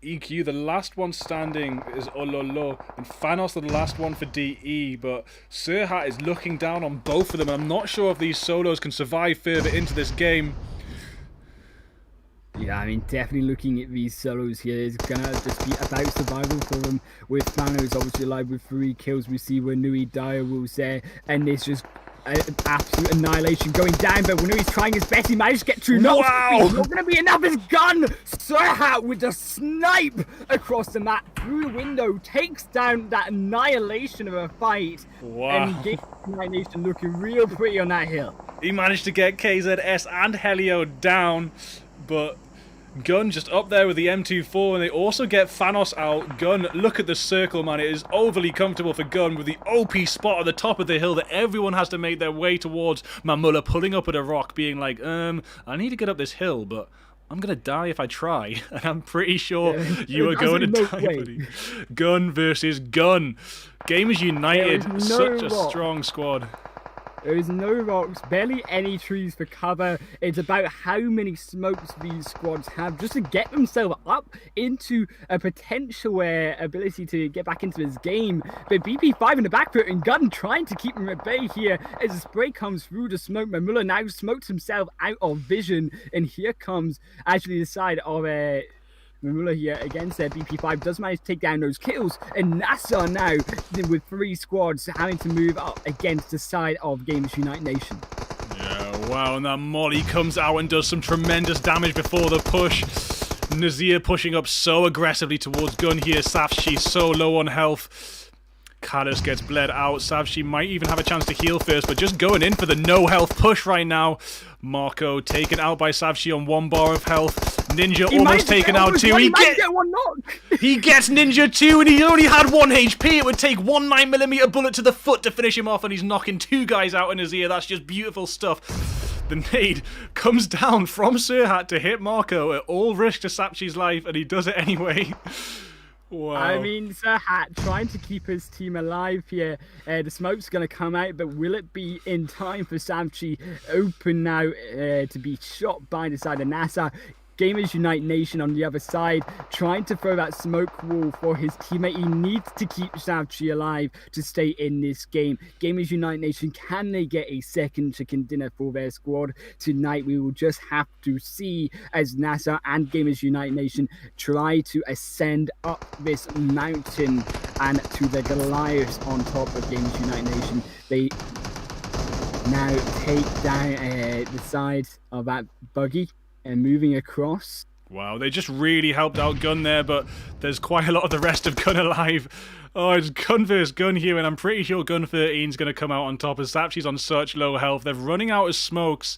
EQ, the last one standing, is Ololo, and Thanos the last one for DE, but Sirhat is looking down on both of them, and I'm not sure if these solos can survive further into this game. Yeah, I mean, definitely looking at these solos here is gonna just be about survival for them. With Thanos obviously alive with 3 kills, we see Wanui Direwolves there, and it's just absolute annihilation going down, but Wanui's trying his best. He managed to get through. No, it's not going to be enough. His gun, Sirhat with the snipe across the map through the window, takes down that annihilation of a fight. Wow. And he gets annihilation looking real pretty on that hill. He managed to get KZS and Helio down, but Gun just up there with the M24, and they also get Thanos out. Gun, look at the circle, man. It is overly comfortable for Gun with the OP spot at the top of the hill that everyone has to make their way towards. Mamulla pulling up at a rock, being like, I need to get up this hill, but I'm gonna die if I try, and I'm pretty sure Yeah, you are there's going to no die, way. buddy. Gun versus gun. Gamers United, There is such no a rock. strong squad. There is no rocks, barely any trees for cover. It's about how many smokes these squads have just to get themselves up into a potential ability to get back into this game. But BP5 in the back foot and Gun trying to keep them at bay here as the spray comes through the smoke. Mamula now smokes himself out of vision, and here comes actually the side of Mamula here against their BP5 does manage to take down those kills, and NASR now with 3 squads having to move up against the side of Gamers Unite Nation. Yeah, wow, and that molly comes out and does some tremendous damage before the push. NASR pushing up so aggressively towards Gun here. Safshi so low on health. Qlash gets bled out. Savshi might even have a chance to heal first, but just going in for the no health push right now. Marco taken out by Savshi on 1 bar of health. Ninja almost taken out too. He get one knock. He gets Ninja too, and he only had 1 HP. It would take 1 9mm bullet to the foot to finish him off, and he's knocking 2 guys out in his ear. That's just beautiful stuff. The nade comes down from Sirhat to hit Marco at all risk to Savshi's life, and he does it anyway. Wow. I mean, Sirhat trying to keep his team alive here. The smoke's going to come out, but will it be in time for Savchi open now to be shot by the side of NASR? Gamers Unite Nation on the other side, trying to throw that smoke wall for his teammate. He needs to keep Savchi alive to stay in this game. Gamers Unite Nation, can they get a second chicken dinner for their squad tonight? We will just have to see as NASR and Gamers Unite Nation try to ascend up this mountain and to the Goliaths on top of Gamers Unite Nation. They now take down the side of that buggy and moving across. Wow, they just really helped out Gun there, but there's quite a lot of the rest of Gun alive. Oh, it's Gun versus Gun here, and I'm pretty sure Gun 13's going to come out on top as Sapchi's on such low health. They're running out of smokes.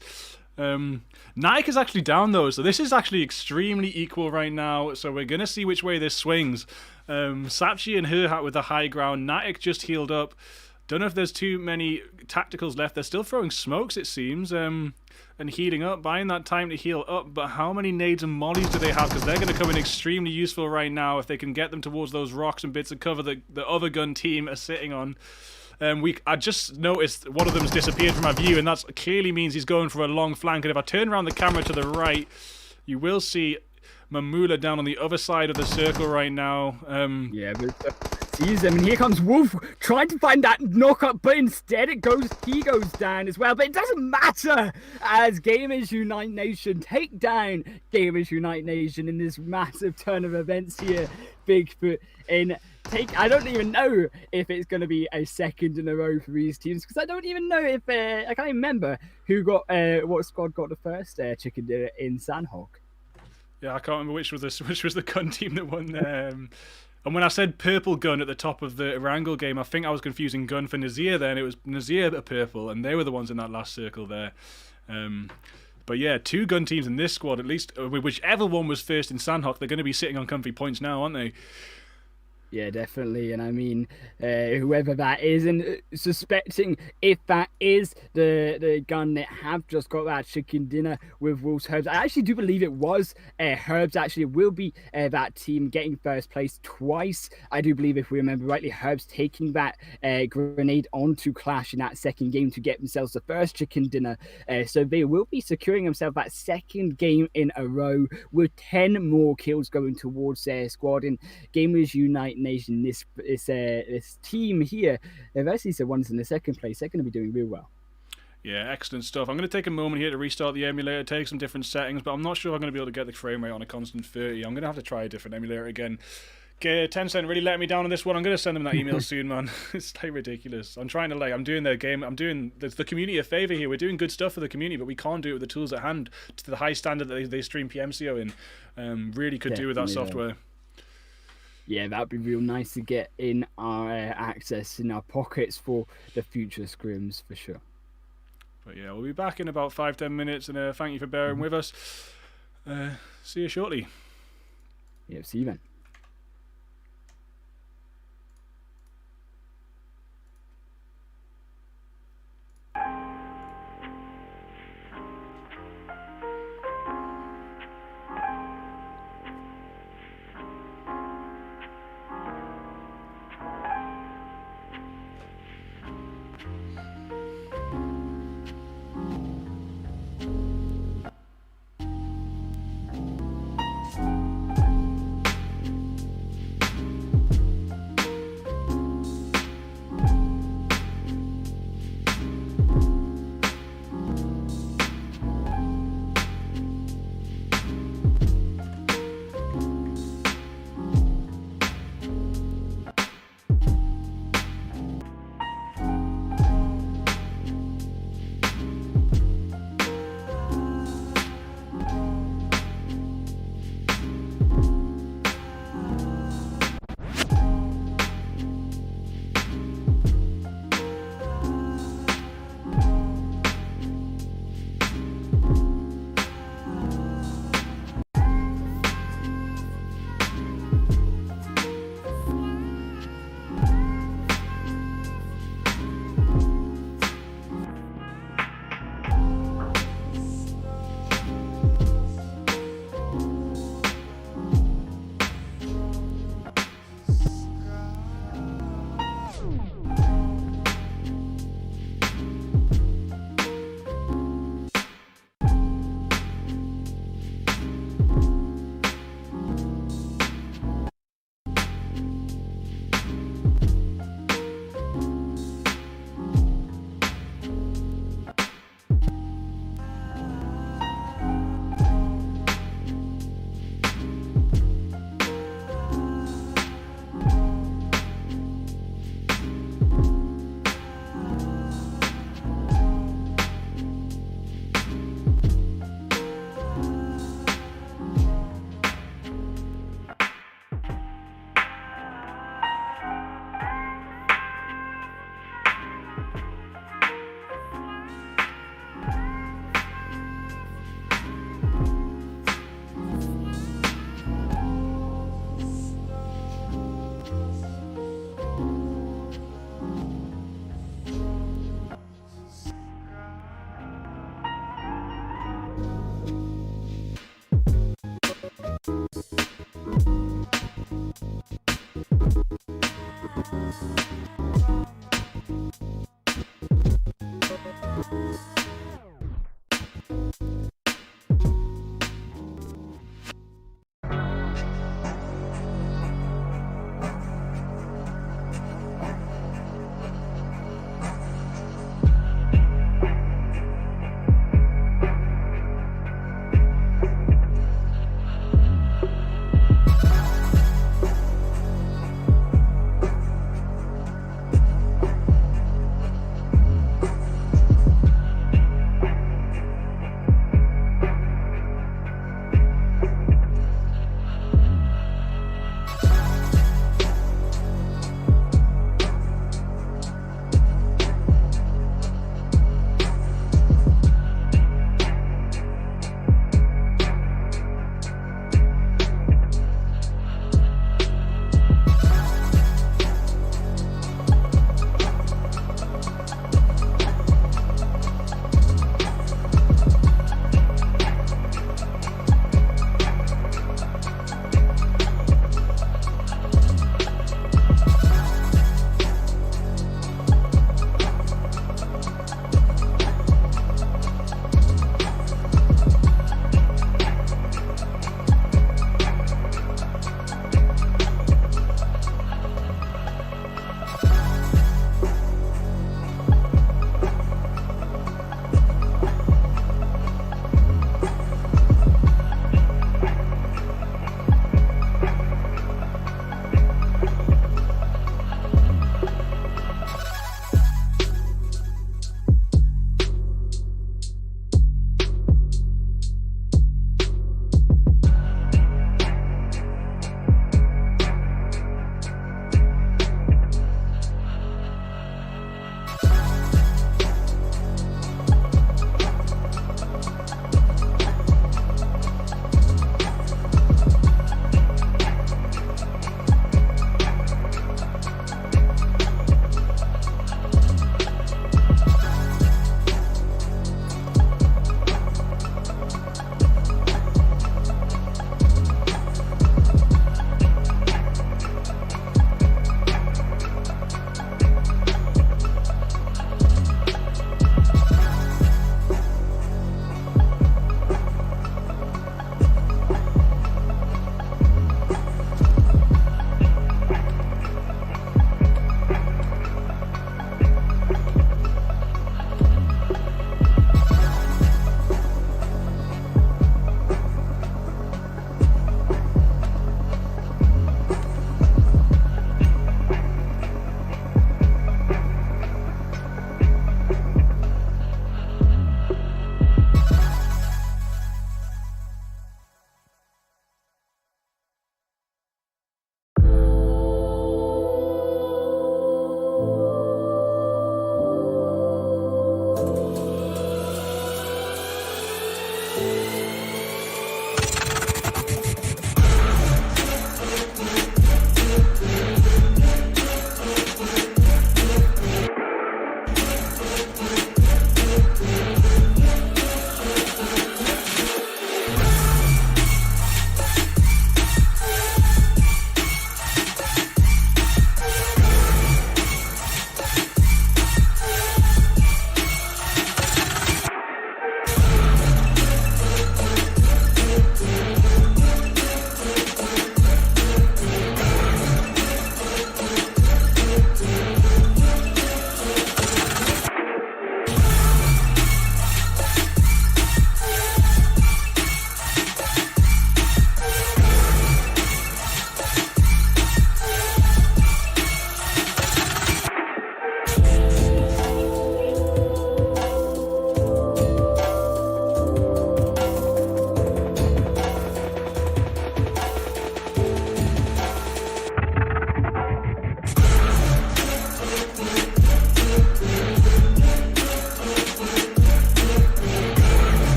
Nike is actually down though, so this is actually extremely equal right now, so we're going to see which way this swings. Sapchi and Herhat with the high ground. Natik just healed up. Don't know if there's too many tacticals left. They're still throwing smokes, it seems, and healing up, buying that time to heal up. But how many nades and mollies do they have? Because they're going to come in extremely useful right now if they can get them towards those rocks and bits of cover that the other gun team are sitting on. I just noticed one of them's disappeared from my view, and that clearly means he's going for a long flank. And if I turn around the camera to the right, you will see Mamula down on the other side of the circle right now. Yeah, but sees him, and here comes Wolf trying to find that knock-up, but instead he goes down as well. But it doesn't matter as Gamers Unite Nation take down Gamers Unite Nation in this massive turn of events here. Bigfoot in I don't even know if it's going to be a second in a row for these teams, because I don't even know if I can't even remember who got what squad got the first chicken dinner in Sandhog. Yeah, I can't remember which was the gun team that won. And when I said purple gun at the top of the Erangel game, I think I was confusing gun for NASR then. It was NASR a purple, and they were the ones in that last circle there. But yeah, 2 gun teams in this squad, at least whichever one was first in Sandhawk, they're going to be sitting on comfy points now, aren't they? Yeah, definitely. And I mean, whoever that is, and suspecting if that is the gun that have just got that chicken dinner with Wolves Herbs. I actually do believe it was Herbs. Actually, it will be that team getting first place twice. I do believe, if we remember rightly, Herbs taking that grenade onto Qlash in that second game to get themselves the first chicken dinner. So they will be securing themselves that second game in a row with 10 more kills going towards their squad. And Gamers Unite Nation, this team here, they've actually the ones in the second place. They're going to be doing real well. Yeah, excellent stuff. I'm going to take a moment here to restart the emulator, take some different settings, but I'm not sure I'm going to be able to get the frame rate on a constant 30. I'm going to have to try a different emulator again. Tencent really let me down on this one. I'm going to send them that email soon, man. It's like ridiculous. I'm trying to I'm doing their game. I'm doing the community a favor here. We're doing good stuff for the community, but we can't do it with the tools at hand to the high standard that they stream PMCO in. Really could do with that software. Yeah, that'd be real nice to get in our access in our pockets for the future scrims for sure. But yeah, we'll be back in about 5-10 minutes, and thank you for bearing with us. See you shortly. Yeah, see you then.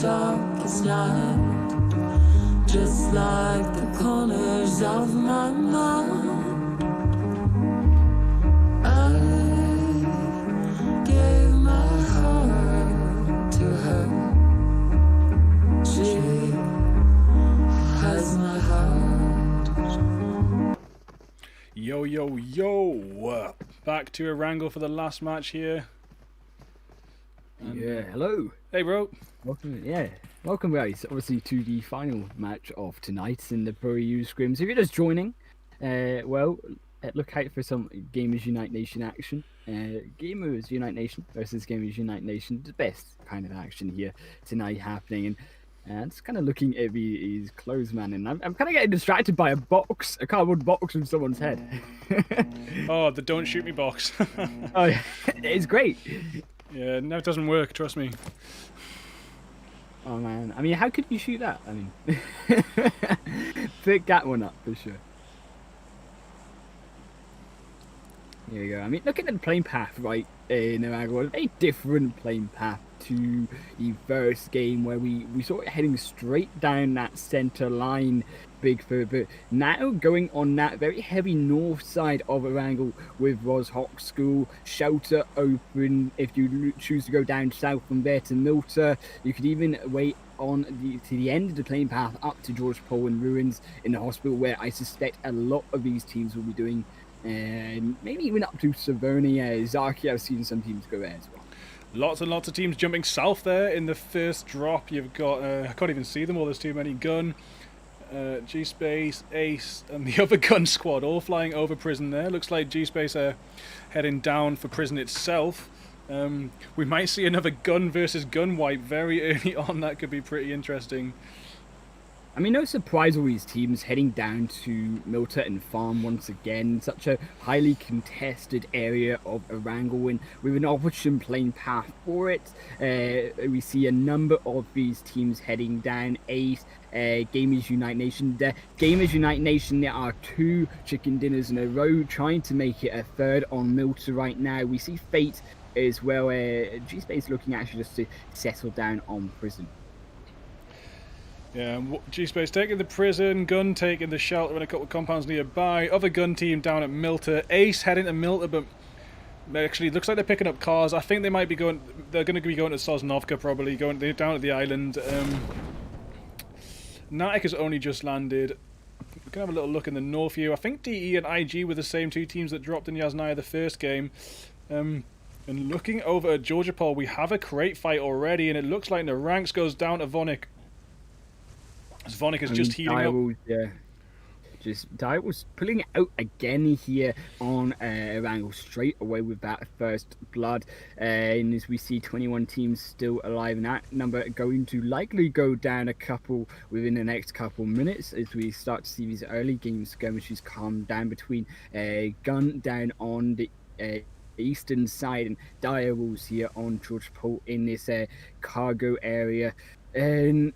darkest night, just like the corners of my mind. I gave my heart to her. She has my heart. Yo, yo, yo! Back to a wrangle for the last match here. Yeah, hello. Hey, bro. Welcome, guys. Obviously, to the final match of tonight in the PROEU scrims. If you're just joining, look out for some Gamers Unite Nation action. Gamers Unite Nation versus Gamers Unite Nation, the best kind of action here tonight happening. And just kind of looking at his clothes, man, and I'm kind of getting distracted by a cardboard box with someone's head. Oh, the don't shoot me box. Oh, yeah. It's great. Yeah, no, it doesn't work, trust me. Oh man, I mean, how could you shoot that? I mean, pick that one up for sure. Here we go. I mean, look at the plane path, right, in Aragorn. A very different plane path to the first game where we saw it heading straight down that center line, Bigfoot, but now going on that very heavy north side of Erangel with Roshawk School, shelter open if you choose to go down south from there to Milter. You could even wait on to the end of the plane path up to George Pole and Ruins in the hospital, where I suspect a lot of these teams will be doing, and maybe even up to Savernia. Zaki, I've seen some teams go there as well. Lots and lots of teams jumping south there in the first drop. You've got, I can't even see them all, there's too many. Gun, G-Space, Ace, and the other gun squad all flying over prison there. Looks like G-Space are heading down for prison itself. We might see another gun versus gun wipe very early on. That could be pretty interesting. I mean, no surprise all these teams heading down to Milter and Farm once again. Such a highly contested area of Erangel, and with an option plane path for it. We see a number of these teams heading down. Ace, Gamers Unite Nation. Gamers Unite Nation, there are 2 chicken dinners in a row, trying to make it a third on Milter right now. We see Fate as well. G-Space looking actually just to settle down on prison. Yeah, G-Space taking the prison, Gun taking the shelter and a couple of compounds nearby. Other gun team down at Milter. Ace heading to Milter, but actually looks like they're picking up cars. I think they might be going. They're going to be going to Sosnovka probably. They're down at the island. Natic has only just landed. We can have a little look in the north here. I think DE and IG were the same 2 teams that dropped in Yasnaya the first game. And looking over at Georgia Pole, we have a crate fight already, and it looks like the ranks goes down to Vonik. Vonik is just healing up. Yeah. Direwolf's pulling it out again here on Erangel straight away with that first blood. And as we see 21 teams still alive, and that number going to likely go down a couple within the next couple minutes as we start to see these early game skirmishes calm down between Gun down on the eastern side and Direwolves here on George Pole in this cargo area. And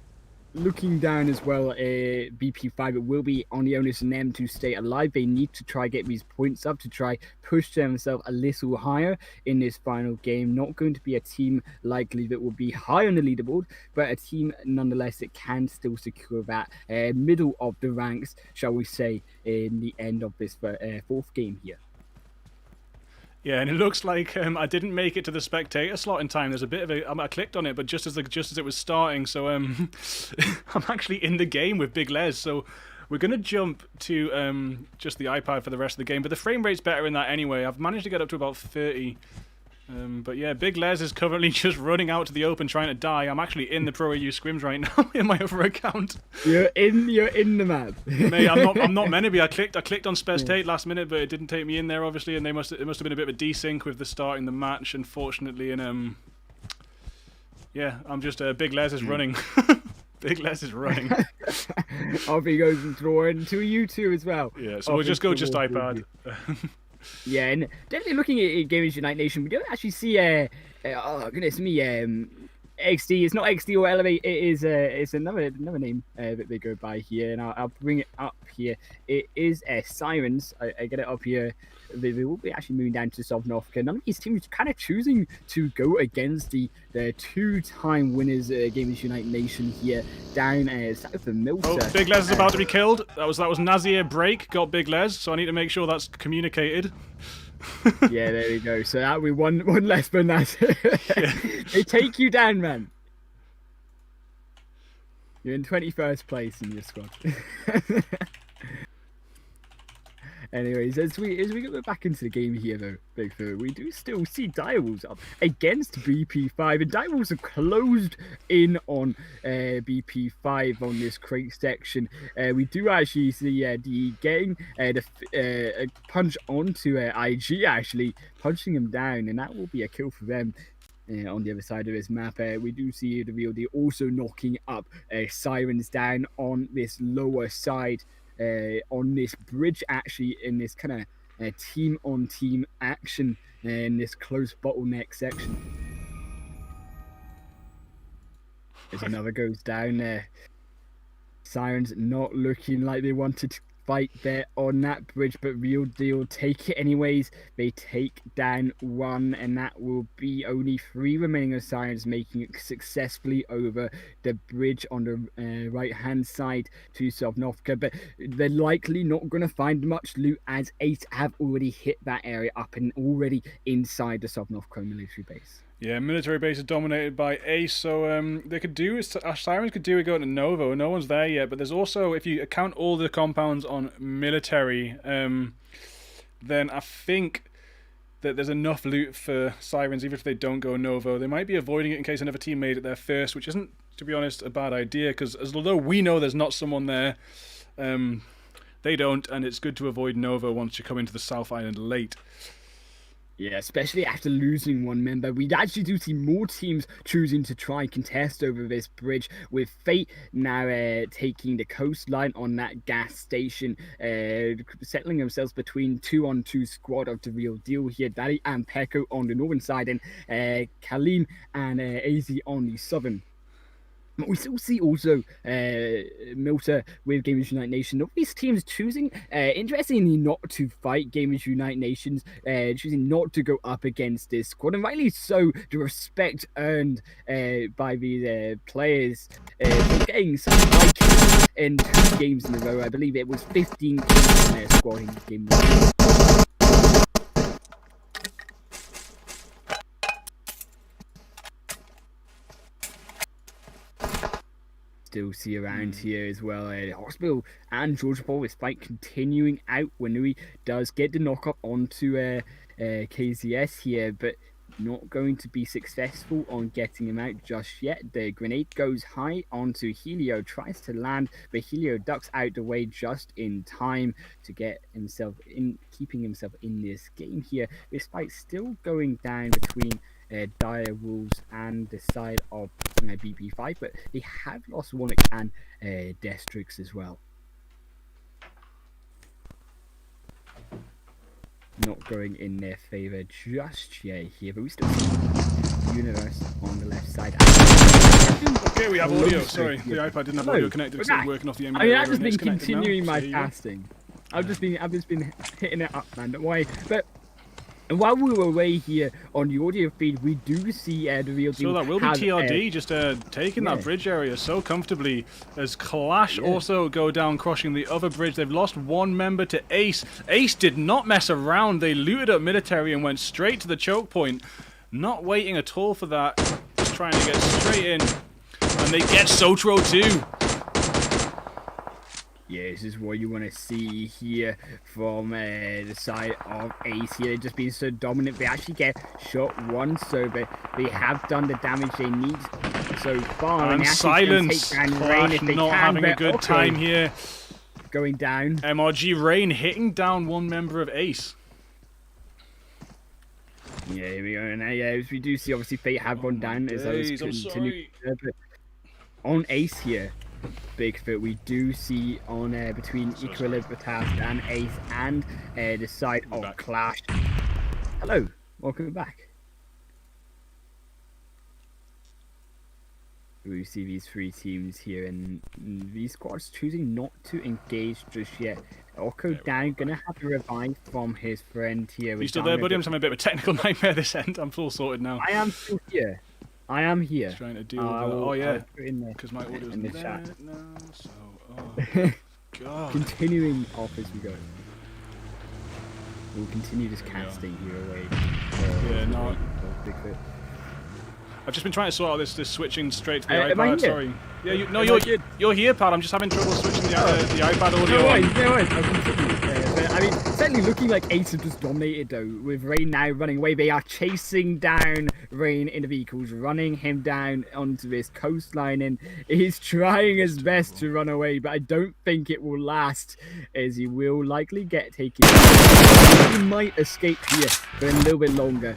looking down as well, BP5, it will be on the onus on them to stay alive. They need to try get these points up to try push themselves a little higher in this final game. Not going to be a team likely that will be high on the leaderboard, but a team nonetheless that can still secure that middle of the ranks, shall we say, in the end of this 4th game here. Yeah, and it looks like I didn't make it to the spectator slot in time. There's a bit of a... I clicked on it, but just as it was starting, so I'm actually in the game with Big Les. So we're going to jump to just the iPad for the rest of the game, but the frame rate's better in that anyway. I've managed to get up to about 30. But yeah, Big Les is currently just running out to the open trying to die. I'm actually in the PROEU scrims right now in my other account. You're in the map. Mate, I'm not meant to be. I clicked on spectate last minute, but it didn't take me in there obviously, and it must have been a bit of a desync with the starting the match, unfortunately. And yeah, I'm just Big Les is running. Big Les is running. Off he goes and throwing to you two as well. Yeah, so we'll just go just iPad. Yeah, and definitely looking at Gamers Unite Nation, we don't actually see oh goodness me, XD. It's not XD or Elevate. It is it's another name that they go by here, and I'll bring it up here. It is Sirens. I get it up here. They will be actually moving down to South Norfolk. None of these teams kind of choosing to go against the two-time winners, Gamers Unite Nation here down south of Milton. Oh, Big Les is about to be killed. That was NASR break. Got Big Les, so I need to make sure that's communicated. Yeah, there we go. So that'll be one less for NASR. Yeah. They take you down, man. You're in 21st place in your squad. Anyways, as we go back into the game here, though, Bigfoot, we do still see Direwolves up against BP5, and Direwolves have closed in on BP5 on this crate section. We do actually see the getting the punch onto IG, actually punching him down, and that will be a kill for them. On the other side of this map, we do see the real deal also knocking up Sirens down on this lower side. On this bridge, actually, in this kind of team-on-team action in this close bottleneck section. There's another goes down there. Sirens not looking like they wanted to fight there on that bridge, but real deal take it anyways. They take down one, and that will be only 3 remaining of Sirens making it successfully over the bridge on the right hand side to South Norfolk. But they're likely not going to find much loot, as 8 have already hit that area up and already inside the South Norfolk military base. Yeah, military base is dominated by Ace, so they could do is Sirens could do it going to Novo. No one's there yet, but there's also, if you account all the compounds on military, then I think that there's enough loot for Sirens, even if they don't go Novo. They might be avoiding it in case another team made it there first, which isn't, to be honest, a bad idea, because although we know there's not someone there, they don't, and it's good to avoid Novo once you come into the South Island late. Yeah, especially after losing one member. We actually do see more teams choosing to try and contest over this bridge, with Fate now taking the coastline on that gas station, settling themselves between 2-on-2 squad of the real deal here. Daddy and Peko on the northern side, and Kalim and AZ on the southern. But we still see also Milta with Gamers Unite Nation. All these teams choosing, interestingly, not to fight Gamers Unite Nations, choosing not to go up against this squad. And rightly so, the respect earned by these players for getting some high kills in 2 games in a row. I believe it was 15 kills in their squad in game 1. Still see around here as well. Hospital and Georgia Paul, this fight continuing out. Winui does get the knock up onto KZS here, but not going to be successful on getting him out just yet. The grenade goes high onto Helio, tries to land, but Helio ducks out the way just in time to get himself in, keeping himself in this game here. This fight still going down between Dire Wolves and the side of BP5, but they have lost Warnock and Destrix as well. Not going in their favour just yet here, but we still see Universe on the left side. Okay, we have audio. Sorry, the iPad didn't have audio connected because it's working off the emulator. I mean, I've just been continuing my casting. I've just been hitting it up, man. Don't worry. But while we were away here on the audio feed, we do see the real deal. So that will be TRD just taking that bridge area so comfortably as Qlash also go down, crushing the other bridge. They've lost 1 member to Ace. Ace did not mess around. They looted up military and went straight to the choke point. Not waiting at all for that. Just trying to get straight in. And they get Sotro too. Yeah, this is what you want to see here from the side of Ace here. They've just been so dominant. They actually get shot once, so they have done the damage they need so far. And Silence, Qlash not having a good time here. Going down. MRG Rain hitting down 1 member of Ace. Yeah, here we go. And yeah, we do see obviously Fate have gone down as those continue. On Ace here, Bigfoot, we do see on between Equilibritas and Ace and the side of Qlash. Hello, welcome back. we see these three teams here, and these squads choosing not to engage just yet. Oko down, gonna have to revive from his friend here. You still there, buddy? I'm just having a bit of a technical nightmare this end. I'm full sorted now. I am still here. I am here. Just trying to deal with oh yeah, because my audio's in there now. So, oh god. Continuing off as we go. We'll continue just casting here away. Yeah, no. I've just been trying to sort out this switching straight to the iPad. Sorry. Yeah, you're here, pal. I'm just having trouble switching the iPad audio. No worries. I'll continue. But, I mean, certainly looking like Ace have just dominated though, with Rain now running away. They are chasing down Rain in the vehicles, running him down onto this coastline, and he's trying his best to run away, but I don't think it will last, as he will likely get taken. He might escape here for a little bit longer.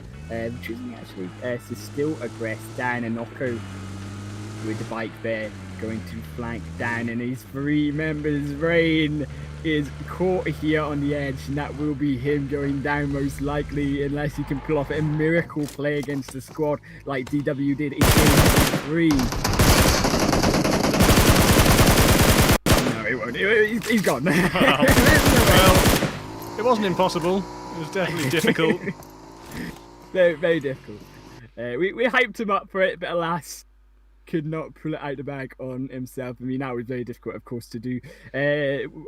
Choosing actually to still aggress down, and Oko with the bike there going to flank down, and his three members. Rain is caught here on the edge, and that will be him going down most likely, unless he can pull off a miracle play against the squad like DW did in game 3. No, he won't. He's gone. Well, it wasn't impossible. It was definitely difficult. Very, very difficult. We hyped him up for it, but alas, could not pull it out the bag on himself. I mean, that was very difficult, of course, to do.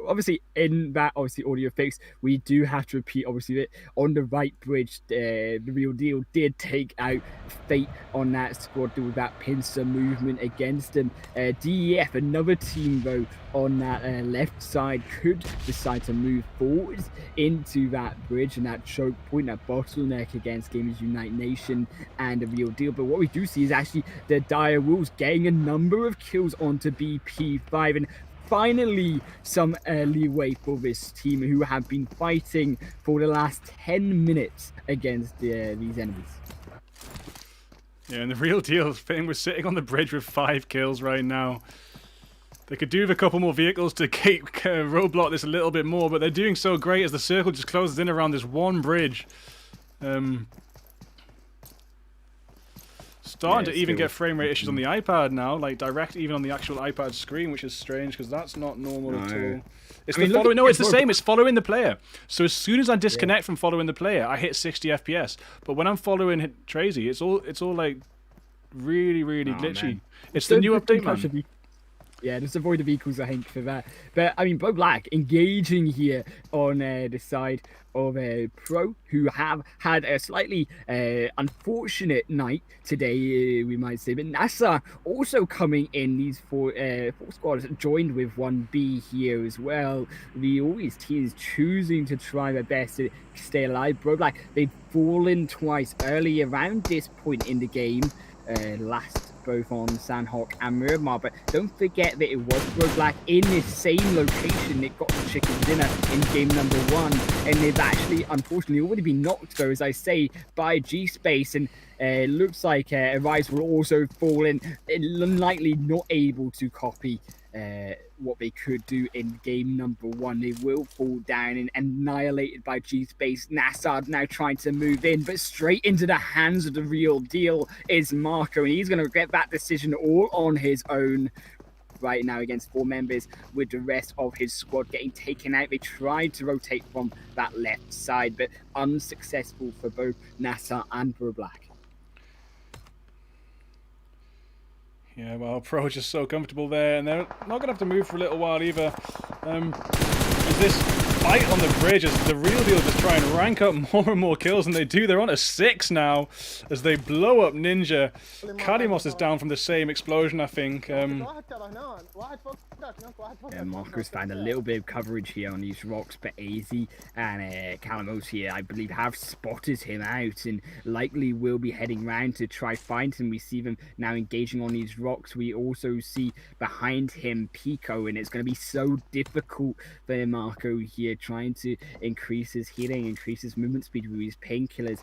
Obviously, in that audio fix, we do have to repeat, obviously, that on the right bridge, the Real Deal did take out Fate on that squad with that pincer movement against him. DEF, another team, though, on that left side, could decide to move forwards into that bridge and that choke point, that bottleneck against Gamers Unite Nation and the Real Deal. But what we do see is actually the Dire Wolves getting a number of kills onto BP5, and finally some leeway for this team who have been fighting for the last 10 minutes against these enemies. Yeah, and the Real Deal thing, we're sitting on the bridge with 5 kills right now. They could do with a couple more vehicles to keep roadblock this a little bit more, but they're doing so great as the circle just closes in around this one bridge. Starting to even get frame rate issues on the iPad now, like direct even on the actual iPad screen, which is strange because that's not normal at all. It's the following. No, it's the same. It's following the player. So as soon as I disconnect from following the player, I hit 60 FPS. But when I'm following Tracy, it's all like really glitchy. Man. It's the new update, man. Yeah, just avoid the vehicles, I think, for that. But, I mean, BroBlack engaging here on the side of Pro, who have had a slightly unfortunate night today, we might say. But NASR also coming in, these four squads joined with 1B here as well. All these teams choosing to try their best to stay alive. BroBlack, they've fallen twice early around this point in the game, last both on Sandhawk and Miramar, but don't forget that it was BroBlack in this same location that got the chicken dinner in game number 1, and they've actually unfortunately already been knocked, though, as I say, by G-Space, and it looks like Arise will also fall in, unlikely not able to copy what they could do in game number 1. They will fall down and annihilated by G-Space. NASR now trying to move in, but straight into the hands of the Real Deal is Marco, and he's going to get that decision all on his own right now against 4 members, with the rest of his squad getting taken out. They tried to rotate from that left side, but unsuccessful for both NASR and BroBlack. Yeah, well, Pro is just so comfortable there, and they're not going to have to move for a little while either. As this fight on the bridge, as the Real Deal just try and rank up more and more kills, and they do. They're on to 6 now as they blow up Ninja. Kalimos is down from the same explosion, I think. Yeah, Marco's found a little bit of coverage here on these rocks, but AZ and Kalimos here, I believe, have spotted him out and likely will be heading round to try find him. We see them now engaging on these rocks. We also see behind him Pico, and it's going to be so difficult for Marco here, trying to increase his healing, increase his movement speed with his painkillers,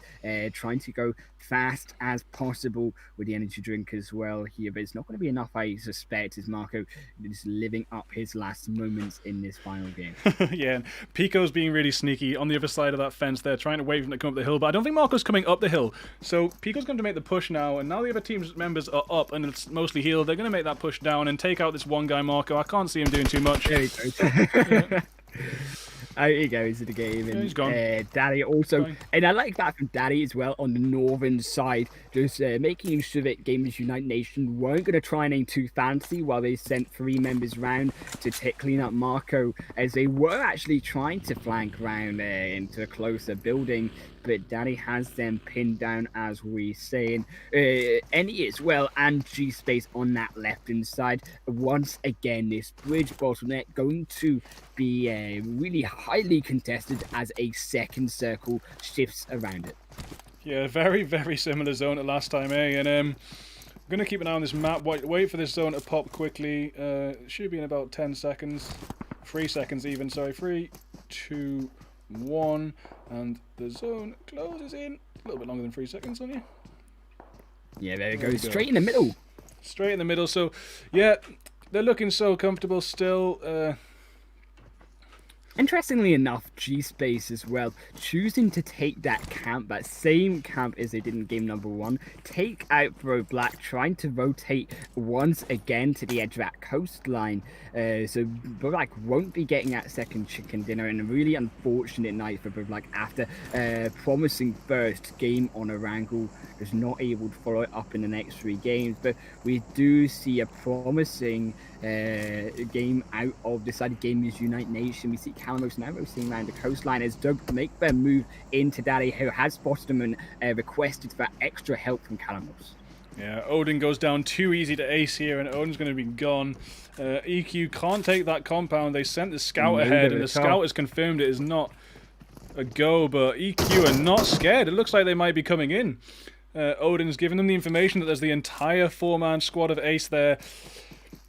trying to go fast as possible with the energy drink as well here, but it's not going to be enough, I suspect, as Marco is living up his last moments in this final game. Yeah, Pico's being really sneaky on the other side of that fence there, trying to wait for him to come up the hill, but I don't think Marco's coming up the hill, so Pico's going to make the push now, and now the other team's members are up, and it's most mostly healed. They're going to make that push down and take out this one guy, Marco. I can't see him doing too much. There he goes. Out he goes to the game. And he's gone. Daddy also, Fine. and I like that from Daddy as well on the northern side, just making sure that Gamers Unite Nation weren't going to try and aim too fancy while they sent 3 members round to clean up Marco, as they were actually trying to flank round into a closer building. But Daddy has them pinned down, as we're saying. Any as well, and G-Space on that left-hand side. Once again, this bridge bottleneck going to be really highly contested as a second circle shifts around it. Yeah, very, very similar zone to last time, eh? And I'm going to keep an eye on this map. Wait for this zone to pop quickly. It should be in about 10 seconds. 3 seconds even, sorry. 3, 2, 1. And the zone closes in. A little bit longer than 3 seconds on you. Yeah, there it goes. Straight in the middle. Straight in the middle. So, yeah, they're looking so comfortable still. Interestingly enough, G-Space as well, choosing to take that camp, that same camp as they did in game number 1, take out BroBlack, trying to rotate once again to the edge of that coastline. So BroBlack won't be getting that second chicken dinner, and a really unfortunate night for BroBlack after promising first game on Erangel. Was not able to follow it up in the next 3 games, but we do see a promising game out of the side of Gamers Unite Nation. We see Calamos now rotating around the coastline as Doug make their move into Daddy, who has spotted him and requested for extra help from Calamos. Yeah, Odin goes down too easy to ace here, and Odin's going to be gone. EQ can't take that compound. They sent the scout ahead, and the scout has confirmed it is not a go, but EQ are not scared. It looks like they might be coming in. Odin's given them the information that there's the entire 4-man squad of ace there.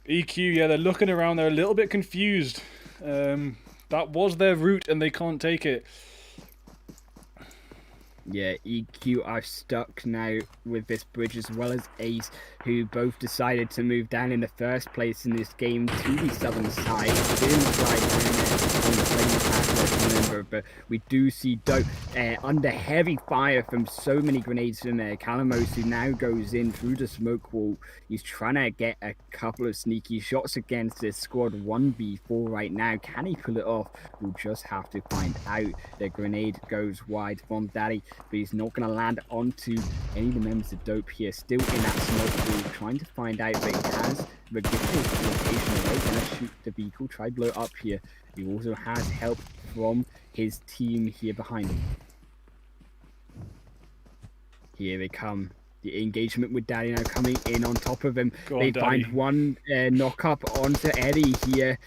EQ, yeah, they're looking around. They're a little bit confused. That was their route, and they can't take it. Yeah, EQ are stuck now with this bridge, as well as Ace, who both decided to move down in the first place in this game to the southern side. Didn't fly down there on the same path, let's remember, but we do see Dope under heavy fire from so many grenades from Calamos, who now goes in through the smoke wall. He's trying to get a couple of sneaky shots against this squad 1v4 right now. Can he pull it off? We'll just have to find out. The grenade goes wide from Daddy, but he's not going to land onto any of the members of Dope here. Still in that smoke wall, trying to find out, but he has ridiculous location away. Going to shoot the vehicle, try to blow it up here. He also has help from his team here behind him. Here they come. The engagement with Daddy now coming in on top of him. They find one knock up onto Eddie here.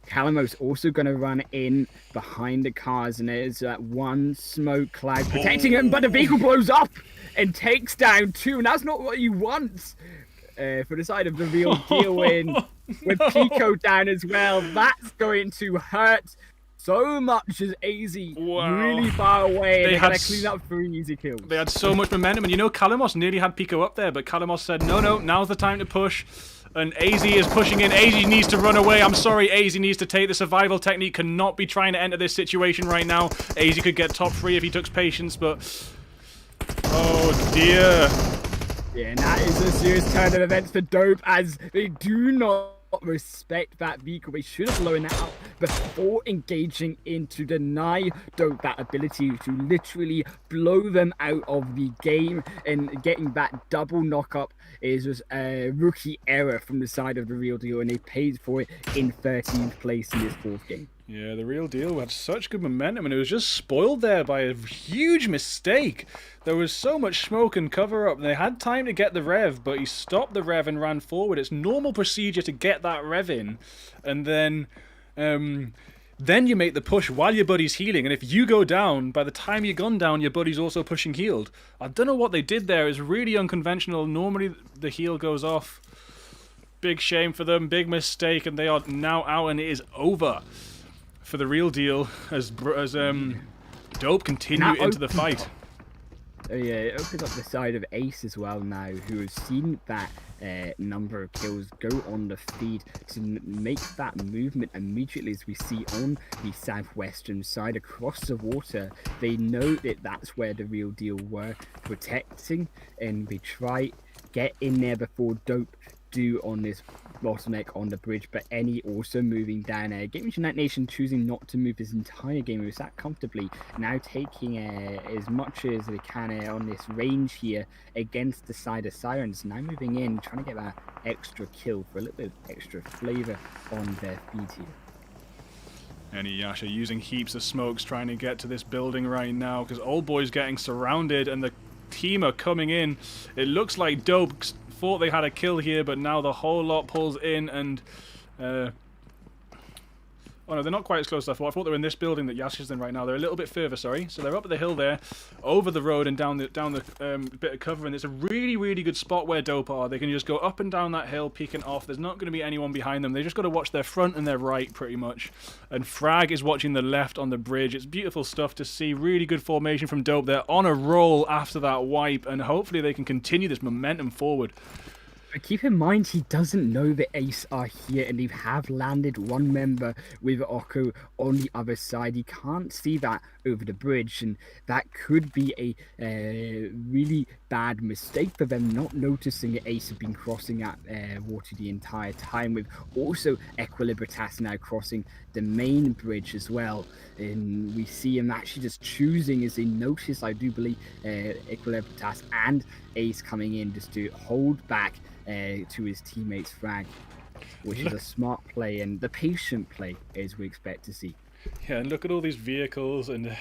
Calamos also going to run in behind the cars, and there's that one smoke cloud protecting him, but the vehicle blows up and takes down 2, and that's not what you want for the side of the real deal in with Pico down as well. That's going to hurt so much as AZ really far away. They had to clean up 3 easy kills. They had so much momentum, and you know, Calamos nearly had Pico up there, but Calamos said, no, now's the time to push. And AZ is pushing in. AZ needs to run away. I'm sorry, AZ needs to take the survival technique. Cannot be trying to enter this situation right now. AZ could get top 3 if he took patience, but... oh, dear. Yeah, and that is a serious turn of events for Dope, as they do not respect that vehicle. They should have blown that up before engaging in to deny Dope that ability to literally blow them out of the game, and getting that double knock-up is just a rookie error from the side of the real deal, and they paid for it in 13th place in this 4th game. Yeah, the real deal had such good momentum, and it was just spoiled there by a huge mistake. There was so much smoke and cover up, and they had time to get the rev, but he stopped the rev and ran forward. It's normal procedure to get that rev in, and then you make the push while your buddy's healing, and if you go down, by the time you've gone down, your buddy's also pushing healed. I don't know what they did there. It's really unconventional. Normally the heal goes off. Big shame for them, big mistake, and they are now out, and it is over for the real deal as Dope continue into the fight. Oh yeah, it opens up the side of Ace as well now, who has seen that number of kills go on the feed to make that movement immediately, as we see on the southwestern side across the water. They know that that's where the real deal were protecting, and they try get in there before Dope do on this bottleneck on the bridge, but Any also moving down. Gamers Unite Nation choosing not to move this entire game. We're sat comfortably, now taking as much as they can on this range here against the side of Sirens. Now moving in, trying to get that extra kill for a little bit of extra flavor on their feet here. And Yasha using heaps of smokes trying to get to this building right now because Old Boy's getting surrounded and the team are coming in. It looks like Dope thought they had a kill here, but now the whole lot pulls in and oh no, they're not quite as close as I thought. I thought they were in this building that Yasha's in right now. They're a little bit further, sorry. So they're up the hill there, over the road and down the bit of cover, and it's a really, really good spot where Dope are. They can just go up and down that hill, peeking off. There's not going to be anyone behind them. They just got to watch their front and their right, pretty much. And Frag is watching the left on the bridge. It's beautiful stuff to see. Really good formation from Dope. They're on a roll after that wipe, and hopefully they can continue this momentum forward. But keep in mind, he doesn't know the Ace are here, and they have landed one member with Oko on the other side. He can't see that over the bridge, and that could be a really bad mistake for them, not noticing the Ace have been crossing at water the entire time, with also Equilibritas now crossing the main bridge as well. And we see him actually just choosing, as they notice, I do believe, Equilibritas and Ace coming in just to hold back to his teammates' Frag, which is a smart play and the patient play as we expect to see. Yeah, and look at all these vehicles and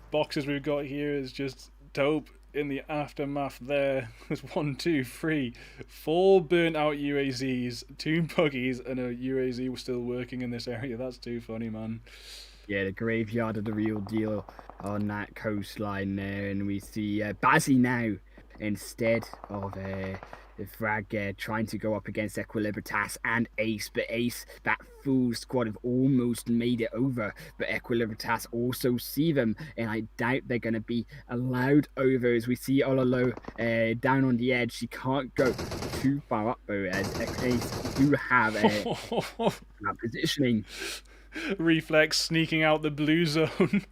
boxes we've got here. Is just Dope in the aftermath there. There's 1, 2, 3, 4 burnt out UAZs, 2 buggies, and a UAZ still working in this area. That's too funny, man. Yeah, the graveyard of the real deal on that coastline there, and we see Bazzy now instead of Frag trying to go up against Equilibritas and Ace, but Ace, that full squad have almost made it over, but Equilibritas also see them, and I doubt they're going to be allowed over, as we see Ololo down on the edge. She can't go too far up though, as Ace do have positioning. Reflex sneaking out the blue zone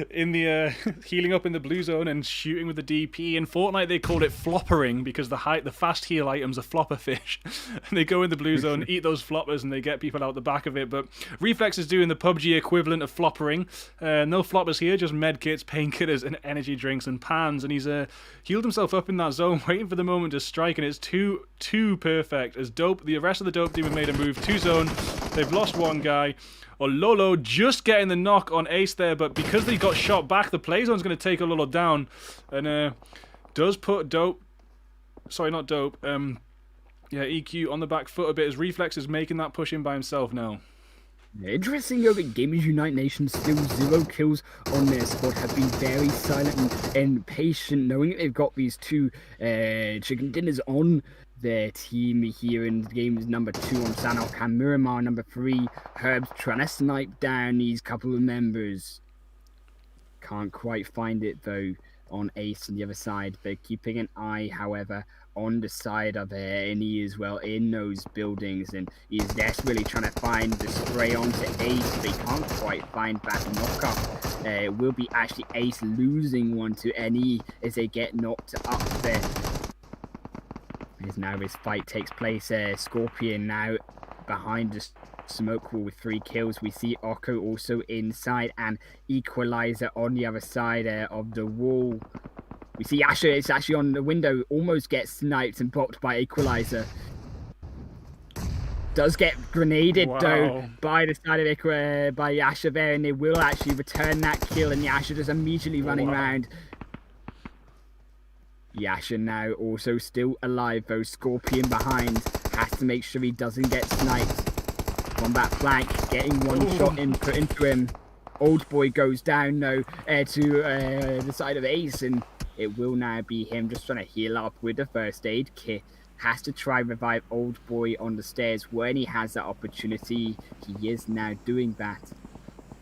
in the healing up in the blue zone and shooting with the DP. In Fortnite they called it floppering because the fast heal items are flopper fish and they go in the blue zone, eat those floppers, and they get people out the back of it. But Reflex is doing the PUBG equivalent of floppering. No floppers here, just medkits, painkillers and energy drinks and pans, and he's healed himself up in that zone waiting for the moment to strike, and it's too perfect as Dope, the rest of the Dope team have made a move to zone. They've lost one guy. Ololo just getting the knock on Ace there, but because they got shot back, the play zone's going to take Ololo down, and does put Dope, sorry, not Dope, yeah, EQ on the back foot a bit as Reflex is making that push in by himself now. Interesting though that Gamers Unite Nation still 0 kills on their squad, have been very silent and patient, knowing that they've got these 2 chicken dinners on their team here in games number 2 on Sanok and Miramar number 3. Herbs trying to snipe down these couple of members. Can't quite find it though on Ace on the other side. They're keeping an eye, however, on the side of Any as well in those buildings, and he's desperately trying to find the spray onto Ace, but he can't quite find that knockup. It will be actually Ace losing one to Any as they get knocked up there. As now this fight takes place, Scorpion now behind the smoke wall with 3 kills. We see Oko also inside and Equalizer on the other side of the wall. We see Asher, it's actually on the window, almost gets sniped and blocked by Equalizer. Does get grenaded though by the side of by Asher there, and they will actually return that kill, and Asher just immediately running around. Yasha now also still alive though. Scorpion behind, has to make sure he doesn't get sniped. On that flank, getting one shot in, put into him. Old Boy goes down though to the side of Ace, and it will now be him just trying to heal up with the first aid kit. Has to try revive Old Boy on the stairs when he has that opportunity. He is now doing that.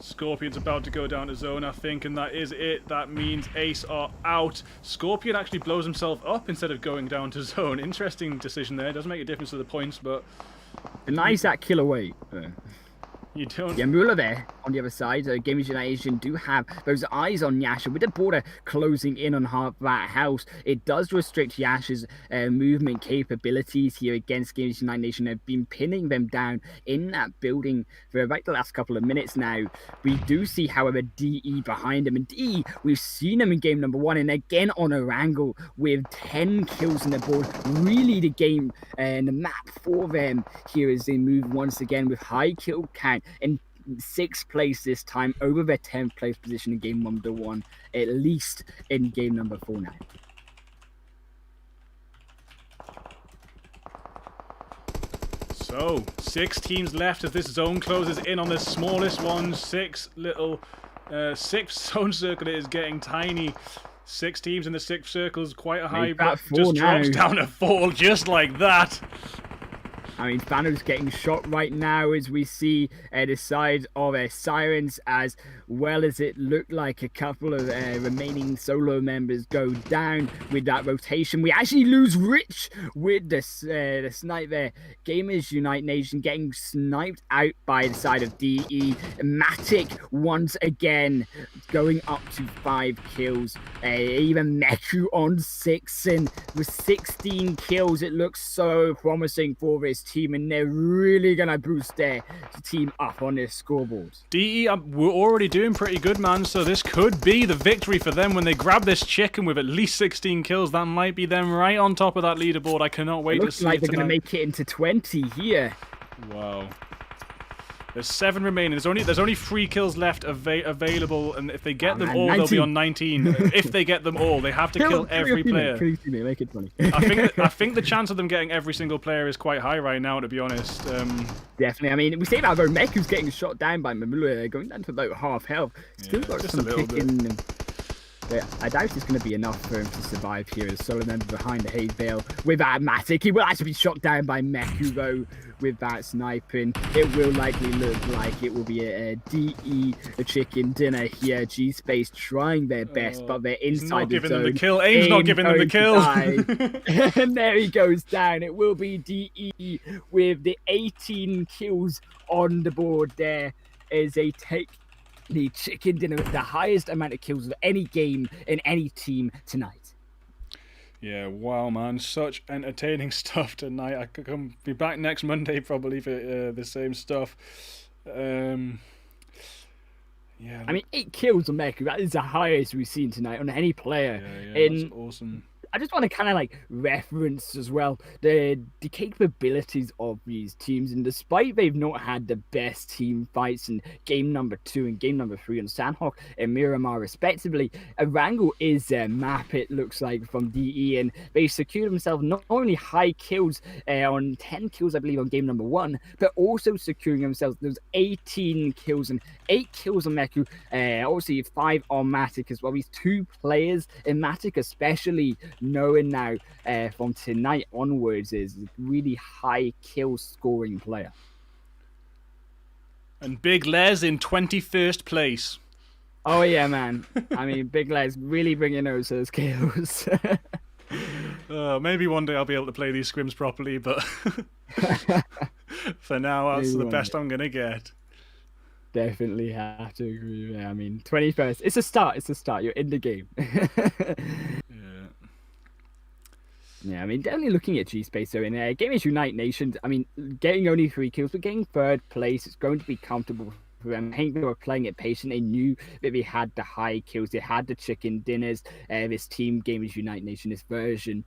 Scorpion's about to go down to zone, I think, and that is it. That means Ace are out. Scorpion actually blows himself up instead of going down to zone. Interesting decision there. Doesn't make a difference to the points, but... Denies that kill away. You don't. Yeah, Mula there on the other side. Gamers United do have those eyes on Yasha. With the border closing in on half that house, it does restrict Yasha's movement capabilities here against Gamers United Nation. Have been pinning them down in that building for about the last couple of minutes now. We do see, however, DE behind him. And DE, we've seen him in game number 1 and again on a wrangle with 10 kills on the board. Really the game and the map for them here as they move once again with high kill count. In 6th place this time, over their 10th place position in game number 1, at least in game number 4 now. So 6 teams left as this zone closes in on the smallest one. 6th zone circle is getting tiny. 6 teams in the 6th circle is quite a high, but just drops down to 4 just like that. I mean, Thanos getting shot right now as we see the side of Sirens, as well as it looked like a couple of remaining solo members go down with that rotation. We actually lose Rich with the snipe there. Gamers Unite Nation getting sniped out by the side of DE. Matic once again going up to 5 kills. Even Meku on 6, and with 16 kills, it looks so promising for this team, and they're really gonna boost their team up on their scoreboard. DE we're already doing pretty good, man, so this could be the victory for them when they grab this chicken with at least 16 kills. That might be them right on top of that leaderboard. I cannot wait to see like it they're tonight. gonna make it into 20 here. Wow. There's 7 remaining. There's only 3 kills left available, and if they get them all, 19. they'll be on 19. If they get them all, they have to kill every player. Make it 20. I think the chance of them getting every single player is quite high right now, to be honest. Definitely. I mean, we say that about Meku's getting shot down by Mamula, going down to about half health. Still got just some a little kick in him. But I doubt it's going to be enough for him to survive here as solo member behind the hay bale with that Matic. He will actually be shot down by Meku though with that sniping. It will likely look like it will be a DE, a chicken dinner here. G-Space trying their best, but they're inside the zone. Not giving them the kill. Aim's not giving them the kill. And there he goes down. It will be DE with the 18 kills on the board there as they take the chicken dinner with the highest amount of kills of any game in any team tonight. Yeah, wow, man. Such entertaining stuff tonight. I could be back next Monday probably for the same stuff. Yeah. I mean, 8 kills on Meku. That is the highest we've seen tonight on any player. Yeah, that's awesome. I just want to kind of like reference as well the capabilities of these teams, and despite they've not had the best team fights in game number 2 and game number 3 on Sandhawk and Miramar respectively, Erangel is their map, it looks like, from DE, and they secured themselves not only high kills on 10 kills I believe on game number 1, but also securing themselves those 18 kills and 8 kills on Meku, obviously 5 on Matic as well. These 2 players in Matic especially, knowing now from tonight onwards, is a really high kill scoring player. And Big Les in 21st place. Oh yeah, man. I mean, Big Les really bringing those kills. Maybe one day I'll be able to play these scrims properly, but for now that's the best I'm gonna get. Definitely have to agree with that. I mean, 21st, it's a start. You're in the game. Yeah, I mean, definitely looking at G-Space, so in Gamers Unite Nations, I mean, getting only 3 kills, but getting 3rd place, it's going to be comfortable for them. I think they were playing it patient. They knew that they had the high kills, they had the chicken dinners. This team, Gamers Unite Nation, this version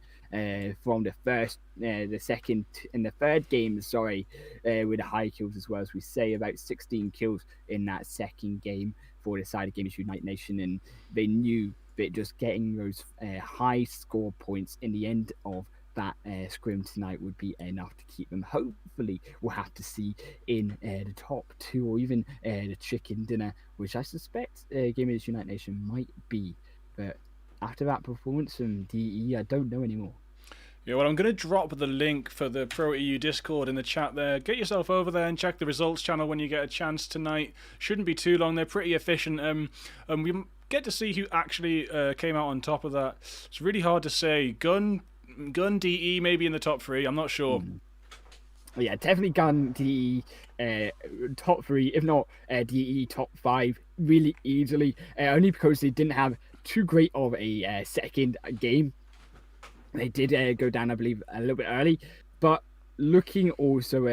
from the first, the second, and the 3rd game, with the high kills as well, as we say, about 16 kills in that 2nd game for the side of Gamers Unite Nation, and they knew that just getting those high score points in the end of that scrim tonight would be enough to keep them. Hopefully, we'll have to see in the top 2 or even the chicken dinner, which I suspect Gamers Unite Nation might be. But after that performance from DE, I don't know anymore. Yeah, well, I'm going to drop the link for the PROEU Discord in the chat there. Get yourself over there and check the results channel when you get a chance tonight. Shouldn't be too long. They're pretty efficient. We get to see who actually came out on top of that. It's really hard to say. Gun DE maybe in the top 3. I'm not sure. Yeah, definitely gun the top 3, if not DE top 5, really easily. Only because they didn't have too great of a second game. They did go down, I believe, a little bit early, but looking also,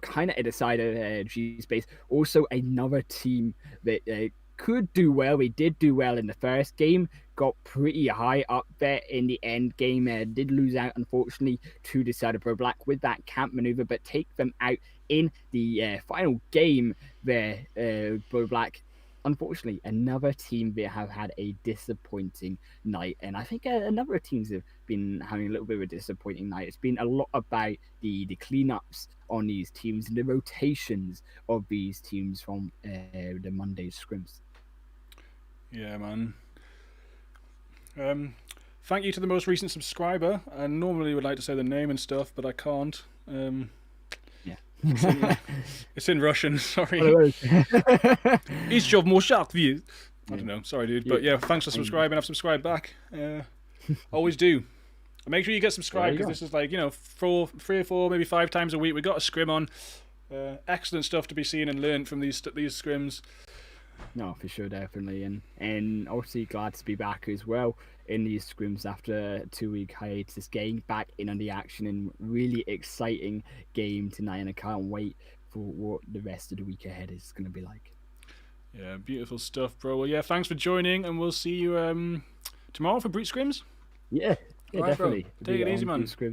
kind of at the side of G Space, also another team that could do well. We did do well in the first game, got pretty high up there in the end game. Did lose out, unfortunately, to the side of BroBlack with that camp maneuver, but take them out in the final game there. BroBlack, unfortunately, another team that have had a disappointing night, and I think a number of teams have been having a little bit of a disappointing night. It's been a lot about the cleanups on these teams and the rotations of these teams from the Monday scrims. Yeah, man. Thank you to the most recent subscriber. I normally would like to say the name and stuff, but I can't. Yeah. It's in Russian, sorry. Each job more shark view. I don't know, sorry, dude. But yeah, thanks for subscribing. I've subscribed back. Always do. And make sure you get subscribed, because this is like, 3 or 4, maybe 5 times a week. We've got a scrim on. Excellent stuff to be seen and learned from these scrims. No, for sure, definitely, and obviously glad to be back as well in these scrims after a 2-week hiatus, getting back in on the action, and really exciting game tonight, and I can't wait for what the rest of the week ahead is going to be like. Yeah, beautiful stuff, bro. Well, yeah, thanks for joining, and we'll see you tomorrow for Brute Scrims. Yeah, All right, definitely. bro. Take it easy, man.